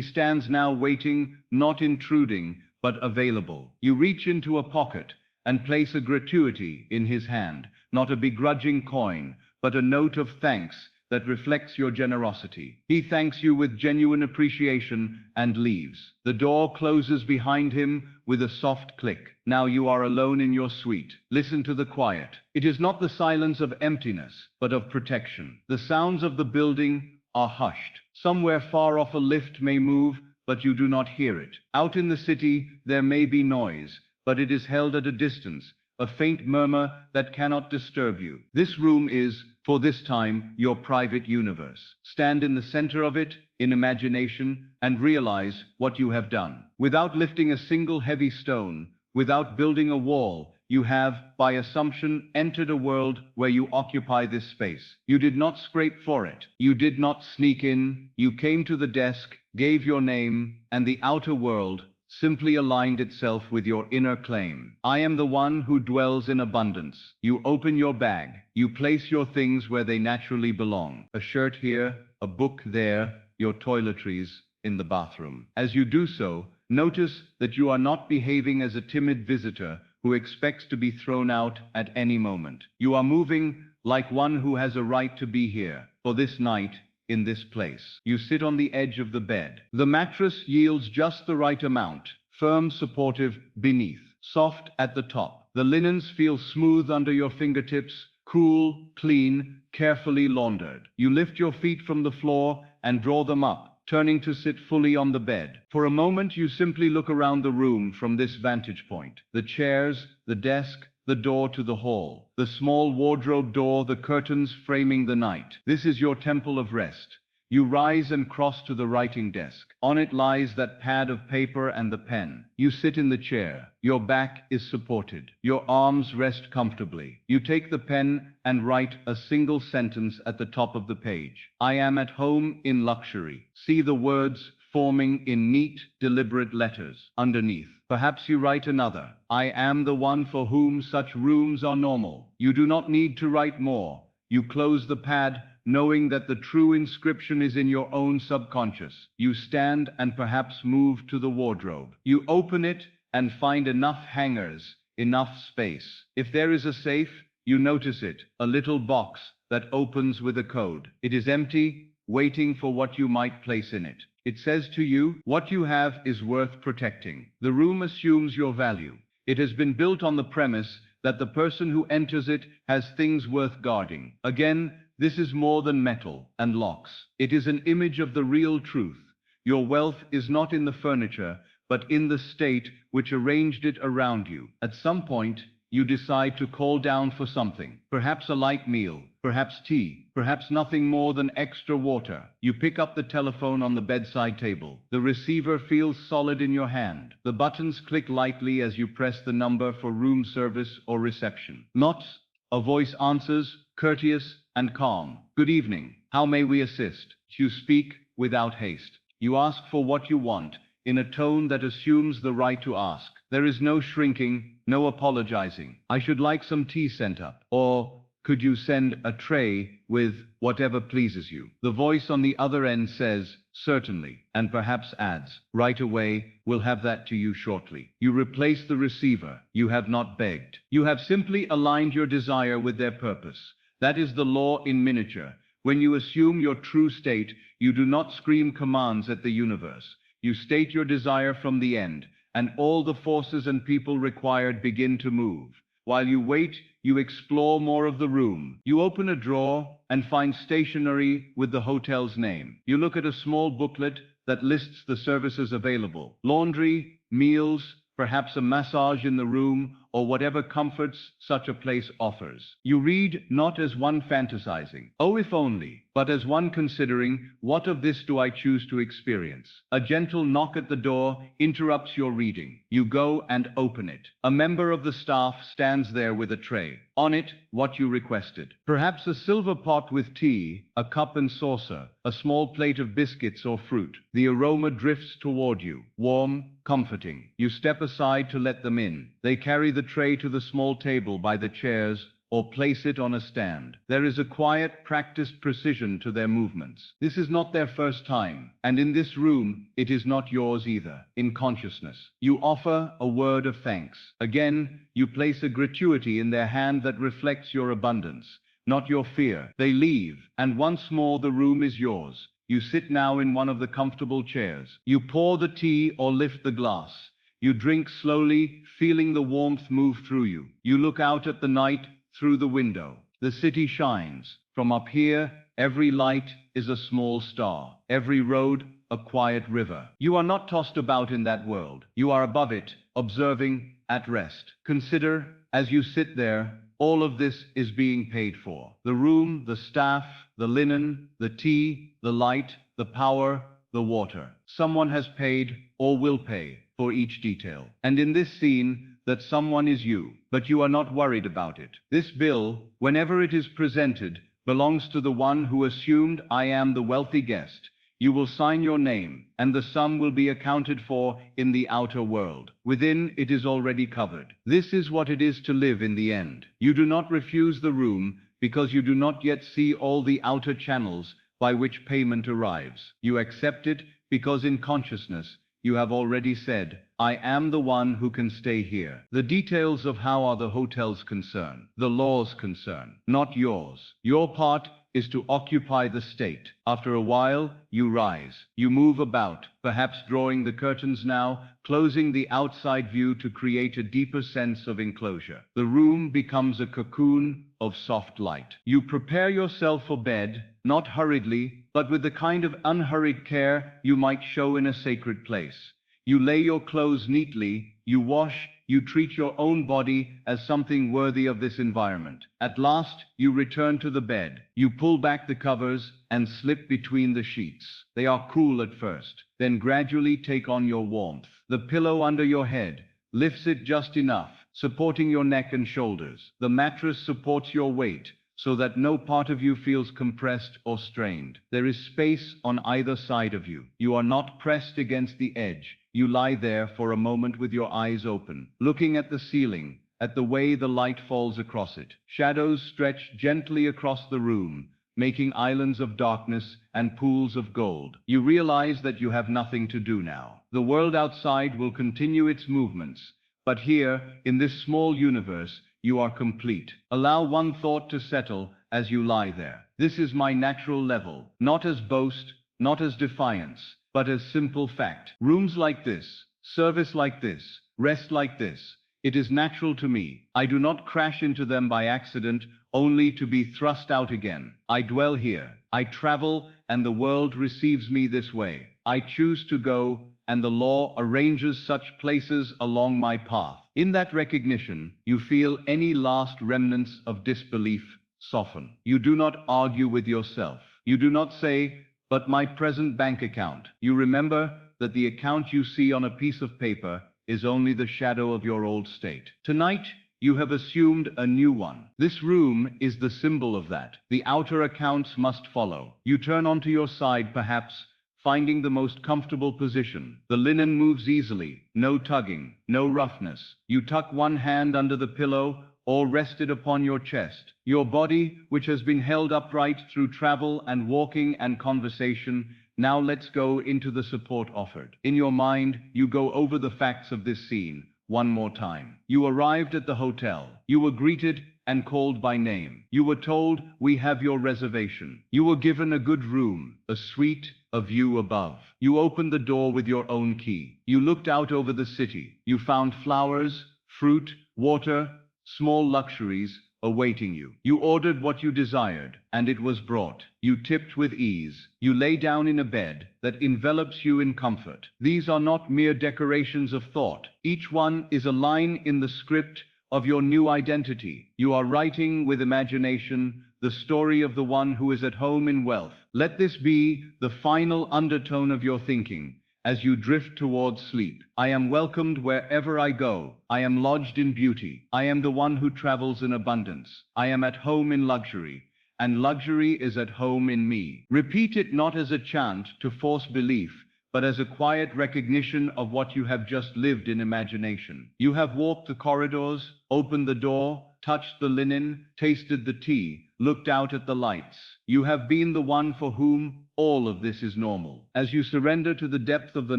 stands now waiting, not intruding, but available. You reach into a pocket and place a gratuity in his hand, not a begrudging coin, but a note of thanks that reflects your generosity. He thanks you with genuine appreciation and leaves. The door closes behind him with a soft click. Now you are alone in your suite. Listen to the quiet. It is not the silence of emptiness, but of protection. The sounds of the building are hushed. Somewhere far off a lift may move, but you do not hear it. Out in the city, there may be noise, but it is held at a distance, a faint murmur that cannot disturb you. This room is, for this time, your private universe. Stand in the center of it, in imagination, and realize what you have done. Without lifting a single heavy stone, without building a wall, you have, by assumption, entered a world where you occupy this space. You did not scrape for it. You did not sneak in. You came to the desk, gave your name, and the outer world simply aligned itself with your inner claim. I am the one who dwells in abundance. You open your bag. You place your things where they naturally belong. A shirt here, a book there, your toiletries in the bathroom. As you do so, notice that you are not behaving as a timid visitor who expects to be thrown out at any moment. You are moving like one who has a right to be here, for this night, in this place. You sit on the edge of the bed. The mattress yields just the right amount, firm, supportive beneath, soft at the top. The linens feel smooth under your fingertips, cool, clean, carefully laundered. You lift your feet from the floor and draw them up, turning to sit fully on the bed. For a moment you simply look around the room from this vantage point. The chairs, the desk, the door to the hall, the small wardrobe door, the curtains framing the night. This is your temple of rest. You rise and cross to the writing desk. On it lies that pad of paper and the pen. You sit in the chair. Your back is supported. Your arms rest comfortably. You take the pen and write a single sentence at the top of the page. I am at home in luxury. See the words forming in neat, deliberate letters underneath. Perhaps you write another. I am the one for whom such rooms are normal. You do not need to write more. You close the pad, knowing that the true inscription is in your own subconscious. You stand and perhaps move to the wardrobe. You open it and find enough hangers, enough space. If there is a safe, you notice it, a little box that opens with a code. It is empty, waiting for what you might place in it. It says to you, what you have is worth protecting. The room assumes your value. It has been built on the premise that the person who enters it has things worth guarding. Again, this is more than metal and locks. It is an image of the real truth. Your wealth is not in the furniture, but in the state which arranged it around you. At some point, you decide to call down for something. Perhaps a light meal, perhaps tea, perhaps nothing more than extra water. You pick up the telephone on the bedside table. The receiver feels solid in your hand. The buttons click lightly as you press the number for room service or reception. Not a voice answers, courteous and calm. Good evening. How may we assist? You speak without haste. You ask for what you want, in a tone that assumes the right to ask. There is no shrinking, no apologizing. I should like some tea sent up. Or could you send a tray with whatever pleases you? The voice on the other end says, certainly, and perhaps adds, right away, we'll have that to you shortly. You replace the receiver. You have not begged. You have simply aligned your desire with their purpose. That is the law in miniature. When you assume your true state, you do not scream commands at the universe. You state your desire from the end, and all the forces and people required begin to move. While you wait, you explore more of the room. You open a drawer and find stationery with the hotel's name. You look at a small booklet that lists the services available. Laundry, meals, perhaps a massage in the room, or whatever comforts such a place offers. You read not as one fantasizing, oh if only, but as one considering, what of this do I choose to experience? A gentle knock at the door interrupts your reading. You go and open it. A member of the staff stands there with a tray. On it, what you requested. Perhaps a silver pot with tea, a cup and saucer, a small plate of biscuits or fruit. The aroma drifts toward you, warm, comforting. You step aside to let them in. They carry the tray to the small table by the chairs, or place it on a stand. There is a quiet, practiced precision to their movements. This is not their first time, and in this room, it is not yours either. In consciousness, you offer a word of thanks. Again, you place a gratuity in their hand that reflects your abundance, not your fear. They leave, and once more the room is yours. You sit now in one of the comfortable chairs. You pour the tea or lift the glass. You drink slowly, feeling the warmth move through you. You look out at the night through the window. The city shines. From up here, every light is a small star. Every road, a quiet river. You are not tossed about in that world. You are above it, observing, at rest. Consider, as you sit there, all of this is being paid for. The room, the staff, the linen, the tea, the light, the power, the water. Someone has paid, or will pay, for each detail. And in this scene, that someone is you, but you are not worried about it. This bill, whenever it is presented, belongs to the one who assumed I am the wealthy guest. You will sign your name, and the sum will be accounted for in the outer world. Within, it is already covered. This is what it is to live in the end. You do not refuse the room, because you do not yet see all the outer channels by which payment arrives. You accept it, because in consciousness, you have already said, I am the one who can stay here. The details of how are the hotel's concern, the law's concern, not yours. Your part is to occupy the state. After a while, you rise. You move about, perhaps drawing the curtains now, closing the outside view to create a deeper sense of enclosure. The room becomes a cocoon of soft light. You prepare yourself for bed, not hurriedly, but with the kind of unhurried care you might show in a sacred place. You lay your clothes neatly, you wash, you treat your own body as something worthy of this environment. At last, you return to the bed. You pull back the covers and slip between the sheets. They are cool at first, then gradually take on your warmth. The pillow under your head lifts it just enough, supporting your neck and shoulders. The mattress supports your weight, so that no part of you feels compressed or strained. There is space on either side of you. You are not pressed against the edge. You lie there for a moment with your eyes open, looking at the ceiling, at the way the light falls across it. Shadows stretch gently across the room, making islands of darkness and pools of gold. You realize that you have nothing to do now. The world outside will continue its movements, but here, in this small universe, you are complete. Allow one thought to settle as you lie there. This is my natural level, not as boast, not as defiance, but as simple fact. Rooms like this, service like this, rest like this. It is natural to me. I do not crash into them by accident, only to be thrust out again. I dwell here. I travel, and the world receives me this way. I choose to go, and the law arranges such places along my path. In that recognition, you feel any last remnants of disbelief soften. You do not argue with yourself. You do not say, "But my present bank account." You remember that the account you see on a piece of paper is only the shadow of your old state. Tonight, you have assumed a new one. This room is the symbol of that. The outer accounts must follow. You turn onto your side, perhaps, finding the most comfortable position. The linen moves easily, no tugging, no roughness. You tuck one hand under the pillow or rest it upon your chest. Your body, which has been held upright through travel and walking and conversation, now lets go into the support offered. In your mind, you go over the facts of this scene one more time. You arrived at the hotel. You were greeted and called by name. You were told, "We have your reservation." You were given a good room, a suite, a view above. You opened the door with your own key. You looked out over the city. You found flowers, fruit, water, small luxuries awaiting you. You ordered what you desired, and it was brought. You tipped with ease. You lay down in a bed that envelops you in comfort. These are not mere decorations of thought. Each one is a line in the script of your new identity. You are writing with imagination the story of the one who is at home in wealth. Let this be the final undertone of your thinking as you drift towards sleep. I am welcomed wherever I go. I am lodged in beauty. I am the one who travels in abundance. I am at home in luxury, and luxury is at home in me. Repeat it not as a chant to force belief, but as a quiet recognition of what you have just lived in imagination. You have walked the corridors, opened the door, touched the linen, tasted the tea, looked out at the lights. You have been the one for whom all of this is normal. As you surrender to the depth of the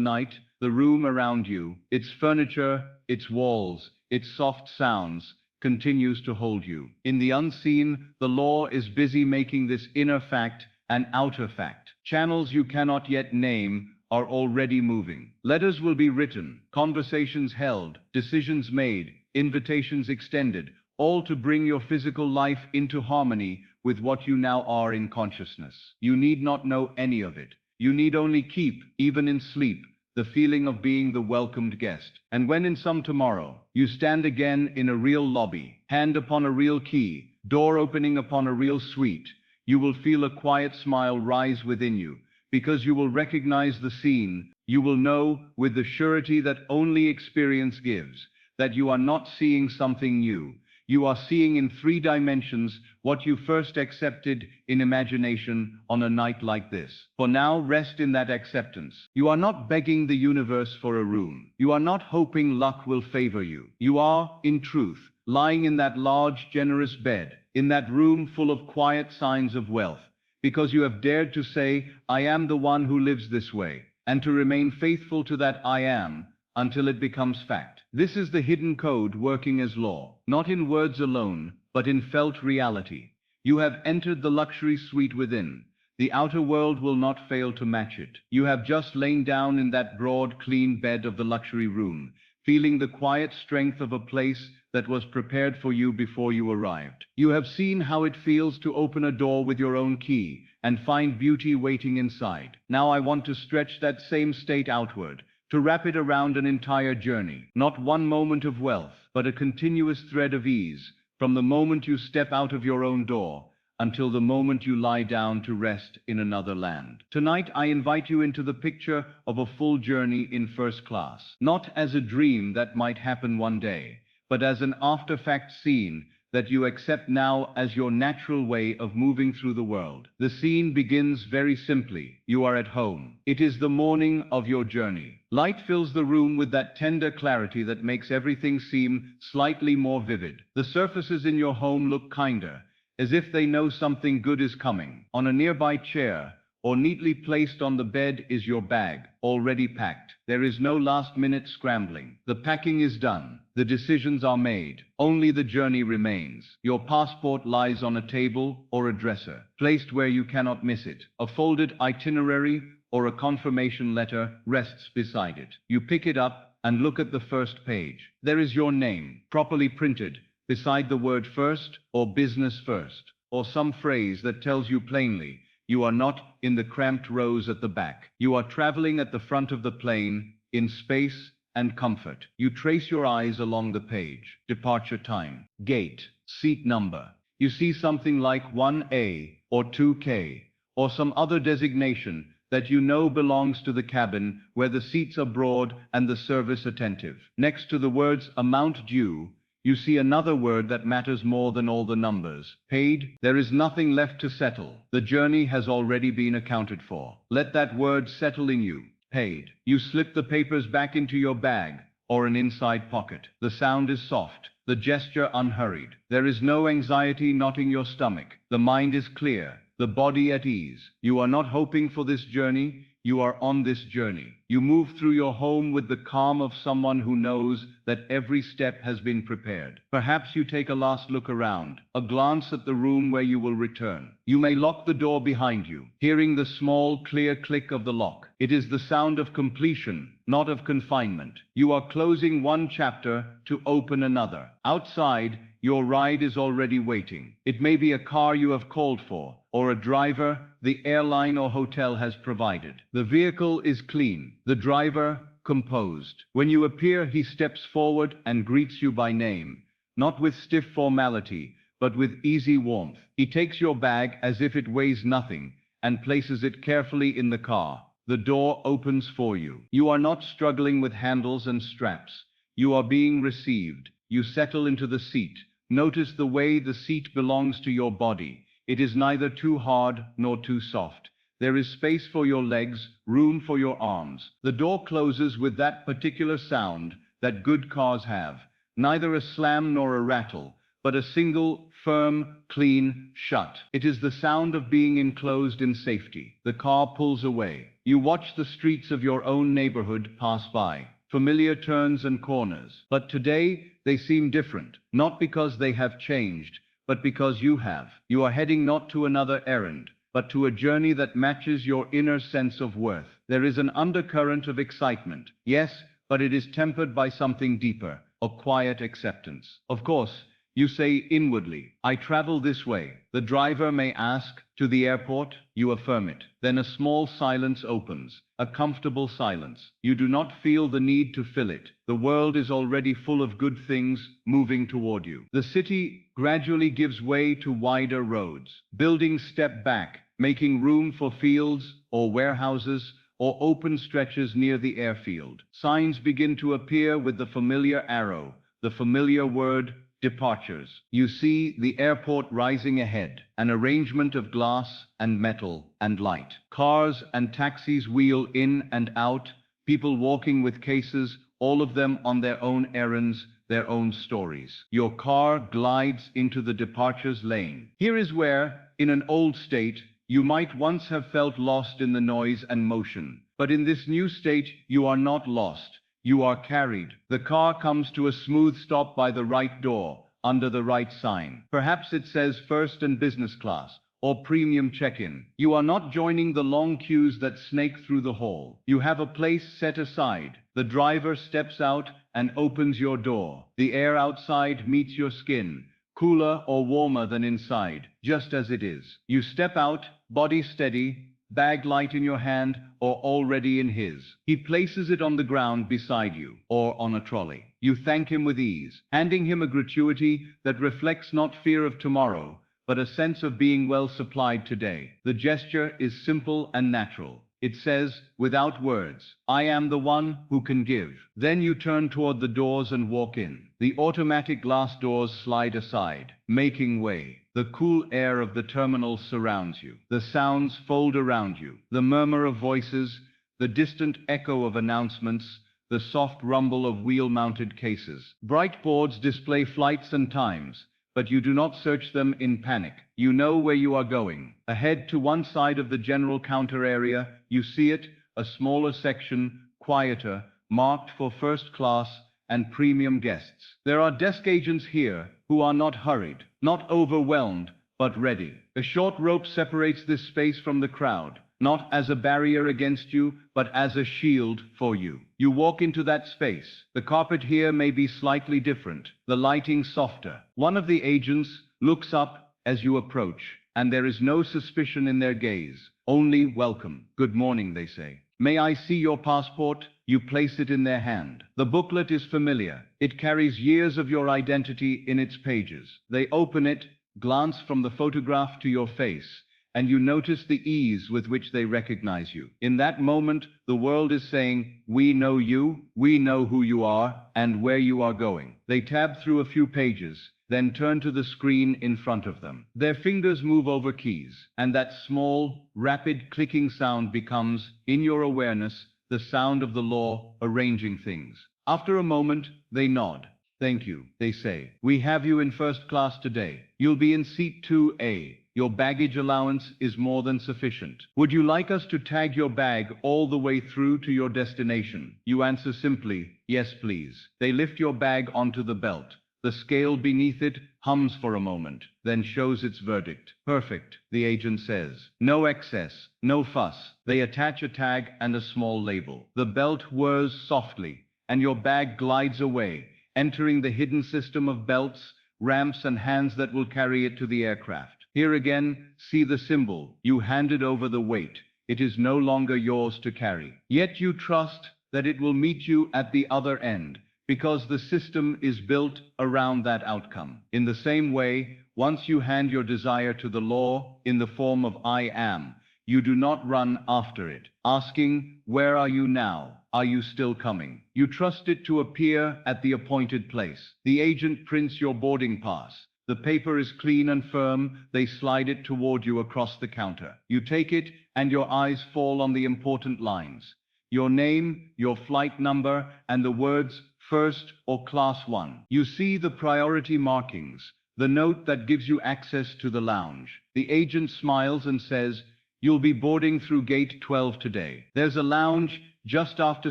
night, the room around you, its furniture, its walls, its soft sounds, continues to hold you. In the unseen, the law is busy making this inner fact an outer fact. Channels you cannot yet name are already moving. Letters will be written, conversations held, decisions made, invitations extended, all to bring your physical life into harmony with what you now are in consciousness. You need not know any of it. You need only keep, even in sleep, the feeling of being the welcomed guest. And when in some tomorrow, you stand again in a real lobby, hand upon a real key, door opening upon a real suite, you will feel a quiet smile rise within you, because you will recognize the scene. You will know, with the surety that only experience gives, that you are not seeing something new. You are seeing in 3 dimensions what you first accepted in imagination on a night like this. For now, rest in that acceptance. You are not begging the universe for a room. You are not hoping luck will favor you. You are, in truth, lying in that large, generous bed, in that room full of quiet signs of wealth, because you have dared to say, "I am the one who lives this way," and to remain faithful to that "I am" until it becomes fact. This is the hidden code working as law, not in words alone, but in felt reality. You have entered the luxury suite within. The outer world will not fail to match it. You have just lain down in that broad, clean bed of the luxury room, feeling the quiet strength of a place that was prepared for you before you arrived. You have seen how it feels to open a door with your own key and find beauty waiting inside. Now I want to stretch that same state outward, to wrap it around an entire journey. Not one moment of wealth, but a continuous thread of ease, from the moment you step out of your own door until the moment you lie down to rest in another land. Tonight I invite you into the picture of a full journey in first class, not as a dream that might happen one day, but as an after-fact scene that you accept now as your natural way of moving through the world. The scene begins very simply. You are at home. It is the morning of your journey. Light fills the room with that tender clarity that makes everything seem slightly more vivid. The surfaces in your home look kinder, as if they know something good is coming. On a nearby chair, or neatly placed on the bed, is your bag, already packed. There is no last-minute scrambling. The packing is done. The decisions are made. Only the journey remains. Your passport lies on a table or a dresser, placed where you cannot miss it. A folded itinerary or a confirmation letter rests beside it. You pick it up and look at the first page. There is your name, properly printed, beside the word first or business first, or some phrase that tells you plainly, you are not in the cramped rows at the back. You are traveling at the front of the plane, in space and comfort. You trace your eyes along the page. Departure time, gate, seat number. You see something like 1A or 2K, or some other designation that you know belongs to the cabin where the seats are broad and the service attentive. Next to the words amount due, you see another word that matters more than all the numbers. Paid. There is nothing left to settle. The journey has already been accounted for. Let that word settle in you. Paid. You slip the papers back into your bag or an inside pocket. The sound is soft, the gesture unhurried. There is no anxiety knotting your stomach. The mind is clear, the body at ease. You are not hoping for this journey. You are on this journey. You move through your home with the calm of someone who knows that every step has been prepared. Perhaps you take a last look around, a glance at the room where you will return. You may lock the door behind you, hearing the small, clear click of the lock. It is the sound of completion, not of confinement. You are closing one chapter to open another. Outside, your ride is already waiting. It may be a car you have called for, or a driver the airline or hotel has provided. The vehicle is clean, the driver composed. When you appear, he steps forward and greets you by name, not with stiff formality, but with easy warmth. He takes your bag as if it weighs nothing and places it carefully in the car. The door opens for you. You are not struggling with handles and straps. You are being received. You settle into the seat. Notice the way the seat belongs to your body. It is neither too hard nor too soft. There is space for your legs, room for your arms. The door closes with that particular sound that good cars have. Neither a slam nor a rattle, but a single, firm, clean shut. It is the sound of being enclosed in safety. The car pulls away. You watch the streets of your own neighborhood pass by. Familiar turns and corners. But today, they seem different. Not because they have changed, but because you have. You are heading not to another errand, but to a journey that matches your inner sense of worth. There is an undercurrent of excitement, yes, but it is tempered by something deeper, a quiet acceptance. Of course, you say inwardly, I travel this way. The driver may ask, to the airport? You affirm it. Then a small silence opens, a comfortable silence. You do not feel the need to fill it. The world is already full of good things moving toward you. The city gradually gives way to wider roads. Buildings step back, making room for fields or warehouses or open stretches near the airfield. Signs begin to appear with the familiar arrow, the familiar word, departures. You see the airport rising ahead, an arrangement of glass and metal and light. Cars and taxis wheel in and out, people walking with cases, all of them on their own errands, their own stories. Your car glides into the departures lane. Here is where, in an old state, you might once have felt lost in the noise and motion. But in this new state, you are not lost. You are carried. The car comes to a smooth stop by the right door, under the right sign. Perhaps it says first and business class, or premium check-in. You are not joining the long queues that snake through the hall. You have a place set aside. The driver steps out and opens your door. The air outside meets your skin, cooler or warmer than inside, just as it is. You step out, body steady, bag light in your hand or already in his. He places it on the ground beside you or on a trolley. You thank him with ease, handing him a gratuity that reflects not fear of tomorrow, but a sense of being well supplied today. The gesture is simple and natural. It says, without words, I am the one who can give. Then you turn toward the doors and walk in. The automatic glass doors slide aside, making way. The cool air of the terminal surrounds you. The sounds fold around you. The murmur of voices, the distant echo of announcements, the soft rumble of wheel-mounted cases. Bright boards display flights and times, but you do not search them in panic. You know where you are going. Ahead to one side of the general counter area, you see it, a smaller section, quieter, marked for first class and premium guests. There are desk agents here who are not hurried, not overwhelmed, but ready. A short rope separates this space from the crowd, not as a barrier against you, but as a shield for you. You walk into that space. The carpet here may be slightly different, the lighting softer. One of the agents looks up as you approach, and there is no suspicion in their gaze, only welcome. Good morning, they say. May I see your passport? You place it in their hand. The booklet is familiar. It carries years of your identity in its pages. They open it, glance from the photograph to your face, and you notice the ease with which they recognize you. In that moment, the world is saying, we know you, we know who you are, and where you are going. They tab through a few pages, then turn to the screen in front of them. Their fingers move over keys, and that small, rapid clicking sound becomes, in your awareness, the sound of the law arranging things. After a moment, they nod. Thank you, they say. We have you in first class today. You'll be in seat 2A. Your baggage allowance is more than sufficient. Would you like us to tag your bag all the way through to your destination? You answer simply, yes please. They lift your bag onto the belt. The scale beneath it hums for a moment, then shows its verdict. Perfect, the agent says. No excess, no fuss. They attach a tag and a small label. The belt whirs softly, and your bag glides away, entering the hidden system of belts, ramps, and hands that will carry it to the aircraft. Here again, see the symbol. You handed over the weight. It is no longer yours to carry. Yet you trust that it will meet you at the other end, because the system is built around that outcome. In the same way, once you hand your desire to the law in the form of I am, you do not run after it, asking, where are you now? Are you still coming? You trust it to appear at the appointed place. The agent prints your boarding pass. The paper is clean and firm. They slide it toward you across the counter. You take it, and your eyes fall on the important lines. Your name, your flight number, and the words, first or class 1. You see the priority markings, the note that gives you access to the lounge. The agent smiles and says, you'll be boarding through gate 12 today. There's a lounge just after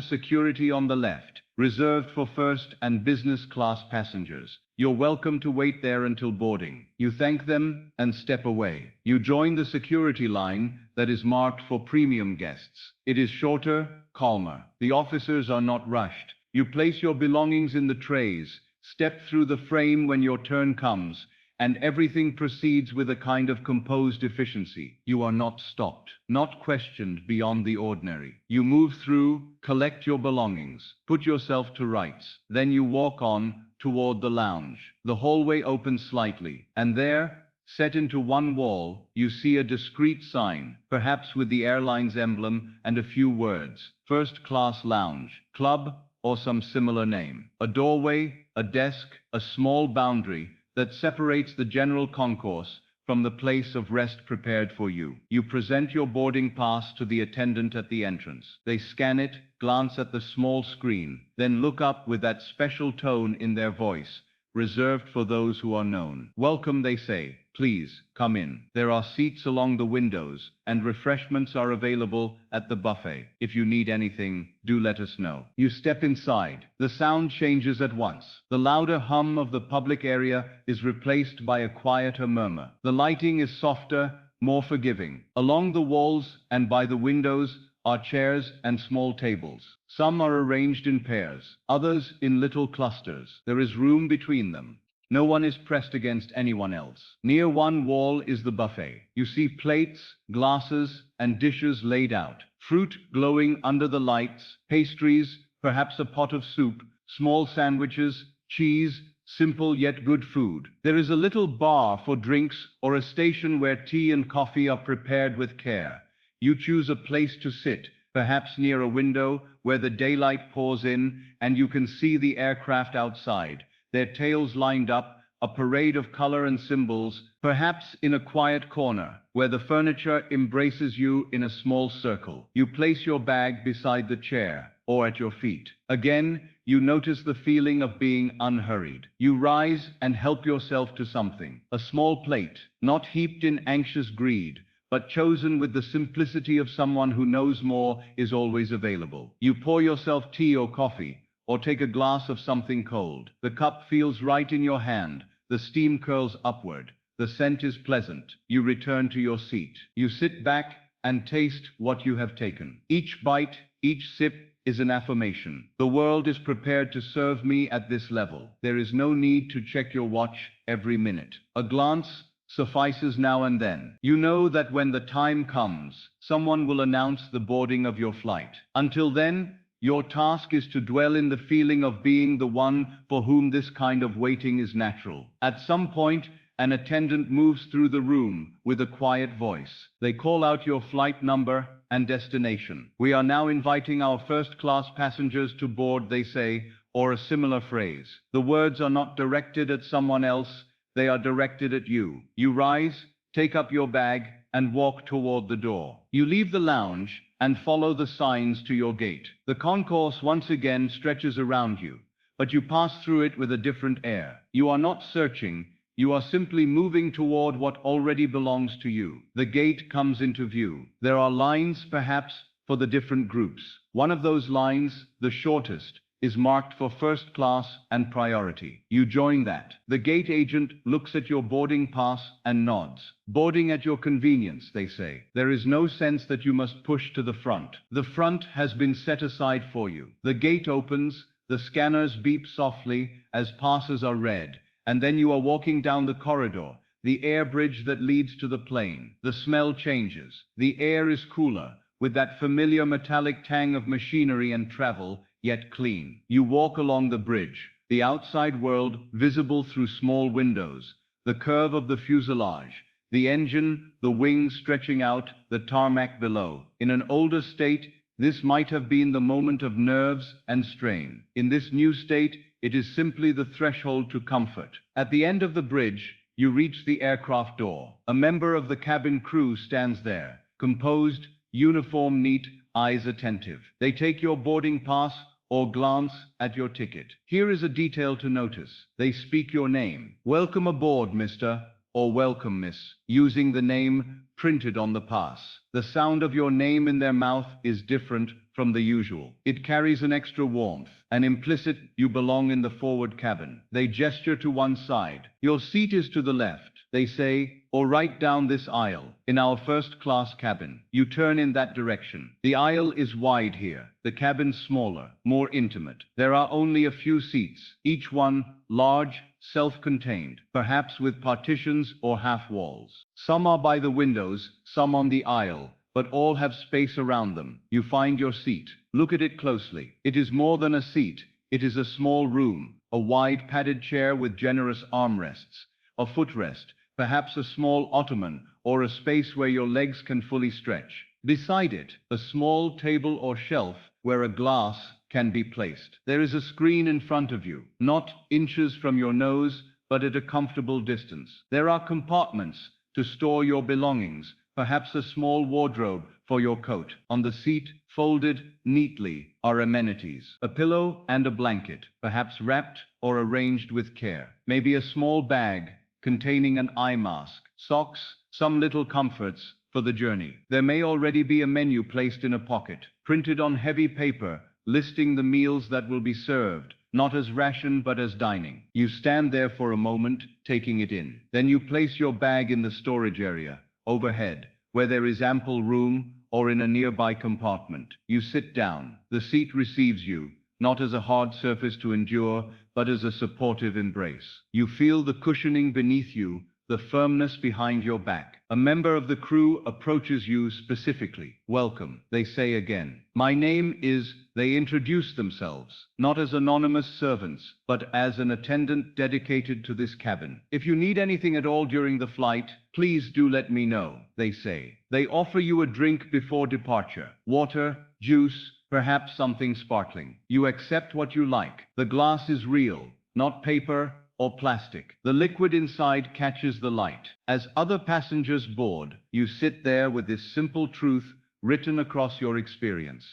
security on the left, reserved for first and business class passengers. You're welcome to wait there until boarding. You thank them and step away. You join the security line that is marked for premium guests. It is shorter, calmer. The officers are not rushed. You place your belongings in the trays, step through the frame when your turn comes, and everything proceeds with a kind of composed efficiency. You are not stopped, not questioned beyond the ordinary. You move through, collect your belongings, put yourself to rights. Then you walk on toward the lounge. The hallway opens slightly, and there, set into one wall, you see a discreet sign, perhaps with the airline's emblem and a few words. First Class Lounge, Club, or some similar name. A doorway, a desk, a small boundary that separates the general concourse from the place of rest prepared for you. You present your boarding pass to the attendant at the entrance. They scan it, glance at the small screen, then look up with that special tone in their voice, reserved for those who are known. Welcome, they say. Please, come in. There are seats along the windows, and refreshments are available at the buffet. If you need anything, do let us know. You step inside. The sound changes at once. The louder hum of the public area is replaced by a quieter murmur. The lighting is softer, more forgiving. Along the walls and by the windows are chairs and small tables. Some are arranged in pairs, others in little clusters. There is room between them. No one is pressed against anyone else. Near one wall is the buffet. You see plates, glasses, and dishes laid out. Fruit glowing under the lights, pastries, perhaps a pot of soup, small sandwiches, cheese, simple yet good food. There is a little bar for drinks or a station where tea and coffee are prepared with care. You choose a place to sit, perhaps near a window where the daylight pours in and you can see the aircraft outside, their tails lined up, a parade of color and symbols, perhaps in a quiet corner where the furniture embraces you in a small circle. You place your bag beside the chair or at your feet. Again, you notice the feeling of being unhurried. You rise and help yourself to something. A small plate, not heaped in anxious greed, but chosen with the simplicity of someone who knows more, is always available. You pour yourself tea or coffee, or take a glass of something cold. The cup feels right in your hand. The steam curls upward. The scent is pleasant. You return to your seat. You sit back and taste what you have taken. Each bite, each sip is an affirmation. The world is prepared to serve me at this level. There is no need to check your watch every minute. A glance suffices now and then. You know that when the time comes, someone will announce the boarding of your flight. Until then, your task is to dwell in the feeling of being the one for whom this kind of waiting is natural. At some point, an attendant moves through the room with a quiet voice. They call out your flight number and destination. We are now inviting our first-class passengers to board, they say, or a similar phrase. The words are not directed at someone else, they are directed at you. You rise, take up your bag, and walk toward the door. You leave the lounge and follow the signs to your gate. The concourse once again stretches around you, but you pass through it with a different air. You are not searching, you are simply moving toward what already belongs to you. The gate comes into view. There are lines, perhaps, for the different groups. One of those lines, the shortest, is marked for first class and priority. You join that. The gate agent looks at your boarding pass and nods. Boarding at your convenience, they say. There is no sense that you must push to the front. The front has been set aside for you. The gate opens, the scanners beep softly as passes are read, and then you are walking down the corridor, the air bridge that leads to the plane. The smell changes. The air is cooler, with that familiar metallic tang of machinery and travel, yet clean. You walk along the bridge, the outside world visible through small windows, the curve of the fuselage, the engine, the wings stretching out, the tarmac below. In an older state, this might have been the moment of nerves and strain. In this new state, it is simply the threshold to comfort. At the end of the bridge, you reach the aircraft door. A member of the cabin crew stands there, composed, uniform neat, eyes attentive. They take your boarding pass or glance at your ticket. Here is a detail to notice. They speak your name. Welcome aboard, Mr. or welcome, Miss, using the name printed on the pass. The sound of your name in their mouth is different from the usual. It carries an extra warmth, an implicit "you belong in the forward cabin." They gesture to one side. Your seat is to the left, they say, or right down this aisle, in our first-class cabin. You turn in that direction. The aisle is wide here, the cabin smaller, more intimate. There are only a few seats, each one large, self-contained, perhaps with partitions or half walls. Some are by the windows, some on the aisle, but all have space around them. You find your seat. Look at it closely. It is more than a seat. It is a small room, a wide padded chair with generous armrests, a footrest, perhaps a small ottoman, or a space where your legs can fully stretch. Beside it, a small table or shelf where a glass can be placed. There is a screen in front of you, not inches from your nose, but at a comfortable distance. There are compartments to store your belongings, perhaps a small wardrobe for your coat. On the seat, folded neatly, are amenities. A pillow and a blanket, perhaps wrapped or arranged with care. Maybe a small bag containing an eye mask, socks, some little comforts for the journey. There may already be a menu placed in a pocket, printed on heavy paper, listing the meals that will be served, not as ration but as dining. You stand there for a moment, taking it in. Then you place your bag in the storage area, overhead, where there is ample room, or in a nearby compartment. You sit down. The seat receives you, not as a hard surface to endure, but as a supportive embrace. You feel the cushioning beneath you, the firmness behind your back. A member of the crew approaches you specifically. Welcome, they say again. My name is, they introduce themselves, not as anonymous servants, but as an attendant dedicated to this cabin. If you need anything at all during the flight, please do let me know, they say. They offer you a drink before departure. Water, juice, perhaps something sparkling. You accept what you like. The glass is real, not paper or plastic. The liquid inside catches the light. As other passengers board, you sit there with this simple truth written across your experience.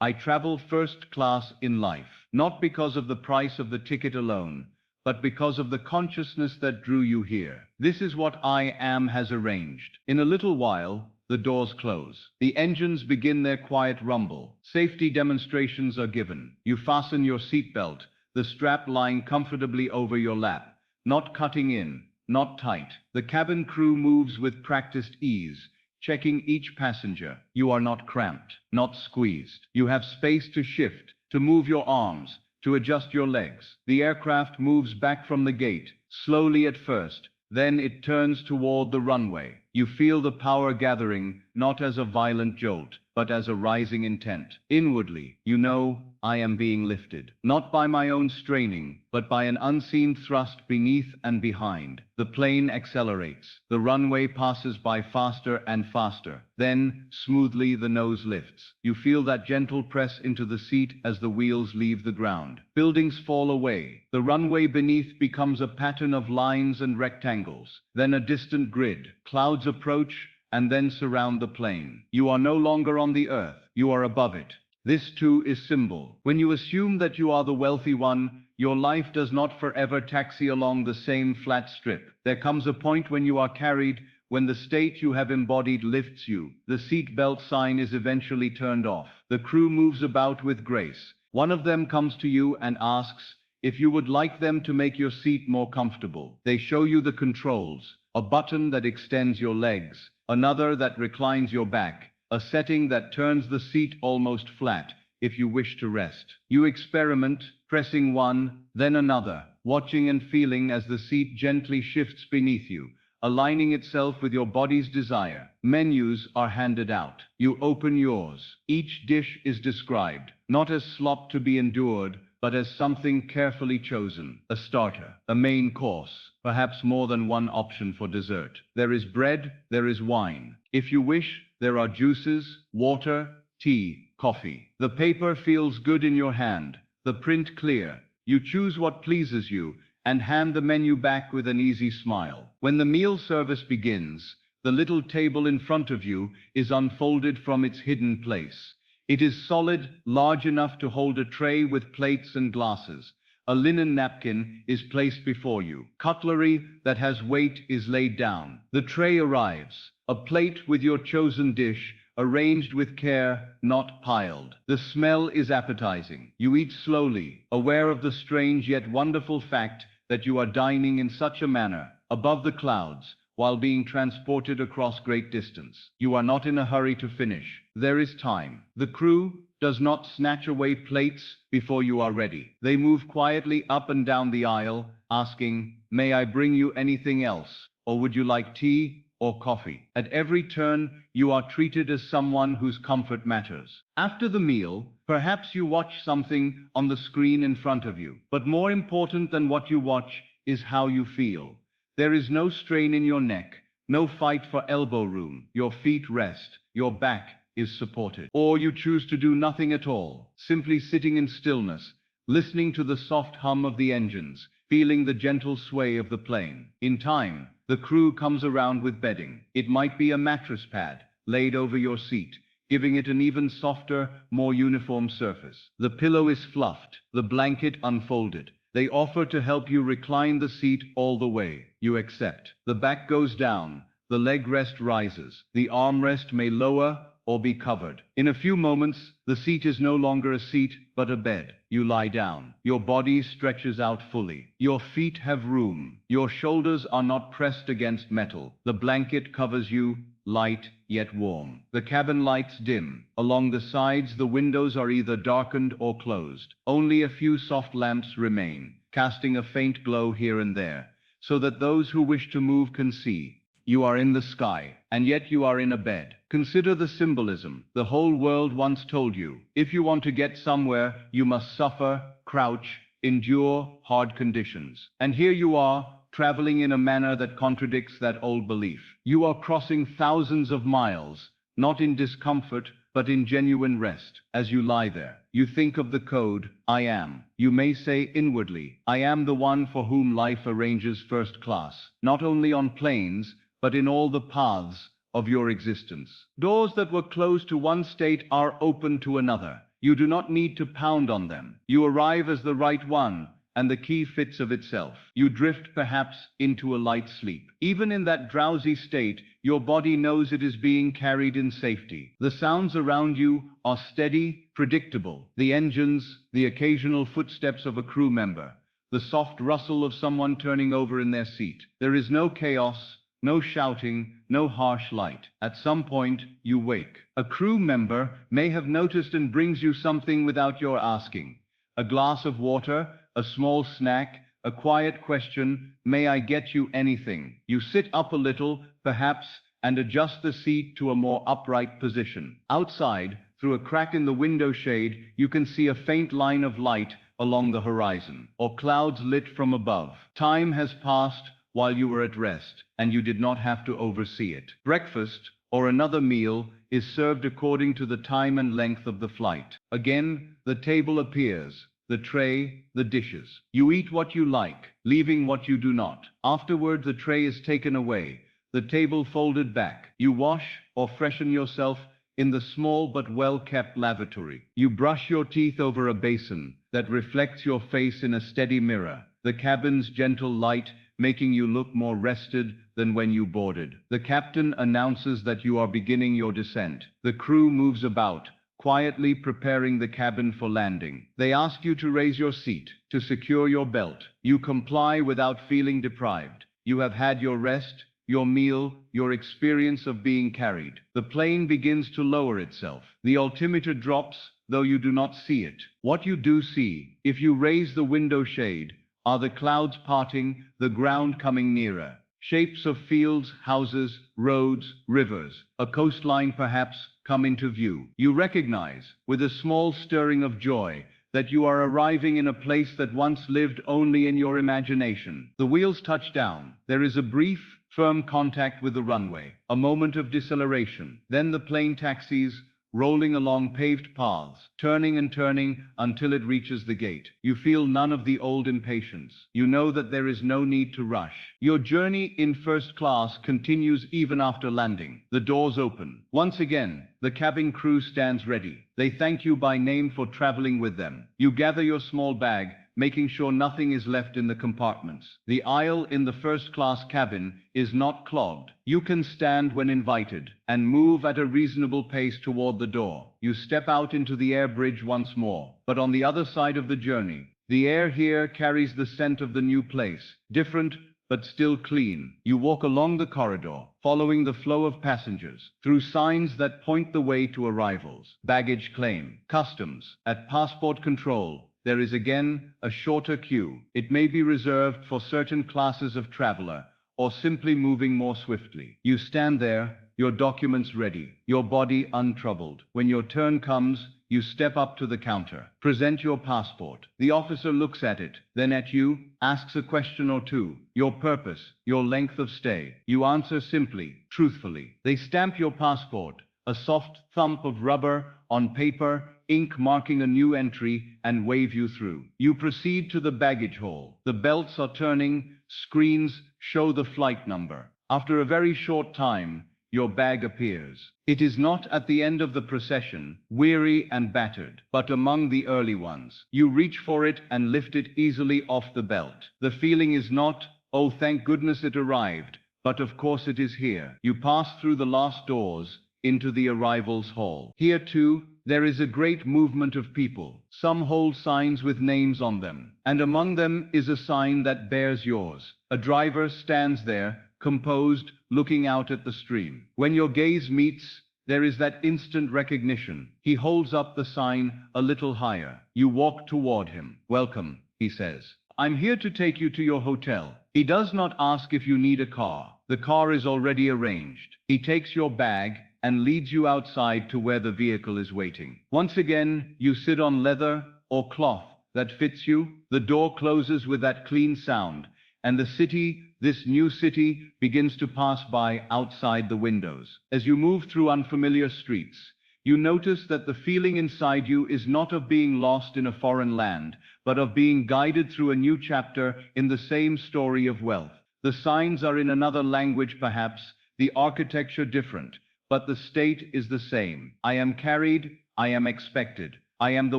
I travel first class in life, not because of the price of the ticket alone, but because of the consciousness that drew you here. This is what I am has arranged. In a little while, the doors close. The engines begin their quiet rumble. Safety demonstrations are given. You fasten your seatbelt, the strap lying comfortably over your lap, not cutting in, not tight. The cabin crew moves with practiced ease, checking each passenger. You are not cramped, not squeezed. You have space to shift, to move your arms, to adjust your legs. The aircraft moves back from the gate, slowly at first, then it turns toward the runway. You feel the power gathering, not as a violent jolt, but as a rising intent. Inwardly, you know, I am being lifted, not by my own straining, but by an unseen thrust beneath and behind. The plane accelerates. The runway passes by faster and faster. Then, smoothly, the nose lifts. You feel that gentle press into the seat as the wheels leave the ground. Buildings fall away. The runway beneath becomes a pattern of lines and rectangles, then a distant grid. Clouds approach and then surround the plane. You are no longer on the earth. You are above it. This too is symbol. When you assume that you are the wealthy one, your life does not forever taxi along the same flat strip. There comes a point when you are carried, when the state you have embodied lifts you. The seat belt sign is eventually turned off. The crew moves about with grace. One of them comes to you and asks if you would like them to make your seat more comfortable. They show you the controls, a button that extends your legs, another that reclines your back, a setting that turns the seat almost flat if you wish to rest. You experiment, pressing one, then another, watching and feeling as the seat gently shifts beneath you, aligning itself with your body's desire. Menus are handed out. You open yours. Each dish is described, not as slop to be endured, but as something carefully chosen. A starter, a main course, perhaps more than one option for dessert. There is bread, there is wine. If you wish, there are juices, water, tea, coffee. The paper feels good in your hand, the print clear. You choose what pleases you and hand the menu back with an easy smile. When the meal service begins, the little table in front of you is unfolded from its hidden place. It is solid, large enough to hold a tray with plates and glasses. A linen napkin is placed before you. Cutlery that has weight is laid down. The tray arrives, a plate with your chosen dish, arranged with care, not piled. The smell is appetizing. You eat slowly, aware of the strange yet wonderful fact that you are dining in such a manner, above the clouds, while being transported across great distance. You are not in a hurry to finish. There is time. The crew does not snatch away plates before you are ready. They move quietly up and down the aisle, asking, "May I bring you anything else? Or would you like tea or coffee?" At every turn, you are treated as someone whose comfort matters. After the meal, perhaps you watch something on the screen in front of you. But more important than what you watch is how you feel. There is no strain in your neck, no fight for elbow room. Your feet rest, your back is supported. Or you choose to do nothing at all, simply sitting in stillness, listening to the soft hum of the engines, feeling the gentle sway of the plane. In time, the crew comes around with bedding. It might be a mattress pad laid over your seat, giving it an even softer, more uniform surface. The pillow is fluffed, the blanket unfolded. They offer to help you recline the seat all the way. You accept. The back goes down, the leg rest rises, the armrest may lower or be covered. In a few moments, the seat is no longer a seat, but a bed. You lie down. Your body stretches out fully. Your feet have room. Your shoulders are not pressed against metal. The blanket covers you, light, yet warm. The cabin lights dim. Along the sides, the windows are either darkened or closed. Only a few soft lamps remain, casting a faint glow here and there, so that those who wish to move can see. You are in the sky, and yet you are in a bed. Consider the symbolism. The whole world once told you, if you want to get somewhere, you must suffer, crouch, endure hard conditions. And here you are, traveling in a manner that contradicts that old belief. You are crossing thousands of miles, not in discomfort, but in genuine rest. As you lie there, you think of the code, I am. You may say inwardly, I am the one for whom life arranges first class, not only on planes, but in all the paths of your existence. Doors that were closed to one state are open to another. You do not need to pound on them. You arrive as the right one, and the key fits of itself. You drift perhaps into a light sleep. Even in that drowsy state, your body knows it is being carried in safety. The sounds around you are steady, predictable. The engines, the occasional footsteps of a crew member, the soft rustle of someone turning over in their seat. There is no chaos, no shouting, no harsh light. At some point, you wake. A crew member may have noticed and brings you something without your asking. A glass of water, a small snack, a quiet question, may I get you anything? You sit up a little, perhaps, and adjust the seat to a more upright position. Outside, through a crack in the window shade, you can see a faint line of light along the horizon, or clouds lit from above. Time has passed while you were at rest, and you did not have to oversee it. Breakfast, or another meal, is served according to the time and length of the flight. Again, the table appears, the tray, the dishes. You eat what you like, leaving what you do not. Afterward, the tray is taken away, the table folded back. You wash or freshen yourself in the small but well-kept lavatory. You brush your teeth over a basin that reflects your face in a steady mirror, the cabin's gentle light making you look more rested than when you boarded. The captain announces that you are beginning your descent. The crew moves about, quietly preparing the cabin for landing. They ask you to raise your seat, to secure your belt. You comply without feeling deprived. You have had your rest, your meal, your experience of being carried. The plane begins to lower itself. The altimeter drops, though you do not see it. What you do see, if you raise the window shade, are the clouds parting, the ground coming nearer. Shapes of fields, houses, roads, rivers, a coastline perhaps, come into view. You recognize, with a small stirring of joy, that you are arriving in a place that once lived only in your imagination. The wheels touch down. There is a brief, firm contact with the runway, a moment of deceleration. Then the plane taxis, rolling along paved paths, turning and turning until it reaches the gate. You feel none of the old impatience. You know that there is no need to rush. Your journey in first class continues even after landing. The doors open. Once again, the cabin crew stands ready. They thank you by name for traveling with them. You gather your small bag, making sure nothing is left in the compartments. The aisle in the first-class cabin is not clogged. You can stand when invited, and move at a reasonable pace toward the door. You step out into the air bridge once more, but on the other side of the journey. The air here carries the scent of the new place, different, but still clean. You walk along the corridor, following the flow of passengers, through signs that point the way to arrivals. Baggage claim, customs, at passport control. There is again a shorter queue. It may be reserved for certain classes of traveler, or simply moving more swiftly. You stand there, your documents ready, your body untroubled. When your turn comes, you step up to the counter, present your passport. The officer looks at it, then at you, asks a question or two. Your purpose, your length of stay. You answer simply, truthfully. They stamp your passport, a soft thump of rubber on paper, ink marking a new entry, and wave you through. You proceed to the baggage hall. The belts are turning, screens show the flight number. After a very short time, your bag appears. It is not at the end of the procession, weary and battered, but among the early ones. You reach for it and lift it easily off the belt. The feeling is not, oh thank goodness it arrived, but of course it is here. You pass through the last doors, into the arrivals hall. Here too, There is a great movement of people. Some hold signs with names on them, and among them is a sign that bears yours. A driver stands there, composed, looking out at the stream. When your gaze meets, there is that instant recognition. He holds up the sign a little higher. You walk toward him. Welcome, he says. I'm here to take you to your hotel. He does not ask if you need a car. The car is already arranged. He takes your bag and leads you outside to where the vehicle is waiting. Once again, you sit on leather or cloth that fits you. The door closes with that clean sound, and the city, this new city, begins to pass by outside the windows. As you move through unfamiliar streets, you notice that the feeling inside you is not of being lost in a foreign land, but of being guided through a new chapter in the same story of wealth. The signs are in another language perhaps, the architecture different, but the state is the same. I am carried, I am expected. I am the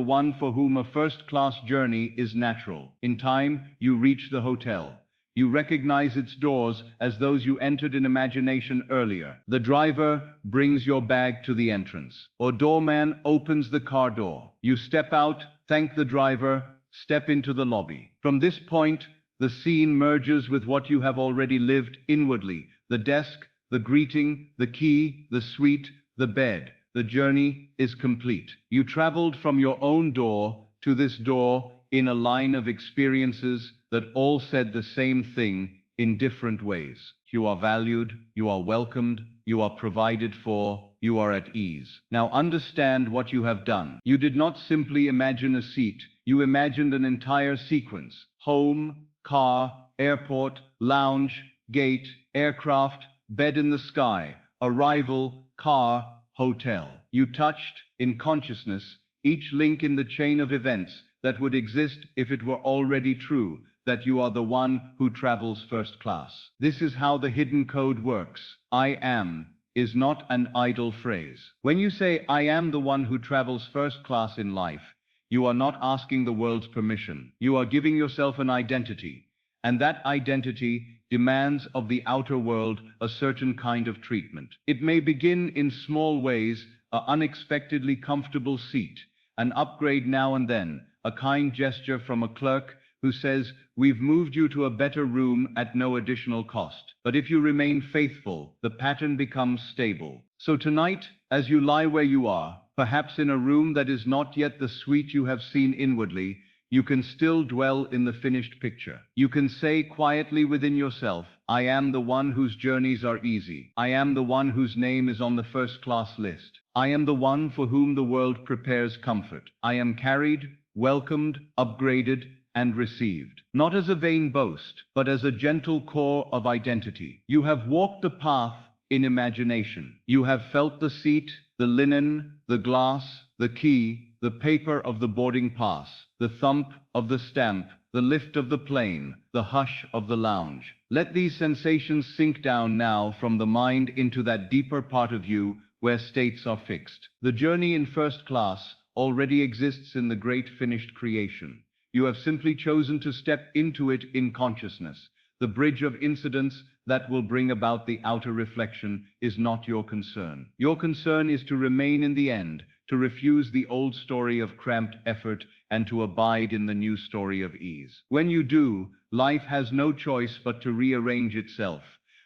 one for whom a first-class journey is natural. In time, you reach the hotel. You recognize its doors as those you entered in imagination earlier. The driver brings your bag to the entrance, or doorman opens the car door. You step out, thank the driver, step into the lobby. From this point, the scene merges with what you have already lived inwardly. The desk, the greeting, the key, the suite, the bed. The journey is complete. You traveled from your own door to this door in a line of experiences that all said the same thing in different ways. You are valued, you are welcomed, you are provided for, you are at ease. Now understand what you have done. You did not simply imagine a seat, you imagined an entire sequence. Home, car, airport, lounge, gate, aircraft, bed in the sky, arrival, car, hotel. You touched, in consciousness, each link in the chain of events that would exist if it were already true that you are the one who travels first class. This is how the hidden code works. I am is not an idle phrase. When you say, I am the one who travels first class in life, you are not asking the world's permission. You are giving yourself an identity, and that identity demands of the outer world a certain kind of treatment. It may begin in small ways, an unexpectedly comfortable seat, an upgrade now and then, a kind gesture from a clerk who says, we've moved you to a better room at no additional cost. But if you remain faithful, the pattern becomes stable. So tonight, as you lie where you are, perhaps in a room that is not yet the suite you have seen inwardly, you can still dwell in the finished picture. You can say quietly within yourself, I am the one whose journeys are easy. I am the one whose name is on the first-class list. I am the one for whom the world prepares comfort. I am carried, welcomed, upgraded, and received. Not as a vain boast, but as a gentle core of identity. You have walked the path in imagination. You have felt the seat, the linen, the glass, the key, the paper of the boarding pass, the thump of the stamp, the lift of the plane, the hush of the lounge. Let these sensations sink down now from the mind into that deeper part of you where states are fixed. The journey in first class already exists in the great finished creation. You have simply chosen to step into it in consciousness. The bridge of incidents that will bring about the outer reflection is not your concern. Your concern is to remain in the end, to refuse the old story of cramped effort and to abide in the new story of ease. When you do, life has no choice but to rearrange itself,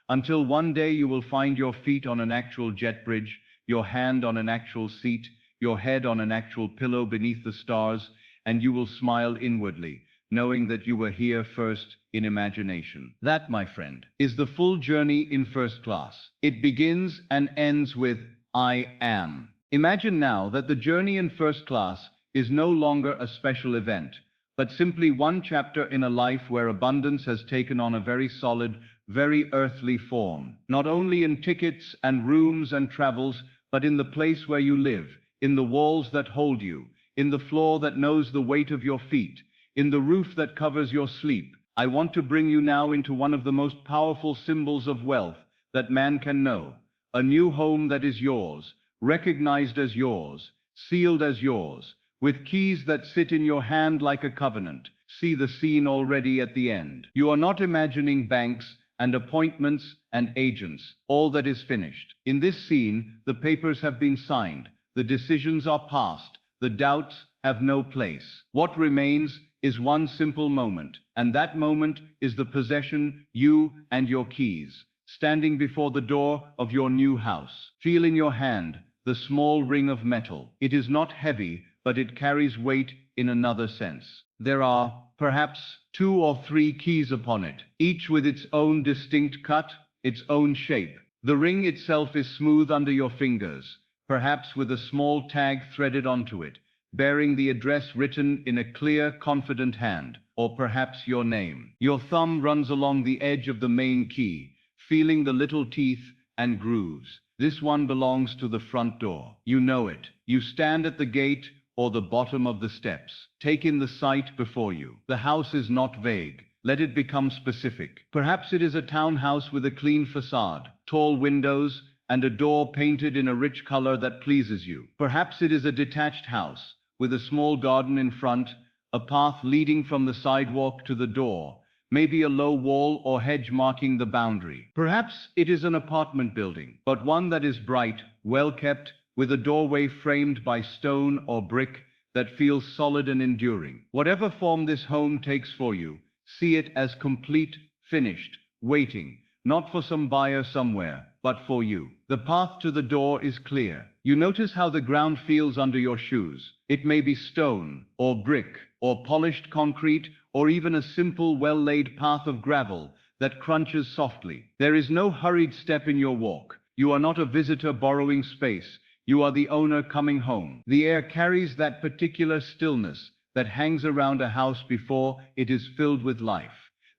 until one day you will find your feet on an actual jet bridge, your hand on an actual seat, your head on an actual pillow beneath the stars, and you will smile inwardly, knowing that you were here first in imagination. That, my friend, is the full journey in first class. It begins and ends with I am. Imagine now that the journey in first class is no longer a special event, but simply one chapter in a life where abundance has taken on a very solid, very earthly form. Not only in tickets and rooms and travels, but in the place where you live, in the walls that hold you, in the floor that knows the weight of your feet, in the roof that covers your sleep. I want to bring you now into one of the most powerful symbols of wealth that man can know. A new home that is yours, recognized as yours, sealed as yours, with keys that sit in your hand like a covenant. See the scene already at the end. You are not imagining banks and appointments and agents. All that is finished. In this scene, the papers have been signed. The decisions are past. The doubts have no place. What remains is one simple moment, and that moment is the possession, you and your keys, standing before the door of your new house. Feel in your hand the small ring of metal. It is not heavy, but it carries weight in another sense. There are, perhaps, 2 or 3 keys upon it, each with its own distinct cut, its own shape. The ring itself is smooth under your fingers, perhaps with a small tag threaded onto it, bearing the address written in a clear, confident hand, or perhaps your name. Your thumb runs along the edge of the main key, feeling the little teeth and grooves. This one belongs to the front door. You know it. You stand at the gate or the bottom of the steps. Take in the sight before you. The house is not vague. Let it become specific. Perhaps it is a townhouse with a clean facade, tall windows, and a door painted in a rich color that pleases you. Perhaps it is a detached house with a small garden in front, a path leading from the sidewalk to the door, maybe a low wall or hedge marking the boundary. Perhaps it is an apartment building, but one that is bright, well kept, with a doorway framed by stone or brick that feels solid and enduring. Whatever form this home takes for you, see it as complete, finished, waiting, not for some buyer somewhere, but for you. The path to the door is clear. You notice how the ground feels under your shoes. It may be stone, or brick, or polished concrete, or even a simple, well-laid path of gravel that crunches softly. There is no hurried step in your walk. You are not a visitor borrowing space. You are the owner coming home. The air carries that particular stillness that hangs around a house before it is filled with life.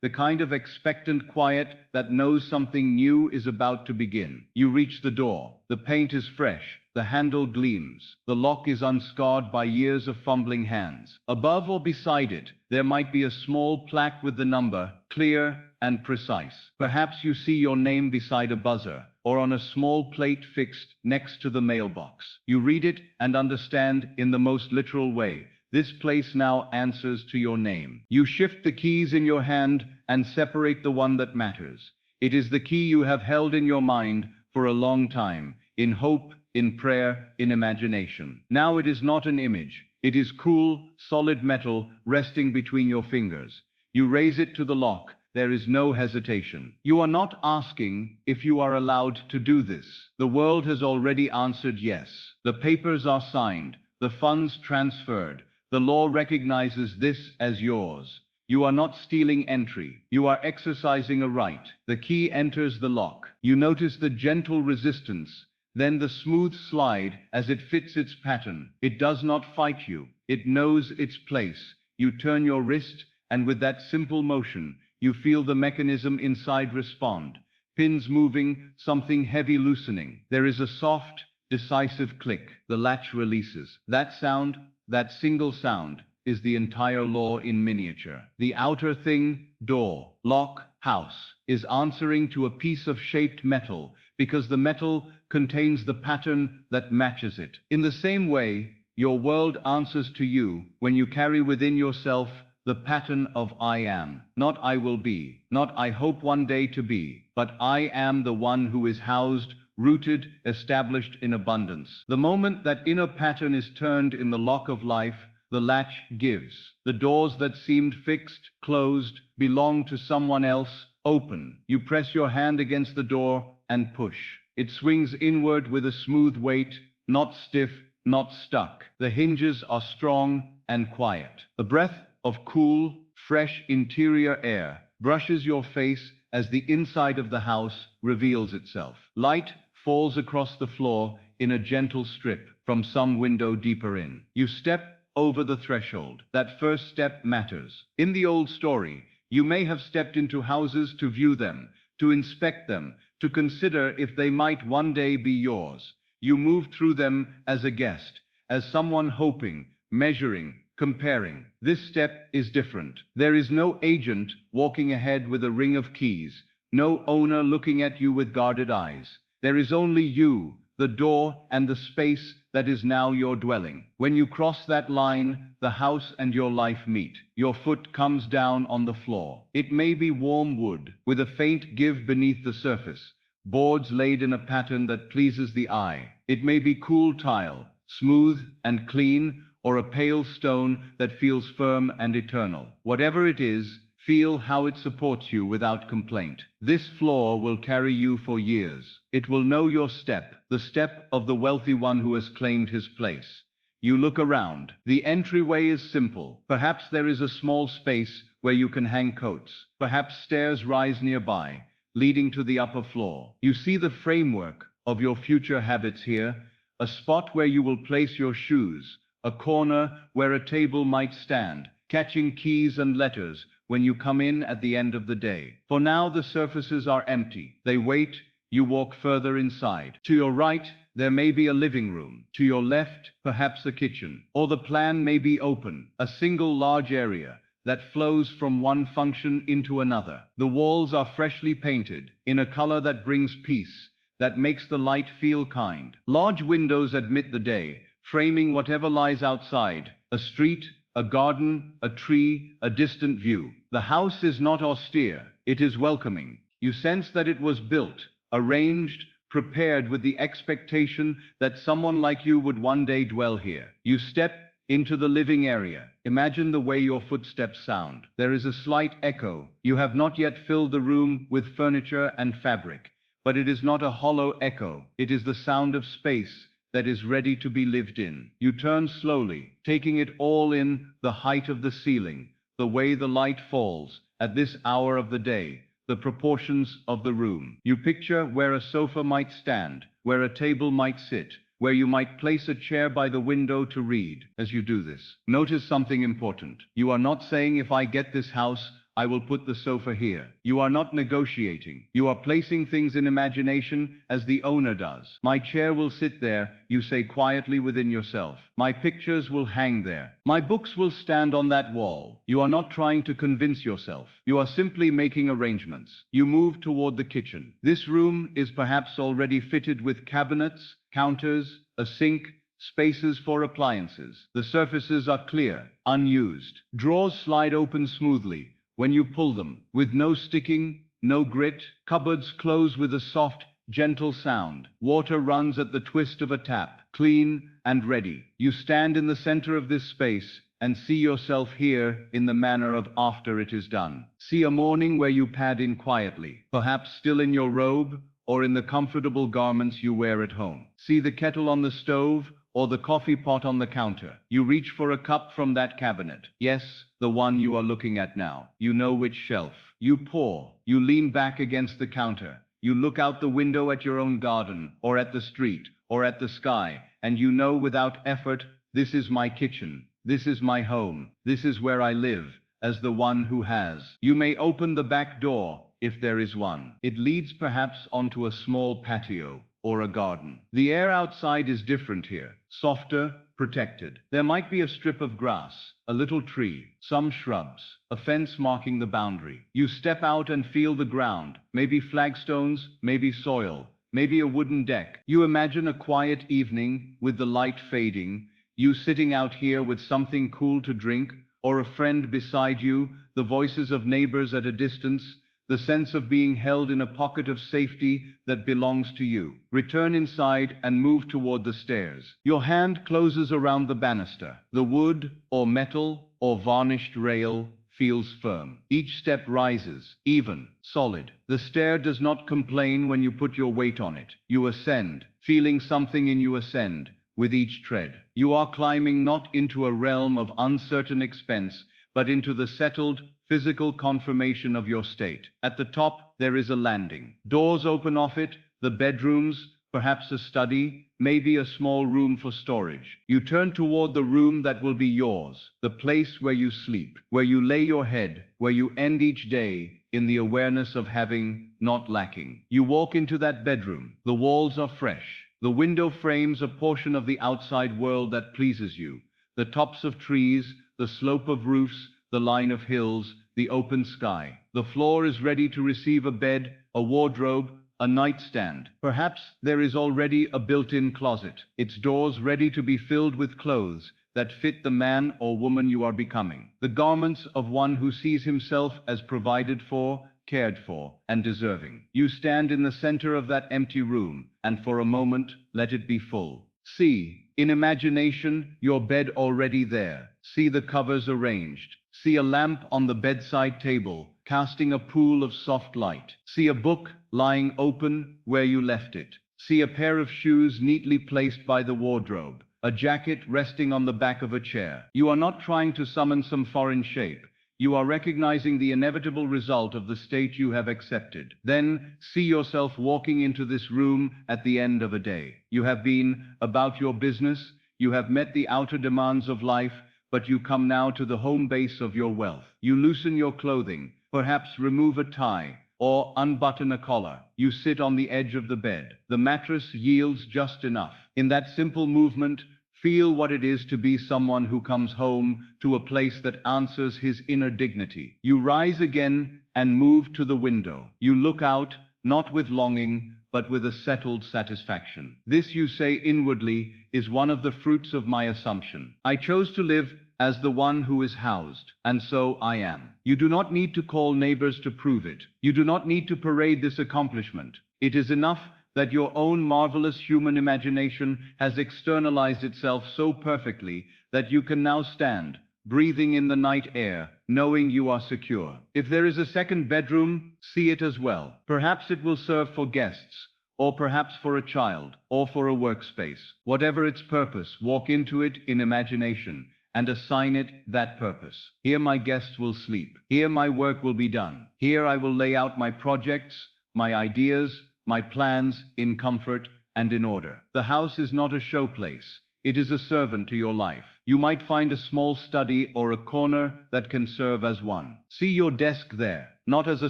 The kind of expectant quiet that knows something new is about to begin. You reach the door. The paint is fresh. The handle gleams. The lock is unscarred by years of fumbling hands. Above or beside it, there might be a small plaque with the number, clear and precise. Perhaps you see your name beside a buzzer, or on a small plate fixed next to the mailbox. You read it and understand in the most literal way. This place now answers to your name. You shift the keys in your hand and separate the one that matters. It is the key you have held in your mind for a long time, in hope, in prayer, in imagination. Now it is not an image. It is cool, solid metal resting between your fingers. You raise it to the lock. There is no hesitation. You are not asking if you are allowed to do this. The world has already answered yes. The papers are signed, the funds transferred. The law recognizes this as yours. You are not stealing entry. You are exercising a right. The key enters the lock. You notice the gentle resistance, then the smooth slide as it fits its pattern. It does not fight you. It knows its place. You turn your wrist, and with that simple motion, you feel the mechanism inside respond. Pins moving, something heavy loosening. There is a soft, decisive click. The latch releases. That sound, that single sound, is the entire law in miniature. The outer thing, door, lock, house, is answering to a piece of shaped metal because the metal contains the pattern that matches it. In the same way, your world answers to you when you carry within yourself the pattern of I am. Not I will be, not I hope one day to be, but I am the one who is housed, rooted, established in abundance. The moment that inner pattern is turned in the lock of life, the latch gives. The doors that seemed fixed, closed, belong to someone else, open. You press your hand against the door and push. It swings inward with a smooth weight, not stiff, not stuck. The hinges are strong and quiet. The breath of cool, fresh interior air brushes your face as the inside of the house reveals itself. Light falls across the floor in a gentle strip from some window deeper in. You step over the threshold. That first step matters. In the old story, you may have stepped into houses to view them, to inspect them, to consider if they might one day be yours. You moved through them as a guest, as someone hoping, measuring, comparing. This step is different. There is no agent walking ahead with a ring of keys, no owner looking at you with guarded eyes. There is only you, the door, and the space that is now your dwelling. When you cross that line, the house and your life meet. Your foot comes down on the floor. It may be warm wood, with a faint give beneath the surface, boards laid in a pattern that pleases the eye. It may be cool tile, smooth and clean, or a pale stone that feels firm and eternal. Whatever it is, feel how it supports you without complaint. This floor will carry you for years. It will know your step, the step of the wealthy one who has claimed his place. You look around. The entryway is simple. Perhaps there is a small space where you can hang coats. Perhaps stairs rise nearby, leading to the upper floor. You see the framework of your future habits here, a spot where you will place your shoes, a corner where a table might stand, catching keys and letters when you come in at the end of the day. For now, the surfaces are empty. They wait. You walk further inside. To your right, there may be a living room. To your left, perhaps a kitchen. Or the plan may be open, a single large area that flows from one function into another. The walls are freshly painted, in a color that brings peace, that makes the light feel kind. Large windows admit the day, framing whatever lies outside, a street, a garden, a tree, a distant view. The house is not austere, it is welcoming. You sense that it was built, arranged, prepared with the expectation that someone like you would one day dwell here. You step into the living area. Imagine the way your footsteps sound. There is a slight echo. You have not yet filled the room with furniture and fabric, but it is not a hollow echo. It is the sound of space that is ready to be lived in. You turn slowly, taking it all in, the height of the ceiling, the way the light falls at this hour of the day, the proportions of the room. You picture where a sofa might stand, where a table might sit, where you might place a chair by the window to read. As you do this, notice something important. You are not saying, if I get this house, I will put the sofa here. You are not negotiating. You are placing things in imagination as the owner does. My chair will sit there, you say quietly within yourself. My pictures will hang there. My books will stand on that wall. You are not trying to convince yourself. You are simply making arrangements. You move toward the kitchen. This room is perhaps already fitted with cabinets, counters, a sink, spaces for appliances. The surfaces are clear, unused. Drawers slide open smoothly when you pull them, with no sticking, no grit. Cupboards close with a soft, gentle sound. Water runs at the twist of a tap, clean and ready. You stand in the center of this space and see yourself here in the manner of after it is done. See a morning where you pad in quietly, perhaps still in your robe or in the comfortable garments you wear at home. See the kettle on the stove or the coffee pot on the counter. You reach for a cup from that cabinet. Yes, the one you are looking at now. You know which shelf. You pour. You lean back against the counter. You look out the window at your own garden, or at the street, or at the sky, and you know without effort, this is my kitchen. This is my home. This is where I live, as the one who has. You may open the back door, if there is one. It leads perhaps onto a small patio or a garden. The air outside is different here, softer, protected. There might be a strip of grass, a little tree, some shrubs, a fence marking the boundary. You step out and feel the ground, maybe flagstones, maybe soil, maybe a wooden deck. You imagine a quiet evening with the light fading, you sitting out here with something cool to drink, or a friend beside you, the voices of neighbors at a distance, the sense of being held in a pocket of safety that belongs to you. Return inside and move toward the stairs. Your hand closes around the banister. The wood, or metal, or varnished rail feels firm. Each step rises, even, solid. The stair does not complain when you put your weight on it. You ascend, feeling something in you ascend with each tread. You are climbing not into a realm of uncertain expense, but into the settled, physical confirmation of your state. At the top, there is a landing. Doors open off it, the bedrooms, perhaps a study, maybe a small room for storage. You turn toward the room that will be yours, the place where you sleep, where you lay your head, where you end each day in the awareness of having, not lacking. You walk into that bedroom. The walls are fresh. The window frames a portion of the outside world that pleases you. The tops of trees, the slope of roofs, the line of hills, the open sky. The floor is ready to receive a bed, a wardrobe, a nightstand. Perhaps there is already a built-in closet, its doors ready to be filled with clothes that fit the man or woman you are becoming. The garments of one who sees himself as provided for, cared for, and deserving. You stand in the center of that empty room, and for a moment, let it be full. See, In imagination, your bed already there. See the covers arranged. See a lamp on the bedside table, casting a pool of soft light. See a book lying open where you left it. See a pair of shoes neatly placed by the wardrobe, a jacket resting on the back of a chair. You are not trying to summon some foreign shape. You are recognizing the inevitable result of the state you have accepted. Then see yourself walking into this room at the end of a day. You have been about your business, you have met the outer demands of life, but you come now to the home base of your wealth. You loosen your clothing, perhaps remove a tie, or unbutton a collar. You sit on the edge of the bed. The mattress yields just enough. In that simple movement, feel what it is to be someone who comes home to a place that answers his inner dignity. You rise again and move to the window. You look out, not with longing, but with a settled satisfaction. This, you say inwardly, is one of the fruits of my assumption. I chose to live as the one who is housed, and so I am. You do not need to call neighbors to prove it. You do not need to parade this accomplishment. It is enough that your own marvelous human imagination has externalized itself so perfectly that you can now stand, breathing in the night air, knowing you are secure. If there is a second bedroom, see it as well. Perhaps it will serve for guests, or perhaps for a child, or for a workspace. Whatever its purpose, walk into it in imagination and assign it that purpose. Here my guests will sleep. Here my work will be done. Here I will lay out my projects, my ideas, my plans in comfort and in order. The house is not a showplace. It is a servant to your life. You might find a small study or a corner that can serve as one. See your desk there, not as a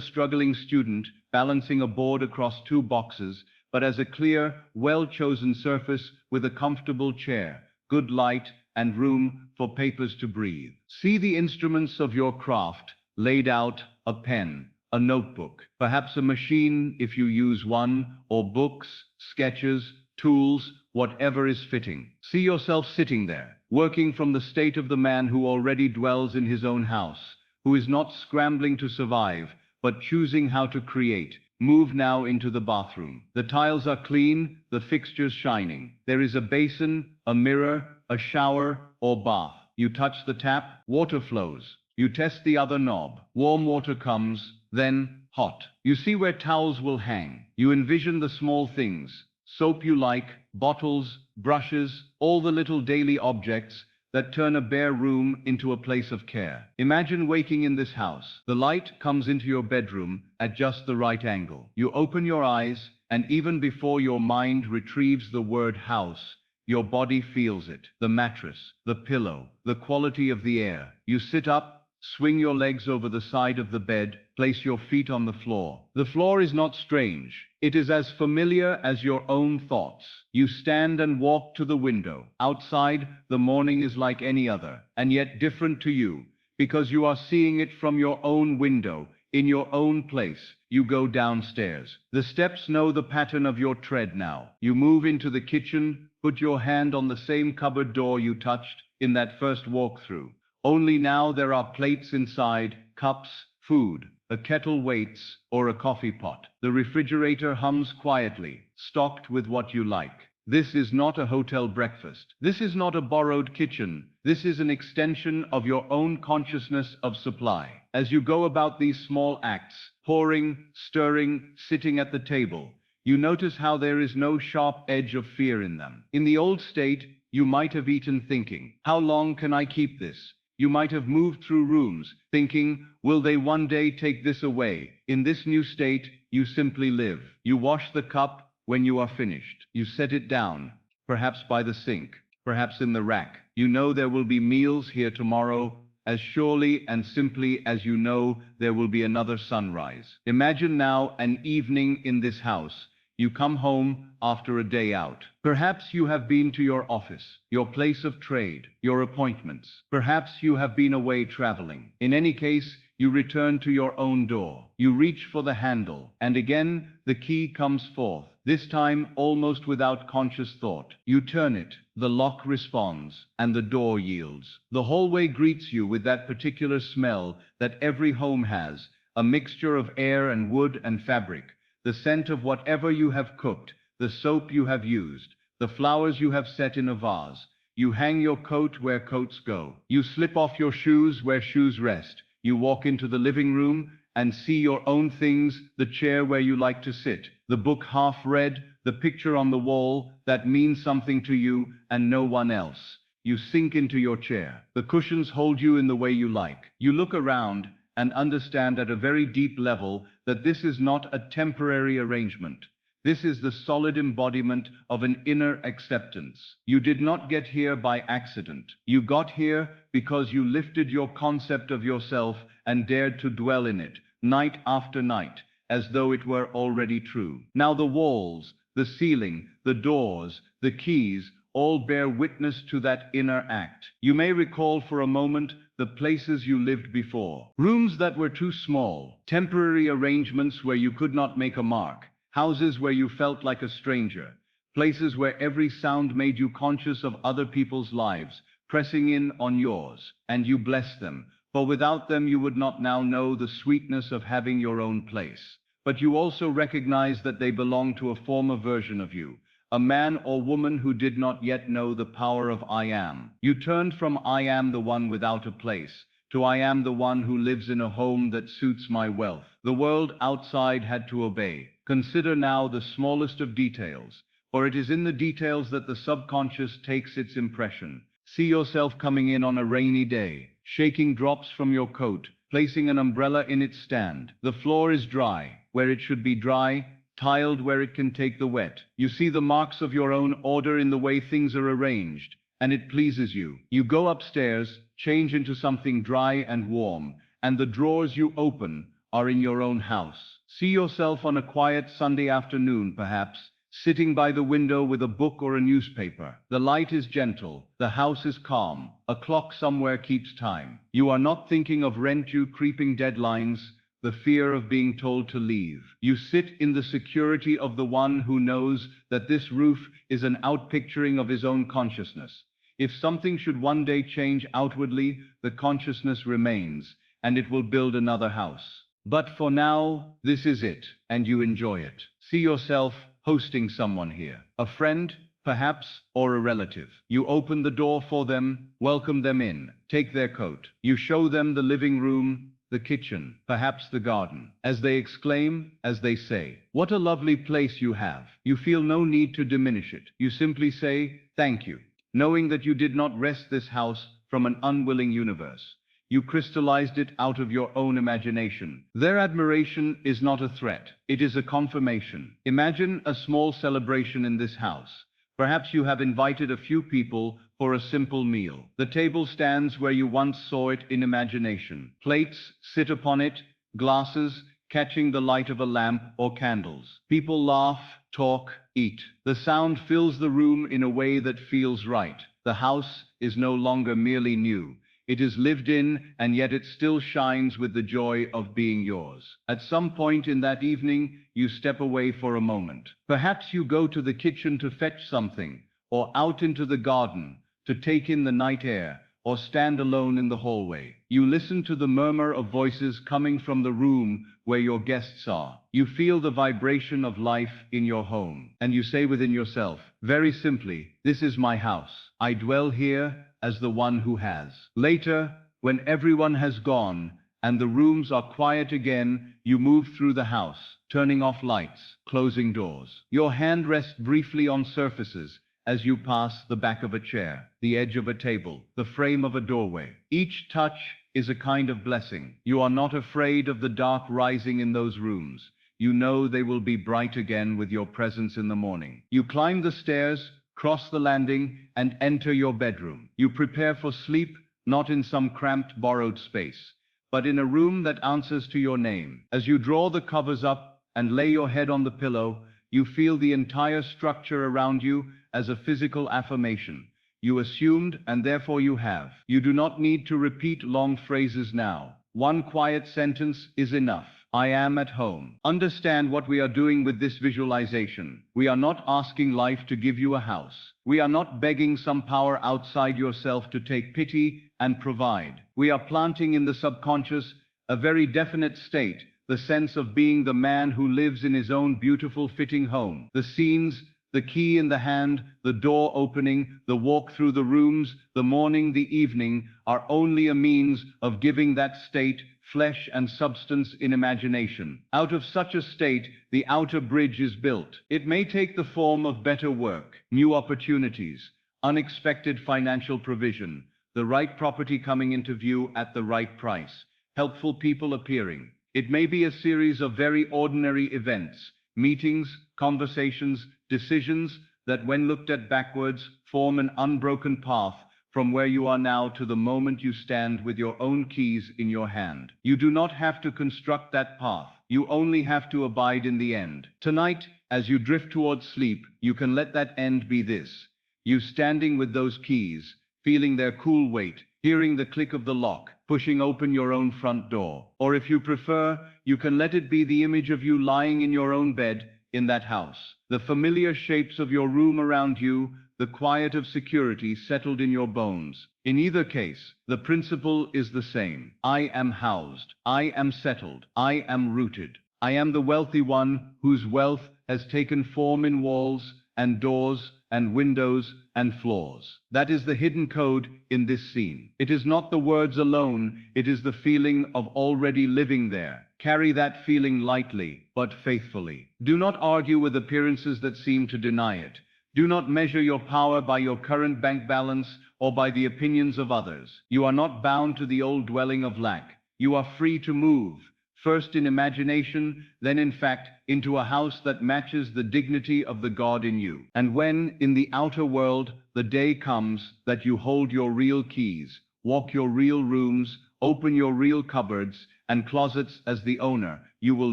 struggling student balancing a board across two boxes, but as a clear, well-chosen surface with a comfortable chair, good light, and room for papers to breathe. See the instruments of your craft laid out, a pen, a notebook, perhaps a machine if you use one, or books, sketches, tools, whatever is fitting. See yourself sitting there, working from the state of the man who already dwells in his own house, who is not scrambling to survive, but choosing how to create. Move now into the bathroom. The tiles are clean, the fixtures shining. There is a basin, a mirror, a shower, or bath. You touch the tap, water flows. You test the other knob. Warm water comes, then hot. You see where towels will hang. You envision the small things, soap you like, bottles, brushes, all the little daily objects that turn a bare room into a place of care. Imagine waking in this house. The light comes into your bedroom at just the right angle. You open your eyes, and even before your mind retrieves the word house, your body feels it. The mattress, the pillow, the quality of the air. You sit up, swing your legs over the side of the bed, place your feet on the floor. The floor is not strange. It is as familiar as your own thoughts. You stand and walk to the window. Outside, the morning is like any other, and yet different to you, because you are seeing it from your own window, in your own place. You go downstairs. The steps know the pattern of your tread now. You move into the kitchen, put your hand on the same cupboard door you touched in that first walkthrough. Only now there are plates inside, cups, food. A kettle waits, or a coffee pot. The refrigerator hums quietly, stocked with what you like. This is not a hotel breakfast. This is not a borrowed kitchen. This is an extension of your own consciousness of supply. As you go about these small acts, pouring, stirring, sitting at the table, you notice how there is no sharp edge of fear in them. In the old state, you might have eaten thinking, how long can I keep this? You might have moved through rooms, thinking, will they one day take this away? In this new state, you simply live. You wash the cup when you are finished. You set it down, perhaps by the sink, perhaps in the rack. You know there will be meals here tomorrow, as surely and simply as you know there will be another sunrise. Imagine now an evening in this house. You come home after a day out. Perhaps you have been to your office, your place of trade, your appointments. Perhaps you have been away traveling. In any case, you return to your own door. You reach for the handle, and again the key comes forth, this time almost without conscious thought. You turn it, the lock responds, and the door yields. The hallway greets you with that particular smell that every home has, a mixture of air and wood and fabric. The scent of whatever you have cooked, the soap you have used, the flowers you have set in a vase. You hang your coat where coats go. You slip off your shoes where shoes rest. You walk into the living room and see your own things, the chair where you like to sit, the book half read, the picture on the wall that means something to you and no one else. You sink into your chair. The cushions hold you in the way you like. You look around and understand at a very deep level that this is not a temporary arrangement. This is the solid embodiment of an inner acceptance. You did not get here by accident. You got here because you lifted your concept of yourself and dared to dwell in it, night after night, as though it were already true. Now the walls, the ceiling, the doors, the keys, all bear witness to that inner act. You may recall for a moment the places you lived before. Rooms that were too small, temporary arrangements where you could not make a mark, houses where you felt like a stranger, places where every sound made you conscious of other people's lives, pressing in on yours, and you blessed them, for without them you would not now know the sweetness of having your own place. But you also recognize that they belong to a former version of you, a man or woman who did not yet know the power of I am. You turned from I am the one without a place, to I am the one who lives in a home that suits my wealth. The world outside had to obey. Consider now the smallest of details, for it is in the details that the subconscious takes its impression. See yourself coming in on a rainy day, shaking drops from your coat, placing an umbrella in its stand. The floor is dry, where it should be dry, tiled where it can take the wet. You see the marks of your own order in the way things are arranged, and it pleases you. You go upstairs, change into something dry and warm, and the drawers you open are in your own house. See yourself on a quiet Sunday afternoon, perhaps, sitting by the window with a book or a newspaper. The light is gentle, the house is calm, a clock somewhere keeps time. You are not thinking of rent due, creeping deadlines, the fear of being told to leave. You sit in the security of the one who knows that this roof is an outpicturing of his own consciousness. If something should one day change outwardly, the consciousness remains, and it will build another house. But for now, this is it, and you enjoy it. See yourself hosting someone here, a friend, perhaps, or a relative. You open the door for them, welcome them in, take their coat. You show them the living room, the kitchen, perhaps the garden. As they exclaim, as they say, "What a lovely place you have," you feel no need to diminish it. You simply say, "Thank you," knowing that you did not wrest this house from an unwilling universe. You crystallized it out of your own imagination. Their admiration is not a threat. It is a confirmation. Imagine a small celebration in this house. Perhaps you have invited a few people for a simple meal. The table stands where you once saw it in imagination. Plates sit upon it, glasses catching the light of a lamp or candles. People laugh, talk, eat. The sound fills the room in a way that feels right. The house is no longer merely new. It is lived in, and yet it still shines with the joy of being yours. At some point in that evening, you step away for a moment. Perhaps you go to the kitchen to fetch something, or out into the garden to take in the night air, or stand alone in the hallway. You listen to the murmur of voices coming from the room where your guests are. You feel the vibration of life in your home, and you say within yourself, very simply, "This is my house. I dwell here as the one who has." Later, when everyone has gone and the rooms are quiet again, you move through the house, turning off lights, closing doors. Your hand rests briefly on surfaces as you pass the back of a chair, the edge of a table, the frame of a doorway. Each touch is a kind of blessing. You are not afraid of the dark rising in those rooms. You know they will be bright again with your presence in the morning. You climb the stairs, cross the landing, and enter your bedroom. You prepare for sleep, not in some cramped borrowed space, but in a room that answers to your name. As you draw the covers up and lay your head on the pillow, you feel the entire structure around you as a physical affirmation. You assumed, and therefore you have. You do not need to repeat long phrases now. One quiet sentence is enough. I am at home. Understand what we are doing with this visualization. We are not asking life to give you a house. We are not begging some power outside yourself to take pity and provide. We are planting in the subconscious a very definite state, the sense of being the man who lives in his own beautiful fitting home. The scenes, The key in the hand, the door opening, the walk through the rooms, the morning, the evening, are only a means of giving that state flesh and substance in imagination. Out of such a state, the outer bridge is built. It may take the form of better work, new opportunities, unexpected financial provision, the right property coming into view at the right price, helpful people appearing. It may be a series of very ordinary events, meetings, conversations, decisions that, when looked at backwards, form an unbroken path from where you are now to the moment you stand with your own keys in your hand. You do not have to construct that path. You only have to abide in the end. Tonight, as you drift towards sleep, you can let that end be this: you standing with those keys, feeling their cool weight, hearing the click of the lock, pushing open your own front door. Or if you prefer, you can let it be the image of you lying in your own bed in that house. The familiar shapes of your room around you, the quiet of security settled in your bones. In either case, the principle is the same. I am housed. I am settled. I am rooted. I am the wealthy one whose wealth has taken form in walls and doors and windows and floors. That is the hidden code in this scene. It is not the words alone, it is the feeling of already living there. Carry that feeling lightly, but faithfully. Do not argue with appearances that seem to deny it. Do not measure your power by your current bank balance or by the opinions of others. You are not bound to the old dwelling of lack. You are free to move, first in imagination, then in fact, into a house that matches the dignity of the God in you. And when, in the outer world, the day comes that you hold your real keys, walk your real rooms, open your real cupboards and closets as the owner, you will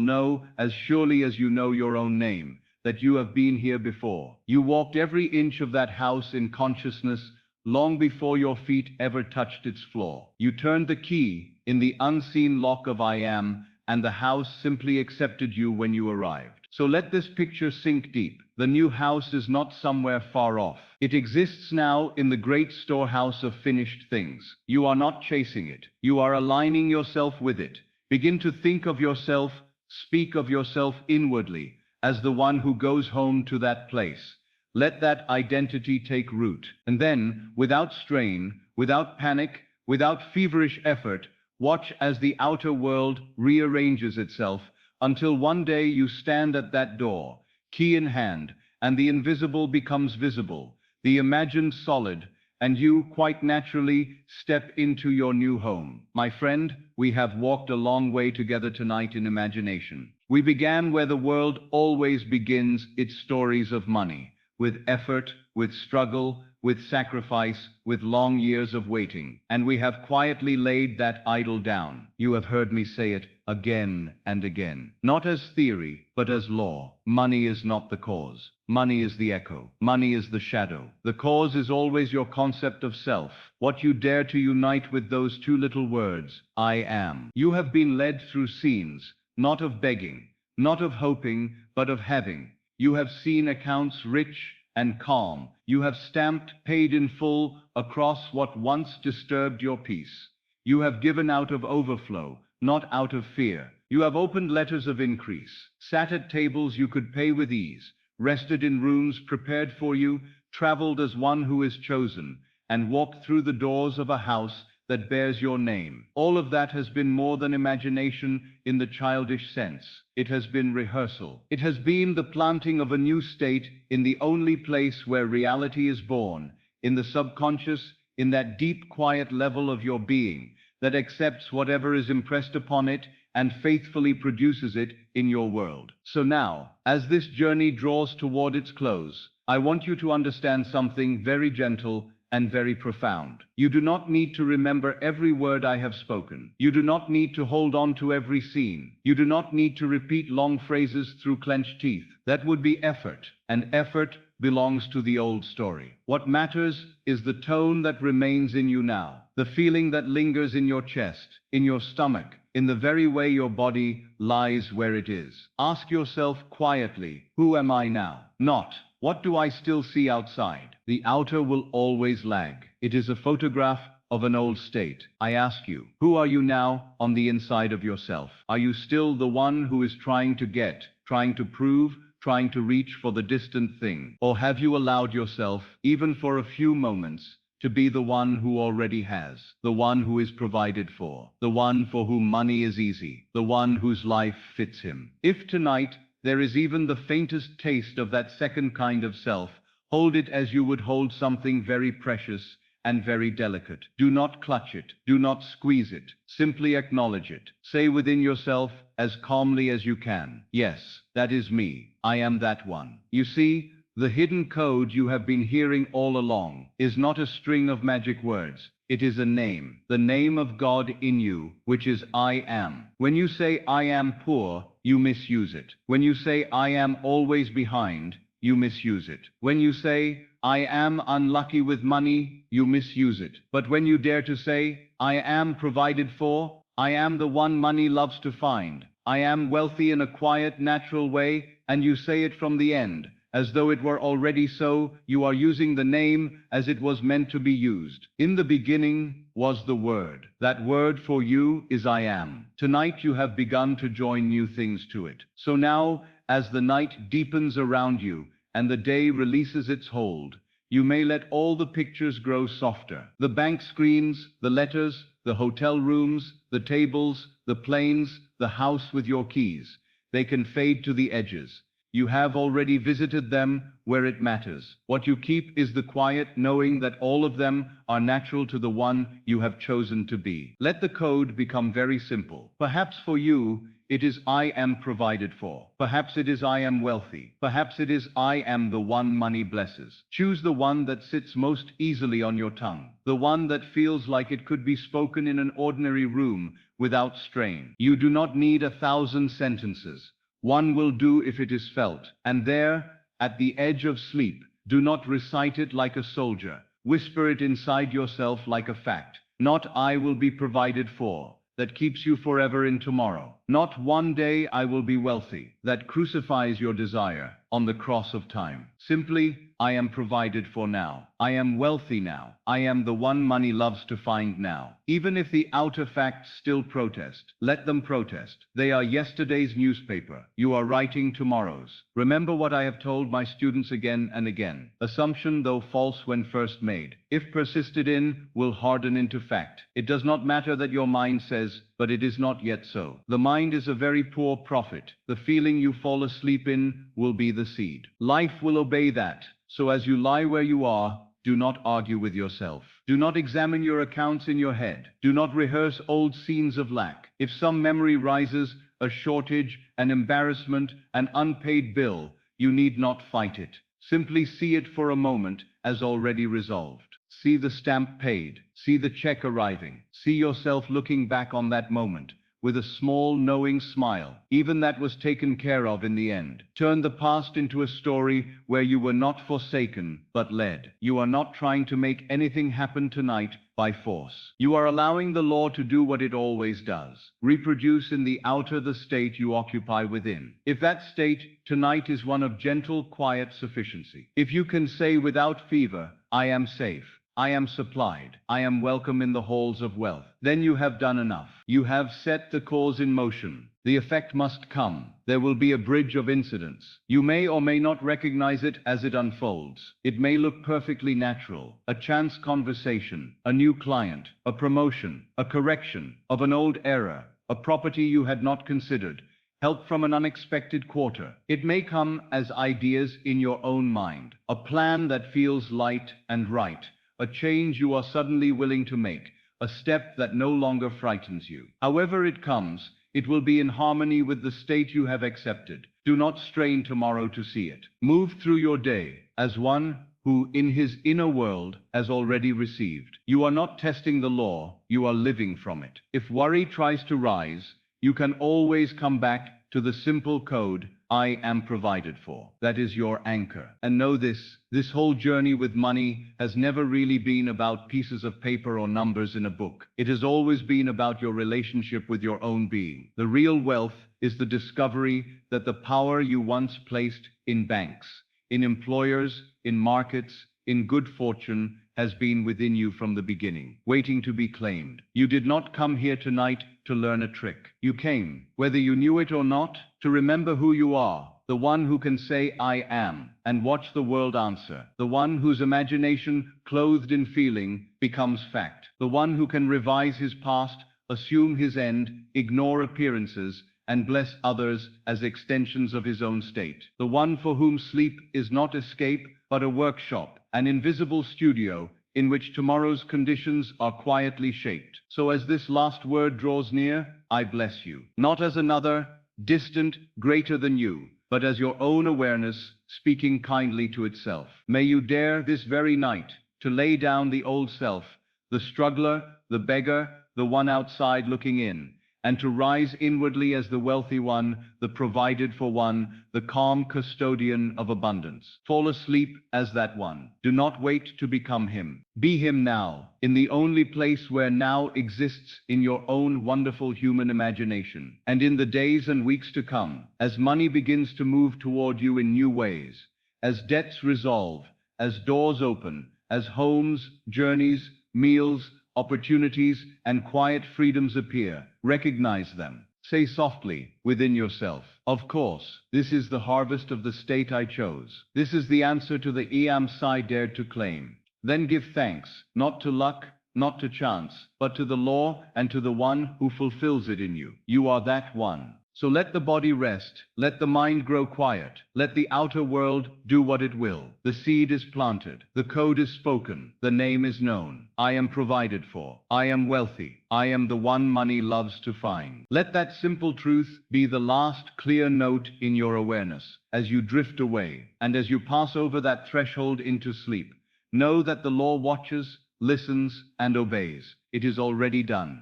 know, as surely as you know your own name, that you have been here before. You walked every inch of that house in consciousness long before your feet ever touched its floor. You turned the key in the unseen lock of I am, and the house simply accepted you when you arrived. So let this picture sink deep. The new house is not somewhere far off. It exists now in the great storehouse of finished things. You are not chasing it. You are aligning yourself with it. Begin to think of yourself, speak of yourself inwardly, as the one who goes home to that place. Let that identity take root. And then, without strain, without panic, without feverish effort, watch as the outer world rearranges itself until one day you stand at that door, key in hand, and the invisible becomes visible, the imagined solid, and you, quite naturally, step into your new home. My friend, we have walked a long way together tonight in imagination. We began where the world always begins its stories of money, with effort, with struggle, with sacrifice, with long years of waiting. And we have quietly laid that idol down. You have heard me say it again and again. Not as theory, but as law. Money is not the cause. Money is the echo. Money is the shadow. The cause is always your concept of self. What you dare to unite with those two little words, I am. You have been led through scenes, not of begging, not of hoping, but of having. You have seen accounts rich and calm. You have stamped paid in full across what once disturbed your peace. You have given out of overflow, not out of fear. You have opened letters of increase, sat at tables you could pay with ease, rested in rooms prepared for you, traveled as one who is chosen, and walked through the doors of a house that bears your name. All of that has been more than imagination in the childish sense. It has been rehearsal. It has been the planting of a new state in the only place where reality is born, in the subconscious, in that deep, quiet level of your being that accepts whatever is impressed upon it and faithfully produces it in your world. So now, as this journey draws toward its close, I want you to understand something very gentle and very profound. You do not need to remember every word I have spoken. You do not need to hold on to every scene. You do not need to repeat long phrases through clenched teeth. That would be effort, and effort belongs to the old story. What matters is the tone that remains in you now, the feeling that lingers in your chest, in your stomach, in the very way your body lies where it is. Ask yourself quietly, who am I now? Not, what do I still see outside? The outer will always lag. It is a photograph of an old state. I ask you, who are you now on the inside of yourself? Are you still the one who is trying to get, trying to prove, trying to reach for the distant thing? Or have you allowed yourself, even for a few moments, to be the one who already has, the one who is provided for, the one for whom money is easy, the one whose life fits him? If tonight there is even the faintest taste of that second kind of self, hold it as you would hold something very precious and very delicate. Do not clutch it. Do not squeeze it. Simply acknowledge it. Say within yourself as calmly as you can, "Yes, that is me. I am that one." You see, the hidden code you have been hearing all along is not a string of magic words. It is a name, the name of God in you, which is I am. When you say I am poor, you misuse it. When you say I am always behind, you misuse it. When you say I am unlucky with money, you misuse it. But when you dare to say I am provided for, I am the one money loves to find, I am wealthy in a quiet, natural way, and you say it from the end, as though it were already so, you are using the name as it was meant to be used. In the beginning was the Word. That word for you is I am. Tonight you have begun to join new things to it. So now, as the night deepens around you and the day releases its hold, you may let all the pictures grow softer. The bank screens, the letters, the hotel rooms, the tables, the planes, the house with your keys. They can fade to the edges. You have already visited them where it matters. What you keep is the quiet knowing that all of them are natural to the one you have chosen to be. Let the code become very simple. Perhaps for you, it is I am provided for. Perhaps it is I am wealthy. Perhaps it is I am the one money blesses. Choose the one that sits most easily on your tongue. The one that feels like it could be spoken in an ordinary room without strain. You do not need 1,000 sentences. One will do if it is felt. And there, at the edge of sleep, do not recite it like a soldier. Whisper it inside yourself like a fact. Not I will be provided for, that keeps you forever in tomorrow. Not one day I will be wealthy, that crucifies your desire on the cross of time. Simply, I am provided for now. I am wealthy now. I am the one money loves to find now. Even if the outer facts still protest, let them protest. They are yesterday's newspaper. You are writing tomorrow's. Remember what I have told my students again and again. Assumption, though false when first made, if persisted in, will harden into fact. It does not matter that your mind says, but it is not yet so. The mind is a very poor prophet. The feeling you fall asleep in will be the seed. Life will obey that. So as you lie where you are, do not argue with yourself. Do not examine your accounts in your head. Do not rehearse old scenes of lack. If some memory rises, a shortage, an embarrassment, an unpaid bill, you need not fight it. Simply see it for a moment as already resolved. See the stamp paid. See the check arriving. See yourself looking back on that moment with a small, knowing smile. Even that was taken care of in the end. Turn the past into a story where you were not forsaken, but led. You are not trying to make anything happen tonight by force. You are allowing the law to do what it always does. Reproduce in the outer the state you occupy within. If that state tonight is one of gentle, quiet sufficiency. If you can say without fever, I am safe, I am supplied, I am welcome in the halls of wealth, then you have done enough. You have set the cause in motion. The effect must come. There will be a bridge of incidents. You may or may not recognize it as it unfolds. It may look perfectly natural. A chance conversation, a new client, a promotion, a correction of an old error, a property you had not considered, help from an unexpected quarter. It may come as ideas in your own mind, a plan that feels light and right, a change you are suddenly willing to make, a step that no longer frightens you. However it comes, it will be in harmony with the state you have accepted. Do not strain tomorrow to see it. Move through your day as one who in his inner world has already received. You are not testing the law, you are living from it. If worry tries to rise, you can always come back to the simple code, I am provided for. That is your anchor. And know this whole journey with money has never really been about pieces of paper or numbers in a book. It has always been about your relationship with your own being. The real wealth is the discovery that the power you once placed in banks, in employers, in markets, in good fortune, has been within you from the beginning, waiting to be claimed. You did not come here tonight to learn a trick. You came, whether you knew it or not, to remember who you are, the one who can say I am, and watch the world answer, the one whose imagination, clothed in feeling, becomes fact, the one who can revise his past, assume his end, ignore appearances, and bless others as extensions of his own state, the one for whom sleep is not escape, but a workshop, an invisible studio, in which tomorrow's conditions are quietly shaped. So as this last word draws near, I bless you, not as another, distant, greater than you, but as your own awareness, speaking kindly to itself. May you dare this very night to lay down the old self, the struggler, the beggar, the one outside looking in, and to rise inwardly as the wealthy one, the provided for one, the calm custodian of abundance. Fall asleep as that one. Do not wait to become him. Be him now, in the only place where now exists in your own wonderful human imagination. And in the days and weeks to come, as money begins to move toward you in new ways, as debts resolve, as doors open, as homes, journeys, meals, opportunities, and quiet freedoms appear, recognize them. Say softly, within yourself, of course, this is the harvest of the state I chose. This is the answer to the EAMS I dared to claim. Then give thanks, not to luck, not to chance, but to the law and to the one who fulfills it in you. You are that one. So let the body rest, let the mind grow quiet, let the outer world do what it will. The seed is planted, the code is spoken, the name is known. I am provided for, I am wealthy, I am the one money loves to find. Let that simple truth be the last clear note in your awareness as you drift away, and as you pass over that threshold into sleep. Know that the law watches, listens, and obeys. It is already done.